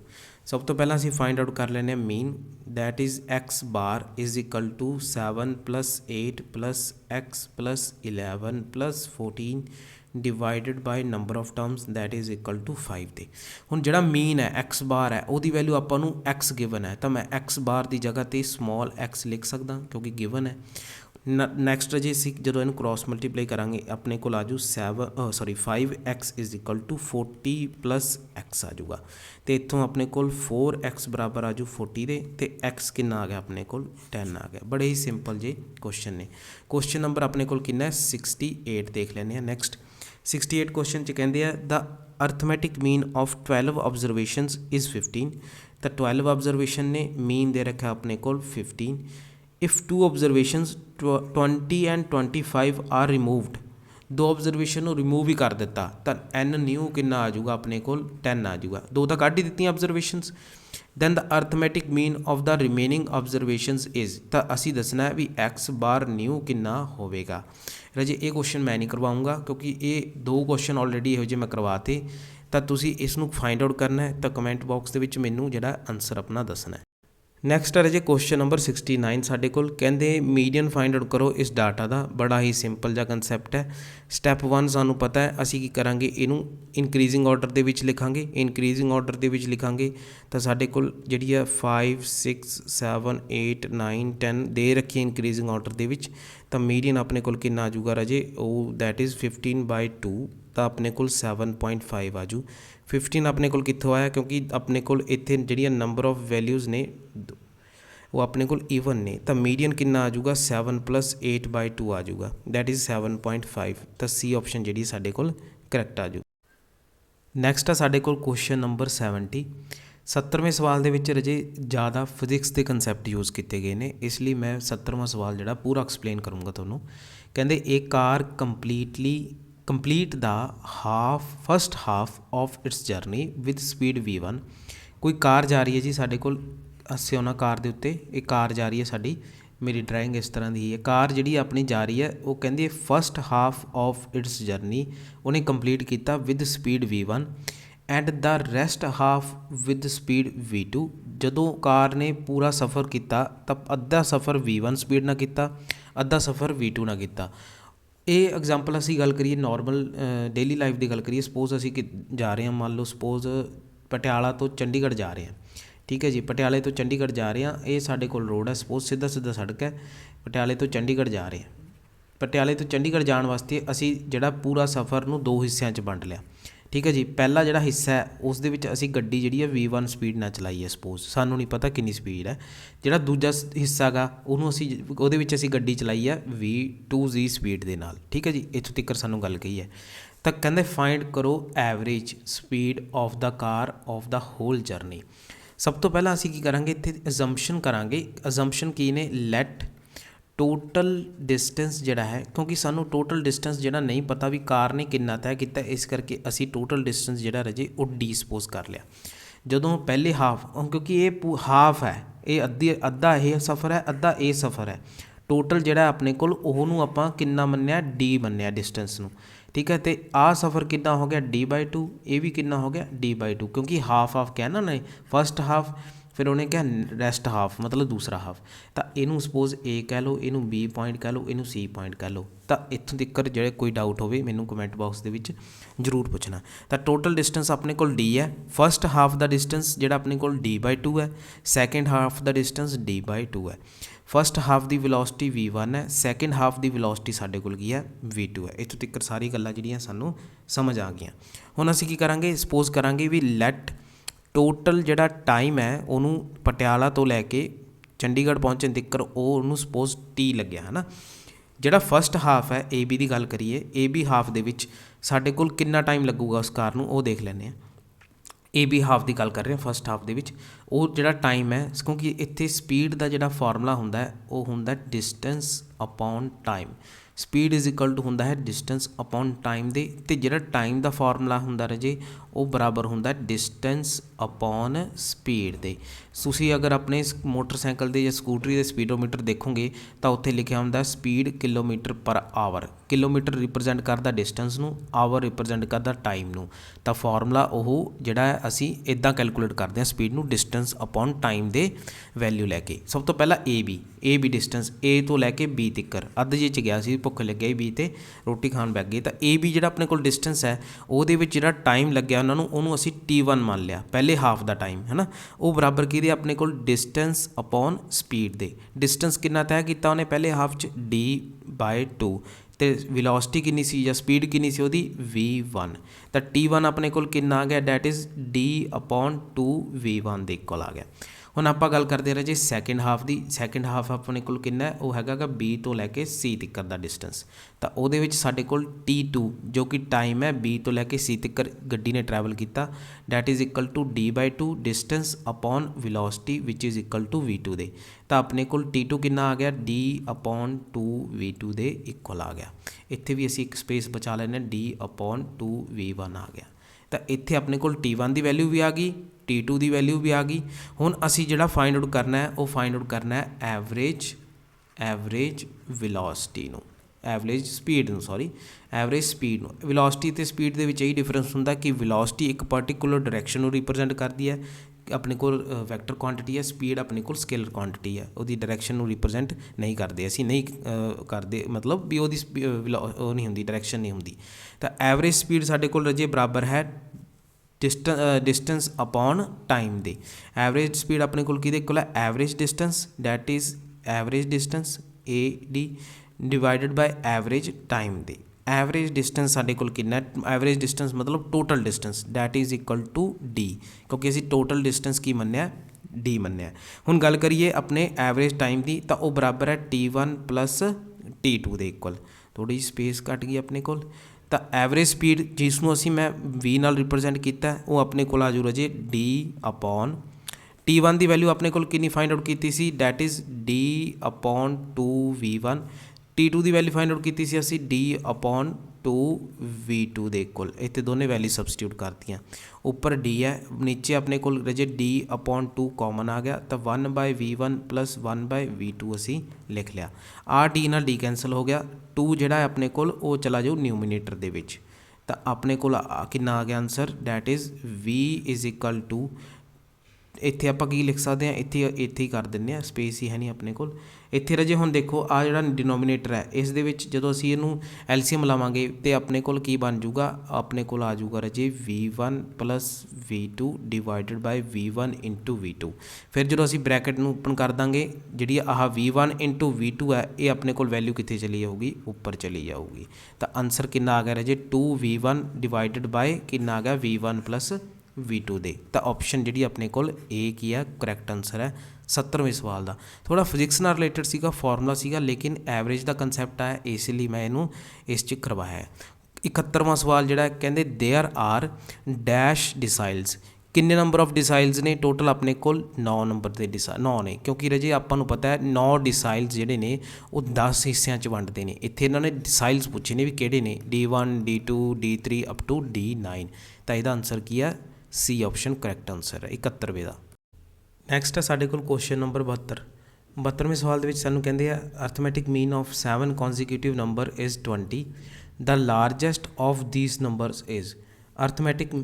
सब तो पहला असीं फाइंड आउट कर लेने mean that is x bar is equal to 7 plus 8 plus x plus 11 plus 14 divided by number of terms that is equal to 5 दे। हुण जिहड़ा मीन है x बार है उहदी वैल्यू आपां नूं x गिवन है तो मैं x बार की जगह ते स्मॉल x लिख सकदा क्योंकि गिवन है। नैक्सट जी असीं जदों इहनूं क्रॉस मल्टीप्लाई करांगे अपने कोल आजू 5x is equal to 40 plus x आजूगा तो इत्थों अपने कोल 4x बराबर आजू 40 दे ते x कितना आ गया अपने कोल 10 आ गया। बड़े ही सिंपल जे क्वेश्चन ने। क्वेश्चन नंबर अपने कोल कितना है 68 देख लेने। नैक्सट 68 क्वेश्चन च कहते हैं the arithmetic mean of 12 observations is 15। तो 12 ऑब्जरवेशन ने मीन दे रखा अपने को 15। If 2 observations 20 and 25 are removed, 2 observation remove ही कर दिता तो n न्यू कितना आ जाऊगा अपने को 10 आ जाऊगा। 2 तो कढ़ ही दी observations. Then the arithmetic mean of the remaining observations is तो असी दसना है भी x बार न्यू कितना होवेगा। राजे ये क्वेश्चन मैं नहीं करवाऊँगा क्योंकि ये 2 क्वेश्चन ऑलरेडी इहो जे मैं करवाते तो तुसी इसनूं फाइंड आउट करना है तो कमेंट बॉक्स के विच मैनूं जिहड़ा आंसर अपना दसना है। नैक्सट है जी क्वेश्चन नंबर 69 साडे कोल कहते मीडियन फाइंड आउट करो इस डाटा का। बड़ा ही सिंपल जा कंसैप्ट है। स्टैप 1 सानू पता है असी की करांगे इनू इनक्रीजिंग ऑर्डर दे विच लिखांगे। इनक्रीजिंग ऑर्डर दे विच लिखांगे तो साडे कोल जिहड़ी है 5 6 7 8 9 10 दे रखी इनक्रीजिंग ऑर्डर दे विच तो मीडियन अपने कोल कितना आ जाऊगा राजे वो दैट इज़ 15/2 तो अपने कोल 7.5 आजू। 15 अपने कोल कित्थों आया क्योंकि अपने कोल इत्थे जिहड़ियां नंबर ऑफ वैल्यूज़ ने वो अपने कोल ईवन ने तो मीडियन कितना आ जाऊगा 7 + 8/2 आ जाऊगा दैट इज़ 7.5। तो सी ऑप्शन जी साडे कोल करैक्ट आ जाऊ। नैक्सट है साडे कोल क्वेश्चन नंबर 70। 70वें सवाल दे विच रजे ज़्यादा फिजिक्स के कंसैप्ट यूज़ किए गए हैं इसलिए मैं 70वां सवाल जिहड़ा पूरा एक्सप्लेन करूँगा तुहानूं। कहंदे एक car complete the first half of its journey with speed v1। कोई कार जा रही है जी साडे कोल अस्से उन्हां कार दे उत्ते एक कार जा रही है साडी मेरी ड्राइंग इस तरह की है। कार जिहड़ी अपनी जा रही है वो कहंदे first half of its journey उन्हें कंप्लीट किया with speed v1 and the rest half with speed v2। जदों कार ने पूरा सफ़र किया तब अद्धा सफ़र v1 स्पीड ना किया अद्धा सफ़र v2 ना किया। ये एग्जाम्पल असी गल करिए नॉर्मल डेली लाइफ की गल करिए सपोज असी जा रहे हैं मान लो सपोज पटियाला तो चंडीगढ़ जा रहे हैं ठीक है जी। पटियाले तो चंडीगढ़ जा रहे हैं ये साडे कोल रोड है सपोज सीधा सड़क है पटियाले तो चंडीगढ़ जा रहे हैं। पटियाले तो चंडीगढ़ जाने वास्ते असी जिहड़ा पूरा सफ़र नूं 2 हिस्सों 'च वंड लिया ठीक है जी। पहला जिहड़ा हिस्सा है उस दे विच असीं गड्डी जिहड़ी है V1 स्पीड नाल चलाई है, सपोज सानूं नहीं पता किन्नी स्पीड है। जिहड़ा दूजा हिस्सा गा उहनूं असीं ਉਹਦੇ ਵਿੱਚ ਅਸੀਂ ਗੱਡੀ ਚਲਾਈ ਹੈ V2 स्पीड ਦੇ ਨਾਲ। ठीक है जी, ਇੱਥੋਂ ਤੱਕ ਸਾਨੂੰ ਗੱਲ ਕਹੀ ਹੈ। ਤਾਂ ਕਹਿੰਦੇ ਫਾਈਂਡ ਕਰੋ average speed of the car of the whole journey. ਸਭ ਤੋਂ ਪਹਿਲਾਂ ਅਸੀਂ ਕੀ ਕਰਾਂਗੇ, ਇੱਥੇ ਅਜ਼ੰਪਸ਼ਨ ਕਰਾਂਗੇ। ਅਜ਼ੰਪਸ਼ਨ ਕੀ ਨੇ, ਲੈਟ टोटल डिस्टेंस जिहड़ा है, क्योंकि सानू टोटल डिस्टेंस जिहड़ा नहीं पता भी कार ने कितना तय किया, इस करके असी टोटल डिस्टेंस जिहड़ा रजे वो डी सपोज कर लिया। जदों पहले हाफ, क्योंकि ये हाफ है, ये अद्धा ये सफ़र है, अद्धा ये सफ़र है, टोटल जिहड़ा अपने कोल ओहनूं आपां किन्ना मन्निया, डी मन्निया डिस्टेंस नूं। ठीक है, तो आ सफ़र कितना हो गया D/2, ये भी कितना हो गया D/2, क्योंकि हाफ हाफ क्या ना ने, फस्ट हाफ फिर उन्हें क्या रैसट हाफ मतलब दूसरा हाफ। तो इनू सपोज ए कह लो, इनू बी पॉइंट कह लो, इनू सी पॉइंट कह लो। तो इत्थों तक जो कोई डाउट हो मैनू कमेंट बॉक्स के विच जरूर पूछना। तो टोटल डिस्टेंस अपने कोल डी है, फस्ट हाफ का डिस्टेंस जोड़ा अपने कोल D/2 है, सैकेंड हाफ का डिस्टेंस D/2 है। फस्ट हाफ की वेलोसिटी V1 है, सैकेंड हाफ की वेलोसिटी साडे कोल की है V2 है। इत्थों तक सारी गल्लां जिहड़ियां सानू समझ आ गईयां। हुण असीं की करांगे, सपोज करांगे भी लैट टोटल जिहड़ा टाइम है उन्होंने पटियाला तो लैके चंडीगढ़ पहुँचने तक उन्होंने सपोज T लग्या है ना। जिहड़ा फस्ट हाफ है AB की गल करिए, AB हाफ दे विच साडे कोल कितना टाइम लगूगा उस कार नूं, वो देख लैंदे आ। AB हाफ की गल कर रहे हैं, फस्ट हाफ दे विच वो जिहड़ा टाइम है, क्योंकि इत्थे स्पीड का जिहड़ा फॉर्मूला हुंदा है वो हुंदा है distance upon time. Speed is equal to हुंदा है डिस्टेंस अपॉन टाइम दे, ते जिहड़ा टाइम का फॉर्मूला हुंदा रजे वो बराबर हुंदा है डिस्टेंस अपॉन स्पीड दे। तुसीं अगर अपने मोटरसाइकिल दे या स्कूटरी दे स्पीडोमीटर देखोगे तो उत्थे लिखिया हुंदा speed kilometre per hour. Kilometre represent करदा डिस्टेंस नूं, आवर रिप्रजेंट करदा टाइम नूं। तो फॉर्मूला वो जिहड़ा है असीं इदां कैलकुलेट करदे हां स्पीड नूं डिस्टेंस अपॉन टाइम दे वैल्यू लैके। सब तो पहला ए बी डिस्टेंस A तो लैके B तक अद्ध जे च गया सी, भुख लगे B ते रोटी खाण बैग गए। तो AB जिहड़ा अपने कोल डिस्टेंस है ਉਹਦੇ ਵਿੱਚ ਜਿਹੜਾ टाइम लग्या उन्होंने ਉਹਨੂੰ ਅਸੀਂ T1 मान लिया, पहले हाफ का टाइम है ना। वो बराबर की अपने को डिस्टेंस अपॉन स्पीड दे। डिस्टेंस कितना तय किया उन्हें पहले हाफ च D/2, तो वेलोसिटी कितनी सी या स्पीड कितनी सी ਉਹਦੀ V1। तो T1 अपने को कितना आ गया, डैट इज़ D/2 V1 ਦੇ इक्वल आ गया। ਹੁਣ ਆਪਾਂ ਗੱਲ ਕਰਦੇ ਰਹੇ ਜੀ ਸੈਕਿੰਡ ਹਾਫ ਦੀ। ਸੈਕਿੰਡ ਹਾਫ ਆਪਣੇ ਕੋਲ ਕਿੰਨਾ ਹੈ, ਉਹ ਹੈਗਾ B ਤੋਂ ਲੈ ਕੇ C ਤੱਕ ਦਾ ਡਿਸਟੈਂਸ। ਤਾਂ ਉਹਦੇ ਵਿੱਚ ਸਾਡੇ ਕੋਲ T2 ਜੋ ਕਿ ਟਾਈਮ ਹੈ B ਤੋਂ ਲੈ ਕੇ C ਤੱਕ ਗੱਡੀ ਨੇ ਟਰੈਵਲ ਕੀਤਾ, that is equal to D/2 distance upon velocity ਵਿਚ ਇਜ਼ ਇਕੁਅਲ ਟੂ V2 ਦੇ। ਤਾਂ ਆਪਣੇ ਕੋਲ T2 ਕਿੰਨਾ ਆ ਗਿਆ, D/2 V2 ਦੇ ਇਕੁਅਲ ਆ ਗਿਆ। ਇੱਥੇ ਵੀ ਅਸੀਂ ਇੱਕ ਸਪੇਸ ਬਚਾ ਲੈਂਦੇ ਹਾਂ, D/2 V1 ਆ ਗਿਆ। ਤਾਂ ਇੱਥੇ ਆਪਣੇ ਕੋਲ T1 ਦੀ ਵੈਲਿਊ ਵੀ ਆ ਗਈ, T2 ਦੀ ਵੈਲਿਊ ਵੀ ਆ ਗਈ। ਹੁਣ ਅਸੀਂ ਜਿਹੜਾ ਫਾइंड आउट करना है वो फाइंड आउट करना है एवरेज वेलोसिटी ਨੂੰ, एवरेज स्पीड ਨੂੰ, सॉरी एवरेज स्पीड ਨੂੰ। वेलोसिटी ਤੇ स्पीड ਦੇ ਵਿੱਚ ਇਹੀ ਡਿਫਰੈਂਸ ਹੁੰਦਾ ਕਿ वेलोसिटी ਇੱਕ ਪਾਰਟਿਕੂਲਰ ਡਾਇਰੈਕਸ਼ਨ ਨੂੰ ਰਿਪਰੈਜ਼ੈਂਟ ਕਰਦੀ ਹੈ, ਆਪਣੇ ਕੋਲ ਵੈਕਟਰ ਕੁਆਂਟਿਟੀ ਹੈ, स्पीड ਆਪਣੇ ਕੋਲ ਸਕੇਲਰ ਕੁਆਂਟਿਟੀ ਹੈ, ਉਹਦੀ ਡਾਇਰੈਕਸ਼ਨ ਨੂੰ ਰਿਪਰੈਜ਼ੈਂਟ ਨਹੀਂ ਕਰਦੇ, ਅਸੀਂ ਨਹੀਂ ਕਰਦੇ, ਮਤਲਬ ਵੀ ਉਹਦੀ ਉਹ ਨਹੀਂ ਹੁੰਦੀ, ਡਾਇਰੈਕਸ਼ਨ ਨਹੀਂ ਹੁੰਦੀ। ਤਾਂ ਐਵਰੇਜ ਸਪੀਡ ਸਾਡੇ ਕੋਲ ਰਜੇ ਬਰਾਬਰ ਹੈ डिस्टेंस अपॉन टाइम दे। एवरेज स्पीड अपने को इक्वल है average distance, that is average distance AD divided by average time दे। एवरेज डिस्टेंस साढ़े कोल कितना, एवरेज डिस्टेंस मतलब total distance, that is equal to D, क्योंकि असी टोटल डिस्टेंस की मन्निया D मन्निया। हुण गल करिए अपने एवरेज टाइम की, तो वह बराबर है T1 प्लस T2 के इक्वल। थोड़ी जी स्पेस घट गई अपने कोल। तो एवरेज स्पीड जिसनों असी मैं V नाल रिप्रजेंट किया वो अपने को आ जू रजे D/, T1 की वैल्यू अपने को कितनी फाइंड आउट की सी, that is D/2 V1। T2 की वैल्यू फाइंड आउट की असी D/2 V2 के इक्वल। इतने दोनों वैल्यू सबसटीट्यूट करती, ऊपर D है, नीचे अपने को रजे D/2 कॉमन आ गया, तो 1/V1 प्लस 1/V2 असी लिख लिया। आ D नाल D कैंसल हो गया, 2 जिहड़ा अपने कोल वो चला जाऊ न्यूमीनेटर दे विच। तो अपने कोल कितना आ गया answer, that is V is equal to ਇੱਥੇ ਆਪਾਂ ਕੀ ਲਿਖ ਸਕਦੇ ਹਾਂ, ਇੱਥੇ ਹੀ ਕਰ ਦਿੰਦੇ ਹਾਂ, ਸਪੇਸ ਹੀ ਹੈ ਨਹੀਂ ਆਪਣੇ ਕੋਲ। ਇੱਥੇ ਰਾਜੇ ਹੁਣ ਦੇਖੋ ਆ ਜਿਹੜਾ ਡਿਨੋਮੀਨੇਟਰ ਹੈ ਇਸ ਦੇ ਵਿੱਚ ਜਦੋਂ ਅਸੀਂ ਇਹਨੂੰ ਐਲਸੀਐਮ ਲਾਵਾਂਗੇ ਤੇ ਆਪਣੇ ਕੋਲ ਕੀ ਬਣ ਜੂਗਾ, ਆਪਣੇ ਕੋਲ ਆ ਜੂਗਾ ਰਾਜੇ v1 ਪਲਸ v2 ਡਿਵਾਈਡਡ ਬਾਈ v1 ਇੰਟੂ v2। ਫਿਰ ਜਦੋਂ ਅਸੀਂ ਬ੍ਰੈਕਟ ਨੂੰ ਓਪਨ ਕਰ ਦਾਂਗੇ, ਜਿਹੜੀ ਆਹ v1 ਇੰਟੂ v2 ਹੈ ਇਹ ਆਪਣੇ ਕੋਲ ਵੈਲਿਊ ਕਿੱਥੇ ਚਲੀ ਜਾਊਗੀ, ਉੱਪਰ ਚਲੀ ਜਾਊਗੀ। ਤਾਂ ਆਨਸਰ ਕਿੰਨਾ ਆ ਗਿਆ ਰਾਜੇ 2v1 ਡਿਵਾਈਡਡ ਬਾਈ ਕਿੰਨਾ ਆ ਗਿਆ v1 ਪਲਸ v2 ਦੇ। ਤਾਂ ਆਪਸ਼ਨ ਜਿਹੜੀ ਆਪਣੇ ਕੋਲ ਏ ਕੀ ਹੈ, ਕਰੈਕਟ ਆਨਸਰ ਹੈ 70ਵੇਂ ਸਵਾਲ ਦਾ। ਥੋੜਾ ਫਿਜ਼ਿਕਸ ਨਾਲ ਰਿਲੇਟਡ ਸੀਗਾ, ਫਾਰਮੂਲਾ ਸੀਗਾ, ਲੇਕਿਨ ਐਵਰੇਜ ਦਾ ਕੰਸੈਪਟ ਆਇਆ ਇਸ ਲਈ ਮੈਂ ਇਹਨੂੰ ਇਸ 'ਚ ਕਰਵਾਇਆ ਹੈ। 71ਵਾਂ ਸਵਾਲ ਜਿਹੜਾ ਕਹਿੰਦੇ ਦੇਅਰ ਆਰ ਡੈਸ਼ ਡਿਸਾਈਲਸ, ਕਿੰਨੇ ਨੰਬਰ ਆਫ ਡਿਸਾਈਲਸ ਨੇ, ਟੋਟਲ ਆਪਣੇ ਕੋਲ 9 ਨੰਬਰ ਦੇ 9 ਨੇ, ਕਿਉਂਕਿ ਰਾਜੇ ਆਪਾਂ ਨੂੰ ਪਤਾ ਹੈ 9 ਡਿਸਾਈਲਸ ਜਿਹੜੇ ਨੇ ਉਹ 10 ਹਿੱਸਿਆਂ 'ਚ ਵੰਡਦੇ ਨੇ। ਇੱਥੇ ਇਹਨਾਂ ਨੇ ਡਿਸਾਈਲਸ ਪੁੱਛੇ ਨੇ ਵੀ ਕਿਹੜੇ ਨੇ, D1 D2 D3 up to D9। ਤਾਂ ਇਹਦਾ ਆਨਸਰ ਕੀ ਹੈ, ਸੀ ਆਪਸ਼ਨ ਕਰੈਕਟ ਆਨਸਰ ਹੈ 71ਵੇਂ ਦਾ। ਨੈਕਸਟ ਹੈ ਸਾਡੇ ਕੋਲ ਕੁਐਸਚਨ ਨੰਬਰ 72ਵੇਂ ਸਵਾਲ ਦੇ ਵਿੱਚ ਸਾਨੂੰ ਕਹਿੰਦੇ ਆ arithmetic mean of 7 consecutive number is 20, the largest of these numbers is. Arithmetic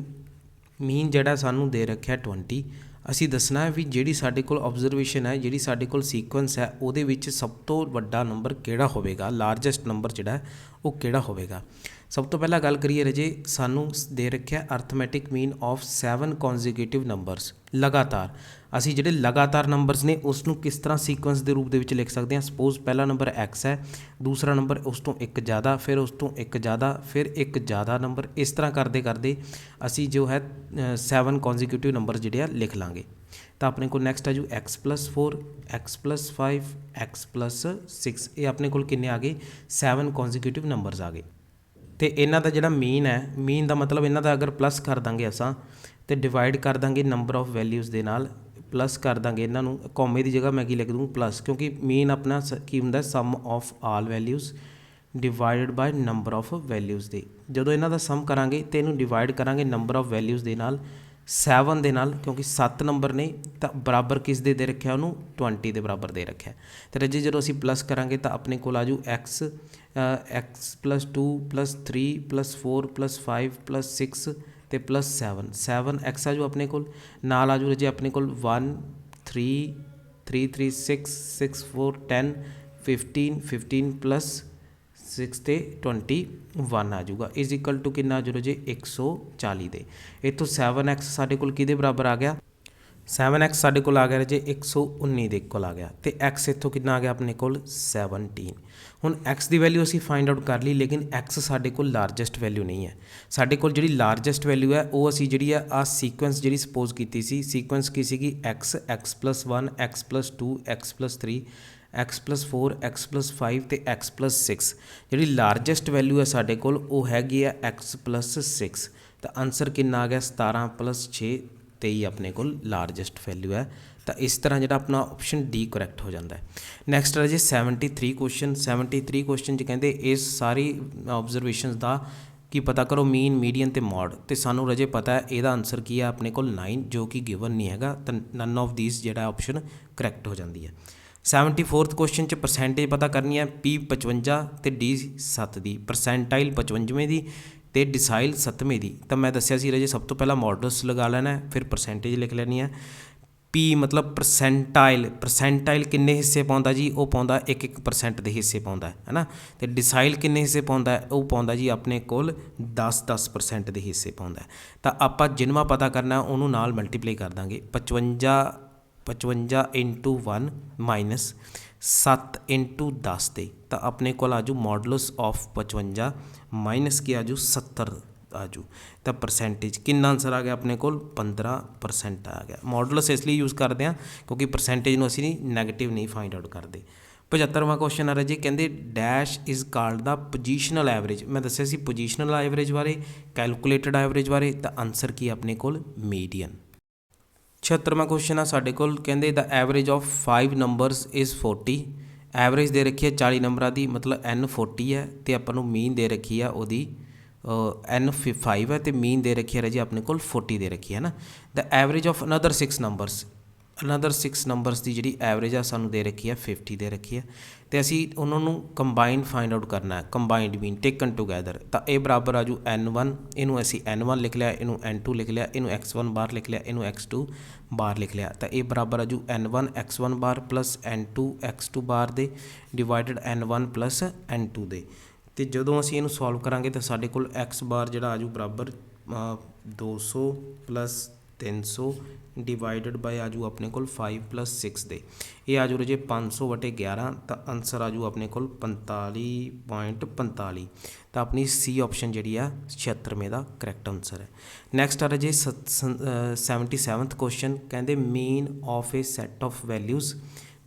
mean ਜਿਹੜਾ ਸਾਨੂੰ ਦੇ ਰੱਖਿਆ 20, ਅਸੀਂ ਦੱਸਣਾ ਹੈ ਵੀ ਜਿਹੜੀ ਸਾਡੇ ਕੋਲ ਆਬਜ਼ਰਵੇਸ਼ਨ ਹੈ, ਜਿਹੜੀ ਸਾਡੇ ਕੋਲ ਸੀਕੁਐਂਸ ਹੈ, ਉਹਦੇ ਵਿੱਚ ਸਭ ਤੋਂ ਵੱਡਾ ਨੰਬਰ ਕਿਹੜਾ ਹੋਵੇਗਾ, ਲਾਰਜੈਸਟ ਨੰਬਰ ਜਿਹੜਾ ਉਹ ਕਿਹੜਾ ਹੋਵੇਗਾ। ਸਭ ਤੋਂ ਪਹਿਲਾਂ ਗੱਲ ਕਰੀਏ ਰਾਜੇ, ਸਾਨੂੰ ਦੇ ਰੱਖਿਆ ਅਰਥਮੈਟਿਕ ਮੀਨ ਆਫ 7 ਕੰਸੀਕਿਊਟਿਵ ਨੰਬਰਸ, ਲਗਾਤਾਰ। ਅਸੀਂ ਜਿਹੜੇ ਲਗਾਤਾਰ ਨੰਬਰਸ ਨੇ ਉਸ ਨੂੰ ਕਿਸ ਤਰ੍ਹਾਂ ਸੀਕੁਐਂਸ ਦੇ ਰੂਪ ਦੇ ਵਿੱਚ ਲਿਖ ਸਕਦੇ ਹਾਂ। ਸਪੋਜ਼ ਪਹਿਲਾ ਨੰਬਰ x ਹੈ, ਦੂਸਰਾ ਨੰਬਰ ਉਸ ਤੋਂ ਇੱਕ ਜ਼ਿਆਦਾ, ਫਿਰ ਉਸ ਤੋਂ ਇੱਕ ਜ਼ਿਆਦਾ, ਫਿਰ ਇੱਕ ਜ਼ਿਆਦਾ ਨੰਬਰ, ਇਸ ਤਰ੍ਹਾਂ ਕਰਦੇ ਕਰਦੇ ਅਸੀਂ ਜੋ ਹੈ 7 ਕੰਸੀਕਿਊਟਿਵ ਨੰਬਰ ਜਿਹੜੇ ਆ ਲਿਖ ਲਾਂਗੇ। ਤਾਂ ਆਪਣੇ ਕੋਲ ਨੈਕਸਟ ਆ ਜੂ x+4 x+5 x+6, ਇਹ ਆਪਣੇ ਕੋਲ ਕਿੰਨੇ ਆ ਗਏ, 7 ਕੰਸੀਕਿਊਟਿਵ ਨੰਬਰਸ ਆ ਗਏ। ਤੇ ਇਹਨਾਂ ਦਾ ਜਿਹੜਾ ਮੀਨ ਹੈ, ਮੀਨ ਦਾ ਮਤਲਬ ਇਹਨਾਂ ਦਾ ਅਗਰ ਪਲੱਸ ਕਰ ਦਾਂਗੇ ਅਸਾਂ ਤੇ ਡਿਵਾਈਡ ਕਰ ਦਾਂਗੇ ਨੰਬਰ ਆਫ ਵੈਲਿਊਜ਼ ਦੇ ਨਾਲ, ਪਲੱਸ ਕਰ ਦਾਂਗੇ ਇਹਨਾਂ ਨੂੰ, ਕੌਮੇ ਦੀ ਜਗ੍ਹਾ ਮੈਂ ਕੀ ਲਿਖ ਦੂੰ ਪਲੱਸ, ਕਿਉਂਕਿ ਮੀਨ ਆਪਣਾ ਕੀ ਹੁੰਦਾ, sum of all values divided by number of values ਦੇ। ਜਦੋਂ ਇਹਨਾਂ ਦਾ ਸਮ ਕਰਾਂਗੇ ਤੇ ਇਹਨੂੰ ਡਿਵਾਈਡ ਕਰਾਂਗੇ ਨੰਬਰ ਆਫ ਵੈਲਿਊਜ਼ ਦੇ ਨਾਲ, 7 ਦੇ ਨਾਲ, ਕਿਉਂਕਿ 7 ਨੰਬਰ ਨੇ ਤਾਂ ਬਰਾਬਰ ਕਿਸ ਦੇ ਰੱਖਿਆ, ਉਹਨੂੰ 20 ਦੇ ਬਰਾਬਰ ਦੇ ਰੱਖਿਆ। ਅਤੇ ਰਾਜੇ ਜਦੋਂ ਅਸੀਂ ਪਲੱਸ ਕਰਾਂਗੇ ਤਾਂ ਆਪਣੇ ਕੋਲ ਆ ਜੂ x+2 +3 +4 +5 +6 ਅਤੇ +7 7x ਆ ਜੂ ਆਪਣੇ ਕੋਲ, ਨਾਲ ਆ ਜੂ ਰਾਜੇ ਆਪਣੇ ਕੋਲ 1 3 3 3 6 6 4 10 15 15 +6 ਅਤੇ 21 ਆ ਜੂਗਾ, ਇਜ਼ ਇਕੁਅਲ ਟੂ ਕਿੰਨਾ ਆ ਜੂ ਰਾਜੇ 140 ਦੇ। ਇੱਥੋਂ 7x ਸਾਡੇ ਕੋਲ ਕਿਹਦੇ ਬਰਾਬਰ ਆ ਗਿਆ, 7x ਸਾਡੇ ਕੋਲ ਆ ਗਿਆ ਰਾਜੇ 119 ਦੇ ਇਕੁਅਲ ਆ ਗਿਆ, ਅਤੇ x ਇੱਥੋਂ ਕਿੰਨਾ ਆ ਗਿਆ ਆਪਣੇ ਕੋਲ 17। ਹੁਣ x ਦੀ ਵੈਲਿਊ ਅਸੀਂ ਫਾਈਂਡ ਆਊਟ ਕਰ ਲਈ, ਲੇਕਿਨ x ਸਾਡੇ ਕੋਲ ਲਾਰਜੈਸਟ ਵੈਲਿਊ ਨਹੀਂ ਹੈ। ਸਾਡੇ ਕੋਲ ਜਿਹੜੀ ਲਾਰਜੈਸਟ ਵੈਲਿਊ ਹੈ ਉਹ ਅਸੀਂ ਜਿਹੜੀ ਆ ਸੀਕੁਐਂਸ ਜਿਹੜੀ ਸਪੋਜ਼ ਕੀਤੀ ਸੀ, ਸੀਕੁਐਂਸ ਕੀ ਸੀਗੀ x x+1 x+2 x+3 x+4 x+5 ਅਤੇ x+6। ਜਿਹੜੀ ਲਾਰਜੈਸਟ ਵੈਲਿਊ ਹੈ ਸਾਡੇ ਕੋਲ ਉਹ ਹੈਗੀ ਆ x+6। ਤਾਂ ਆਨਸਰ ਕਿੰਨਾ ਆ ਗਿਆ 17 + 6 23 ਆਪਣੇ ਕੋਲ ਲਾਰਜੈਸਟ ਵੈਲਿਊ ਹੈ। ਤਾਂ ਇਸ ਤਰ੍ਹਾਂ ਜਿਹੜਾ ਆਪਣਾ ਆਪਸ਼ਨ ਡੀ ਕਰੈਕਟ ਹੋ ਜਾਂਦਾ ਹੈ। ਨੈਕਸਟ ਹੈ ਜੀ 73 ਕੁਐਸਚਨ। 73 ਕੁਐਸਚਨ 'ਚ ਕਹਿੰਦੇ ਇਸ ਸਾਰੀ ਆਬਜ਼ਰਵੇਸ਼ਨਸ ਦਾ ਕੀ ਪਤਾ ਕਰੋ, ਮੀਨ ਮੀਡੀਅਨ ਅਤੇ ਮੋਡ। ਅਤੇ ਸਾਨੂੰ ਰਾਜੇ ਪਤਾ ਹੈ ਇਹਦਾ ਆਨਸਰ ਕੀ ਹੈ ਆਪਣੇ ਕੋਲ 9, ਜੋ ਕਿ ਗਿਵਨ ਨਹੀਂ ਹੈਗਾ, ਤਾਂ ਨਨ ਆਫ ਦੀਸ ਜਿਹੜਾ ਆਪਸ਼ਨ ਕਰੈਕਟ ਹੋ ਜਾਂਦੀ ਹੈ। 74th ਕੁਐਸਚਨ 'ਚ ਪਰਸੈਂਟੇਜ ਪਤਾ ਕਰਨੀ ਹੈ, P 55 ਅਤੇ D 7 ਦੀ, ਪਰਸੈਂਟਾਈਲ 55ਵੇਂ ਦੀ ਅਤੇ ਡਿਸਾਈਲ 7ਵੇਂ ਦੀ। ਤਾਂ ਮੈਂ ਦੱਸਿਆ ਸੀ ਰਾਜੇ ਸਭ ਤੋਂ ਪਹਿਲਾਂ ਮੋਡਲਸ ਲਗਾ ਲੈਣਾ, ਫਿਰ ਪਰਸੈਂਟੇਜ ਲਿਖ ਲੈਣੀ ਹੈ। P ਮਤਲਬ ਪਰਸੈਂਟਾਈਲ, ਪਰਸੈਂਟਾਈਲ ਕਿੰਨੇ ਹਿੱਸੇ ਪਾਉਂਦਾ ਜੀ, ਉਹ ਪਾਉਂਦਾ 1% ਦੇ ਹਿੱਸੇ ਪਾਉਂਦਾ ਹੈ ਨਾ। ਅਤੇ ਡਿਸਾਈਲ ਕਿੰਨੇ ਹਿੱਸੇ ਪਾਉਂਦਾ, ਉਹ ਪਾਉਂਦਾ ਜੀ ਆਪਣੇ ਕੋਲ 10% ਦੇ ਹਿੱਸੇ ਪਾਉਂਦਾ। ਤਾਂ ਆਪਾਂ ਜਿੰਨਵਾਂ ਪਤਾ ਕਰਨਾ ਉਹਨੂੰ ਨਾਲ ਮਲਟੀਪਲਾਈ ਕਰ ਦਾਂਗੇ, 55 × 1 ਮਾਈਨਸ 7 × 10 ਦੇ। ਤਾਂ ਆਪਣੇ ਕੋਲ ਆਜੂ ਮੋਡਲਸ ਆਫ 55 ਮਾਈਨਸ ਕੀ ਆਜੂ 70 ਆਜੂ। ਤਾਂ ਪਰਸੈਂਟੇਜ ਕਿੰਨਾ ਆਨਸਰ ਆ ਗਿਆ ਆਪਣੇ ਕੋਲ 15% ਆ ਗਿਆ। ਮੋਡਲਸ ਇਸ ਲਈ ਯੂਜ਼ ਕਰਦੇ ਹਾਂ ਕਿਉਂਕਿ ਪਰਸੈਂਟੇਜ ਨੂੰ ਅਸੀਂ ਨੈਗੇਟਿਵ ਨਹੀਂ ਫਾਈਂਡ ਆਊਟ ਕਰਦੇ। 75ਵਾਂ ਕੁਐਸਚਨ ਆ ਰਿਹਾ ਜੀ, ਕਹਿੰਦੇ dash is called the positional average. ਮੈਂ ਦੱਸਿਆ ਸੀ ਪੋਜੀਸ਼ਨਲ ਐਵਰੇਜ ਬਾਰੇ, ਕੈਲਕੂਲੇਟਡ ਐਵਰੇਜ ਬਾਰੇ, ਤਾਂ ਆਨਸਰ ਕੀ ਆਪਣੇ ਕੋਲ ਮੀਡੀਅਨ। 76ਵਾਂ ਕੁਐਸਚਨ ਆ ਸਾਡੇ ਕੋਲ, ਕਹਿੰਦੇ the average of 5 numbers is 40। Average ਦੇ ਰੱਖੀ ਹੈ 40 ਨੰਬਰਾਂ ਦੀ, ਮਤਲਬ n 40 ਹੈ, ਅਤੇ ਆਪਾਂ ਨੂੰ ਮੀਨ ਦੇ ਰੱਖੀ ਆ ਉਹਦੀ n 5 ਹੈ, ਅਤੇ ਮੀਨ ਦੇ ਰੱਖੀ ਹੈ ਰਾਜੀ ਆਪਣੇ ਕੋਲ 40 ਦੇ ਰੱਖੀ ਹੈ ਨਾ। The average of another 6 numbers, another 6 numbers ਦੀ ਜਿਹੜੀ ਐਵਰੇਜ ਆ ਸਾਨੂੰ ਦੇ ਰੱਖੀ ਹੈ 50 ਦੇ ਰੱਖੀ ਹੈ ਤੇ ਅਸੀਂ ਉਹਨਾਂ ਨੂੰ ਕੰਬਾਈਨ ਫਾਈਂਡ ਆਊਟ ਕਰਨਾ ਹੈ, ਕੰਬਾਈਨਡ ਮੀਨ ਟੇਕਨ ਟੂਗੈਦਰ। ਤਾਂ ਇਹ ਬਰਾਬਰ ਆ ਜੂ n1, ਇਹਨੂੰ ਅਸੀਂ n1 ਲਿਖ ਲਿਆ, ਇਹਨੂੰ n2 ਲਿਖ ਲਿਆ, ਇਹਨੂੰ x1 ਬਾਰ ਲਿਖ ਲਿਆ, ਇਹਨੂੰ x2 ਬਾਰ ਲਿਖ ਲਿਆ। ਤਾਂ ਇਹ ਬਰਾਬਰ ਆ ਜੂ n1 x1 bar plus n2 x2 ਬਾਰ ਦੇ ਡਿਵਾਈਡਡ n1 ਪਲੱਸ n2 ਦੇ। ਤੇ ਜਦੋਂ ਅਸੀਂ ਇਹਨੂੰ ਸੋਲਵ ਕਰਾਂਗੇ ਤਾਂ ਸਾਡੇ ਕੋਲ x ਬਾਰ ਜਿਹੜਾ ਆ ਜੂ ਬਰਾਬਰ 200 ਪਲੱਸ 300 ਡਿਵਾਈਡਡ ਬਾਈ ਆ ਜੂ ਆਪਣੇ ਕੋਲ 5 ਪਲੱਸ 6 ਦੇ। ਇਹ ਆ ਜੂ ਰਾਜੇ 500/11। ਤਾਂ ਆਨਸਰ ਆ ਜੂ ਆਪਣੇ ਕੋਲ 45.45। ਤਾਂ ਆਪਣੀ ਸੀ ਆਪਸ਼ਨ ਜਿਹੜੀ ਆ 76ਵੇਂ ਦਾ ਕਰੈਕਟ ਆਨਸਰ ਹੈ। ਨੈਕਸਟ ਆ ਰਾਜੇ 77th ਕੁਐਸਚਨ, ਕਹਿੰਦੇ mean of a set of values,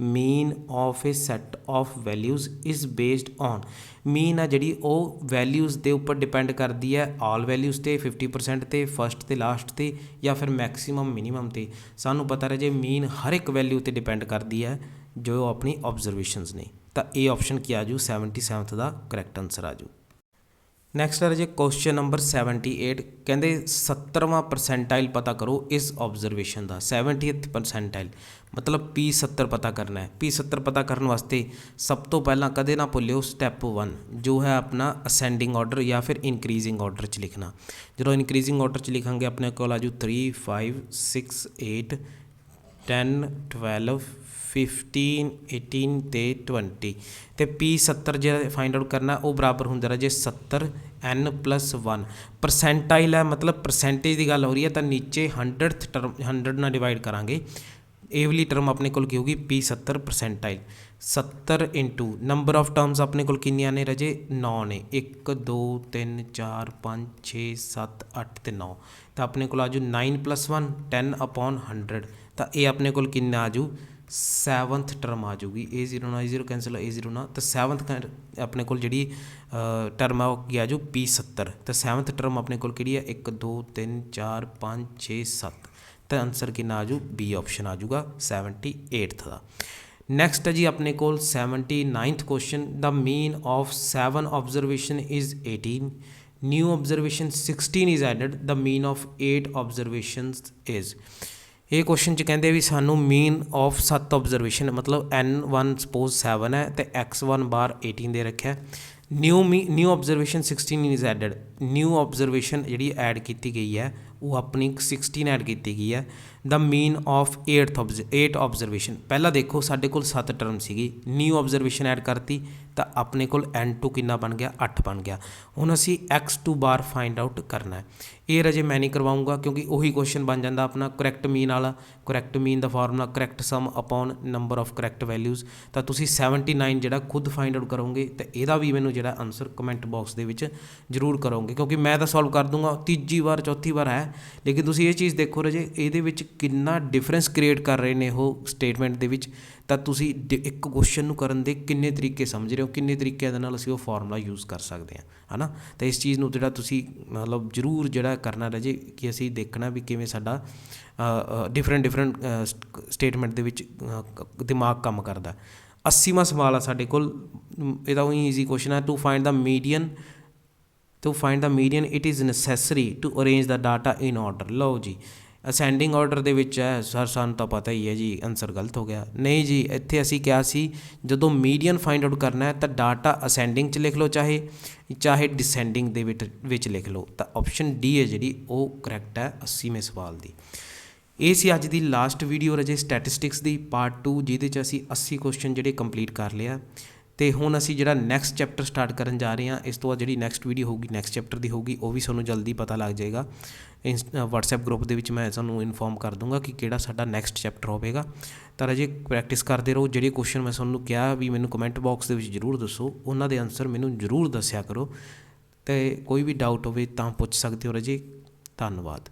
mean of a set of values is based on. Mean ਆ ਜਿਹੜੀ ਉਹ ਵੈਲਿਊਜ਼ ਦੇ ਉੱਪਰ ਡਿਪੈਂਡ ਕਰਦੀ ਹੈ, ਆਲ ਵੈਲਿਊਜ਼ 'ਤੇ 50% 'ਤੇ, ਫਸਟ ਅਤੇ ਲਾਸਟ 'ਤੇ, ਜਾਂ ਫਿਰ ਮੈਕਸੀਮਮ ਮਿਨੀਮਮ 'ਤੇ। ਸਾਨੂੰ ਪਤਾ ਰਹੇ ਜੇ ਮੀਨ ਹਰ ਇੱਕ ਵੈਲਿਊ 'ਤੇ ਡਿਪੈਂਡ ਕਰਦੀ ਹੈ ਜੋ ਆਪਣੀ ਓਬਜ਼ਰਵੇਸ਼ਨਸ ਨੇ। ਤਾਂ ਇਹ ਆਪਸ਼ਨ ਕੀ ਆ ਜੂ 77th ਦਾ ਕਰੈਕਟ ਆਨਸਰ ਆ ਜੂ। ਨੈਕਸਟ ਹੈ ਜੀ ਕੁਐਸਚਨ ਨੰਬਰ 78, ਕਹਿੰਦੇ 70ਵਾਂ ਪਰਸੈਂਟਾਈਲ ਪਤਾ ਕਰੋ ਇਸ ਓਬਜ਼ਰਵੇਸ਼ਨ ਦਾ। 70th ਪਰਸੈਂਟਾਈਲ ਮਤਲਬ P70 ਪਤਾ ਕਰਨਾ ਹੈ। P70 ਪਤਾ ਕਰਨ ਵਾਸਤੇ ਸਭ ਤੋਂ ਪਹਿਲਾਂ ਕਦੇ ਨਾ ਭੁੱਲਿਓ ਸਟੈਪ 1 ਜੋ ਹੈ ਆਪਣਾ ਅਸੈਂਡਿੰਗ ਆਰਡਰ ਜਾਂ ਫਿਰ ਇਨਕਰੀਜ਼ਿੰਗ ਆਰਡਰ 'ਚ ਲਿਖਣਾ। ਜਦੋਂ ਇਨਕਰੀਜ਼ਿੰਗ ਆਰਡਰ 'ਚ ਲਿਖਾਂਗੇ ਆਪਣੇ ਕੋਲ ਆ ਜੂ 3 5 6 8 10 12 15 18 ਤੇ 20। ਤੇ P70 ਜੇ ਫਾਈਂਡ ਆਊਟ ਕਰਨਾ ਉਹ ਬਰਾਬਰ ਹੁੰਦਾ ਰਾਜੇ 70 n+1। ਪਰਸੈਂਟਾਈਲ ਹੈ ਮਤਲਬ ਪਰਸੈਂਟੇਜ ਦੀ ਗੱਲ ਹੋ ਰਹੀ ਹੈ, ਤਾਂ ਨੀਚੇ 100th ਟਰਮ 100 ਨਾਲ ਡਿਵਾਈਡ ਕਰਾਂਗੇ। ਇਹ ਵਾਲੀ ਟਰਮ ਆਪਣੇ ਕੋਲ ਕੀ ਹੋਊਗੀ P70 percentile 70 into number of terms ਆਪਣੇ ਕੋਲ ਕਿੰਨੀਆਂ ਨੇ ਰਾਜੇ 9 ਨੇ, 1 2 3 4 5 6 7 8 ਤੇ 9। ਤਾਂ ਆਪਣੇ ਕੋਲ ਆ ਜੂ 9+1 10/100। ਤਾਂ ਇਹ ਆਪਣੇ ਕੋਲ ਕਿੰਨਾ ਆ ਜੂ 7th ਟਰਮ ਆ ਜੂਗੀ। A0 ਨਾਲ A0 ਕੈਂਸਲ, A0 ਨਾਲ। ਤਾਂ 7th ਆਪਣੇ ਕੋਲ ਜਿਹੜੀ ਟਰਮ ਆ ਉਹ ਕੀ ਆ ਜੂ P70। ਤਾਂ 7th ਟਰਮ ਆਪਣੇ ਕੋਲ ਕਿਹੜੀ ਹੈ 1 2 3 4 5 6 7। ਤਾਂ ਆਨਸਰ ਕਿੰਨਾ ਆ ਜੂ B ਆਪਸ਼ਨ ਆ ਜੂਗਾ 78th ਦਾ। ਨੈਕਸਟ ਹੈ ਜੀ ਆਪਣੇ ਕੋਲ 79th question, the mean of 7 observation is 18, new observation 16 is added, the mean of 8 observations is. ਇਹ ਕੁਐਸਚਨ 'ਚ ਕਹਿੰਦੇ ਵੀ ਸਾਨੂੰ ਮੀਨ ਆਫ 7 ਆਬਜ਼ਰਵੇਸ਼ਨ ਮਤਲਬ n1 ਸਪੋਜ਼ 7 ਹੈ ਅਤੇ x1 ਬਾਰ 18 ਦੇ ਰੱਖਿਆ। New observation 16 is added, new observation ਜਿਹੜੀ ਐਡ ਕੀਤੀ ਗਈ ਹੈ ਉਹ ਆਪਣੀ 16 ਐਡ ਕੀਤੀ ਗਈ ਹੈ। ਦਾ ਮੀਨ ਆਫ 8 ਆਬਜ਼ਰਵੇਸ਼ਨ, ਪਹਿਲਾਂ ਦੇਖੋ ਸਾਡੇ ਕੋਲ 7 ਟਰਮ ਸੀਗੀ, ਨਿਊ ਆਬਜ਼ਰਵੇਸ਼ਨ ਐਡ ਕਰਤੀ ਤਾਂ ਆਪਣੇ ਕੋਲ n2 ਕਿੰਨਾ ਬਣ ਗਿਆ 8 ਬਣ ਗਿਆ। ਹੁਣ ਅਸੀਂ x2 ਬਾਰ ਫਾਈਂਡ ਆਊਟ ਕਰਨਾ ਹੈ। ਇਹ ਰਾਜੇ ਮੈਂ ਨਹੀਂ ਕਰਵਾਊਂਗਾ ਕਿਉਂਕਿ ਉਹੀ ਕੁਐਸਚਨ ਬਣ ਜਾਂਦਾ ਆਪਣਾ ਕਰੈਕਟ ਮੀਨ ਵਾਲਾ। ਕਰੈਕਟ ਮੀਨ ਦਾ formula correct sum upon number of correct values. ਤਾਂ ਤੁਸੀਂ 79 ਜਿਹੜਾ ਖੁਦ ਫਾਈਂਡ ਆਊਟ ਕਰੋਗੇ ਅਤੇ ਇਹਦਾ ਵੀ ਮੈਨੂੰ ਜਿਹੜਾ ਆਨਸਰ ਕਮੈਂਟ ਬਾਕਸ ਦੇ ਵਿੱਚ ਜ਼ਰੂਰ ਕਰੋਗੇ, ਕਿਉਂਕਿ ਮੈਂ ਤਾਂ ਸੋਲਵ ਕਰ ਦੂੰਗਾ ਤੀਜੀ ਵਾਰ ਚੌਥੀ ਵਾਰ ਹੈ, ਲੇਕਿਨ ਤੁਸੀਂ ਇਹ ਚੀਜ਼ ਦੇਖੋ ਰਾਜੇ ਇਹਦੇ ਵਿੱਚ ਕਿੰਨਾ ਡਿਫਰੈਂਸ ਕ੍ਰੀਏਟ ਕਰ ਰਹੇ ਨੇ ਉਹ ਸਟੇਟਮੈਂਟ ਦੇ ਵਿੱਚ। ਤਾਂ ਤੁਸੀਂ ਇੱਕ ਕੁਐਸਚਨ ਨੂੰ ਕਰਨ ਦੇ ਕਿੰਨੇ ਤਰੀਕੇ ਸਮਝ ਰਹੇ ਹੋ, ਕਿੰਨੇ ਤਰੀਕਿਆਂ ਦੇ ਨਾਲ ਅਸੀਂ ਉਹ ਫਾਰਮੂਲਾ ਯੂਜ਼ ਕਰ ਸਕਦੇ ਹਾਂ, ਹੈ ਨਾ। ਤਾਂ ਇਸ ਚੀਜ਼ ਨੂੰ ਜਿਹੜਾ ਤੁਸੀਂ ਮਤਲਬ ਜ਼ਰੂਰ ਜਿਹੜਾ ਕਰਨਾ ਰਾਜੇ ਕਿ ਅਸੀਂ ਦੇਖਣਾ ਵੀ ਕਿਵੇਂ ਸਾਡਾ ਡਿਫਰੈਂਟ ਸਟੇਟਮੈਂਟ ਦੇ ਵਿੱਚ ਦਿਮਾਗ ਕੰਮ ਕਰਦਾ। 80ਵਾਂ ਸਵਾਲ ਆ ਸਾਡੇ ਕੋਲ, ਇਹਦਾ ਉਹੀ ਈਜ਼ੀ ਕੁਐਸਚਨ ਹੈ। To find the median it is necessary to arrange the data in order. ਲਓ ਜੀ ਅਸੈਂਡਿੰਗ ਆਰਡਰ ਦੇ ਵਿੱਚ ਹੈ ਸਰ, ਸਾਨੂੰ ਤਾਂ ਪਤਾ ਹੀ ਹੈ ਜੀ ਆਨਸਰ ਗਲਤ ਹੋ ਗਿਆ। ਨਹੀਂ ਜੀ, ਇੱਥੇ ਅਸੀਂ ਕਿਹਾ ਸੀ ਜਦੋਂ ਮੀਡੀਅਨ ਫਾਈਂਡ ਆਊਟ ਕਰਨਾ ਹੈ ਤਾਂ ਡਾਟਾ ਅਸੈਂਡਿੰਗ 'ਚ ਲਿਖ ਲਓ ਚਾਹੇ ਡਿਸੈਂਡਿੰਗ ਦੇ ਵਿੱਚ ਲਿਖ ਲਓ। ਤਾਂ ਆਪਸ਼ਨ ਡੀ ਹੈ ਜਿਹੜੀ ਉਹ ਕਰੈਕਟ ਹੈ 80ਵੇਂ ਸਵਾਲ ਦੀ। ਇਹ ਸੀ ਅੱਜ ਦੀ ਲਾਸਟ ਵੀਡੀਓ ਰਾਜੇ ਸਟੈਟਿਸਟਿਕਸ ਦੀ ਪਾਰਟ 2, ਜਿਹਦੇ 'ਚ ਅਸੀਂ 80 ਕੁਐਸਚਨ ਜਿਹੜੇ ਕੰਪਲੀਟ ਕਰ ਲਿਆ। ਅਤੇ ਹੁਣ ਅਸੀਂ ਜਿਹੜਾ ਨੈਕਸਟ ਚੈਪਟਰ ਸਟਾਰਟ ਕਰਨ ਜਾ ਰਹੇ ਹਾਂ। ਇਸ ਤੋਂ ਬਾਅਦ ਜਿਹੜੀ ਨੈਕਸਟ ਵੀਡੀਓ ਹੋਊਗੀ ਨੈਕਸਟ ਚੈਪਟਰ ਦੀ ਹੋਊਗੀ, ਉਹ ਵੀ ਤੁਹਾਨੂੰ ਜਲਦੀ ਪਤਾ ਲੱਗ ਜਾਏਗਾ। ਵਟਸਐਪ ਗਰੁੱਪ ਦੇ ਵਿੱਚ ਮੈਂ ਤੁਹਾਨੂੰ ਇਨਫੋਰਮ ਕਰ ਦੂੰਗਾ ਕਿ ਕਿਹੜਾ ਸਾਡਾ ਨੈਕਸਟ ਚੈਪਟਰ ਹੋਵੇਗਾ। ਤਾਂ ਰਾਜੇ ਪ੍ਰੈਕਟਿਸ ਕਰਦੇ ਰਹੋ। ਜਿਹੜੇ ਕੁਐਸਚਨ ਮੈਂ ਤੁਹਾਨੂੰ ਕਿਹਾ ਵੀ ਮੈਨੂੰ ਕਮੈਂਟ ਬਾਕਸ ਦੇ ਵਿੱਚ ਜ਼ਰੂਰ ਦੱਸੋ, ਉਹਨਾਂ ਦੇ ਆਨਸਰ ਮੈਨੂੰ ਜ਼ਰੂਰ ਦੱਸਿਆ ਕਰੋ। ਅਤੇ ਕੋਈ ਵੀ ਡਾਊਟ ਹੋਵੇ ਤਾਂ ਪੁੱਛ ਸਕਦੇ ਹੋ ਰਾਜੇ। ਧੰਨਵਾਦ।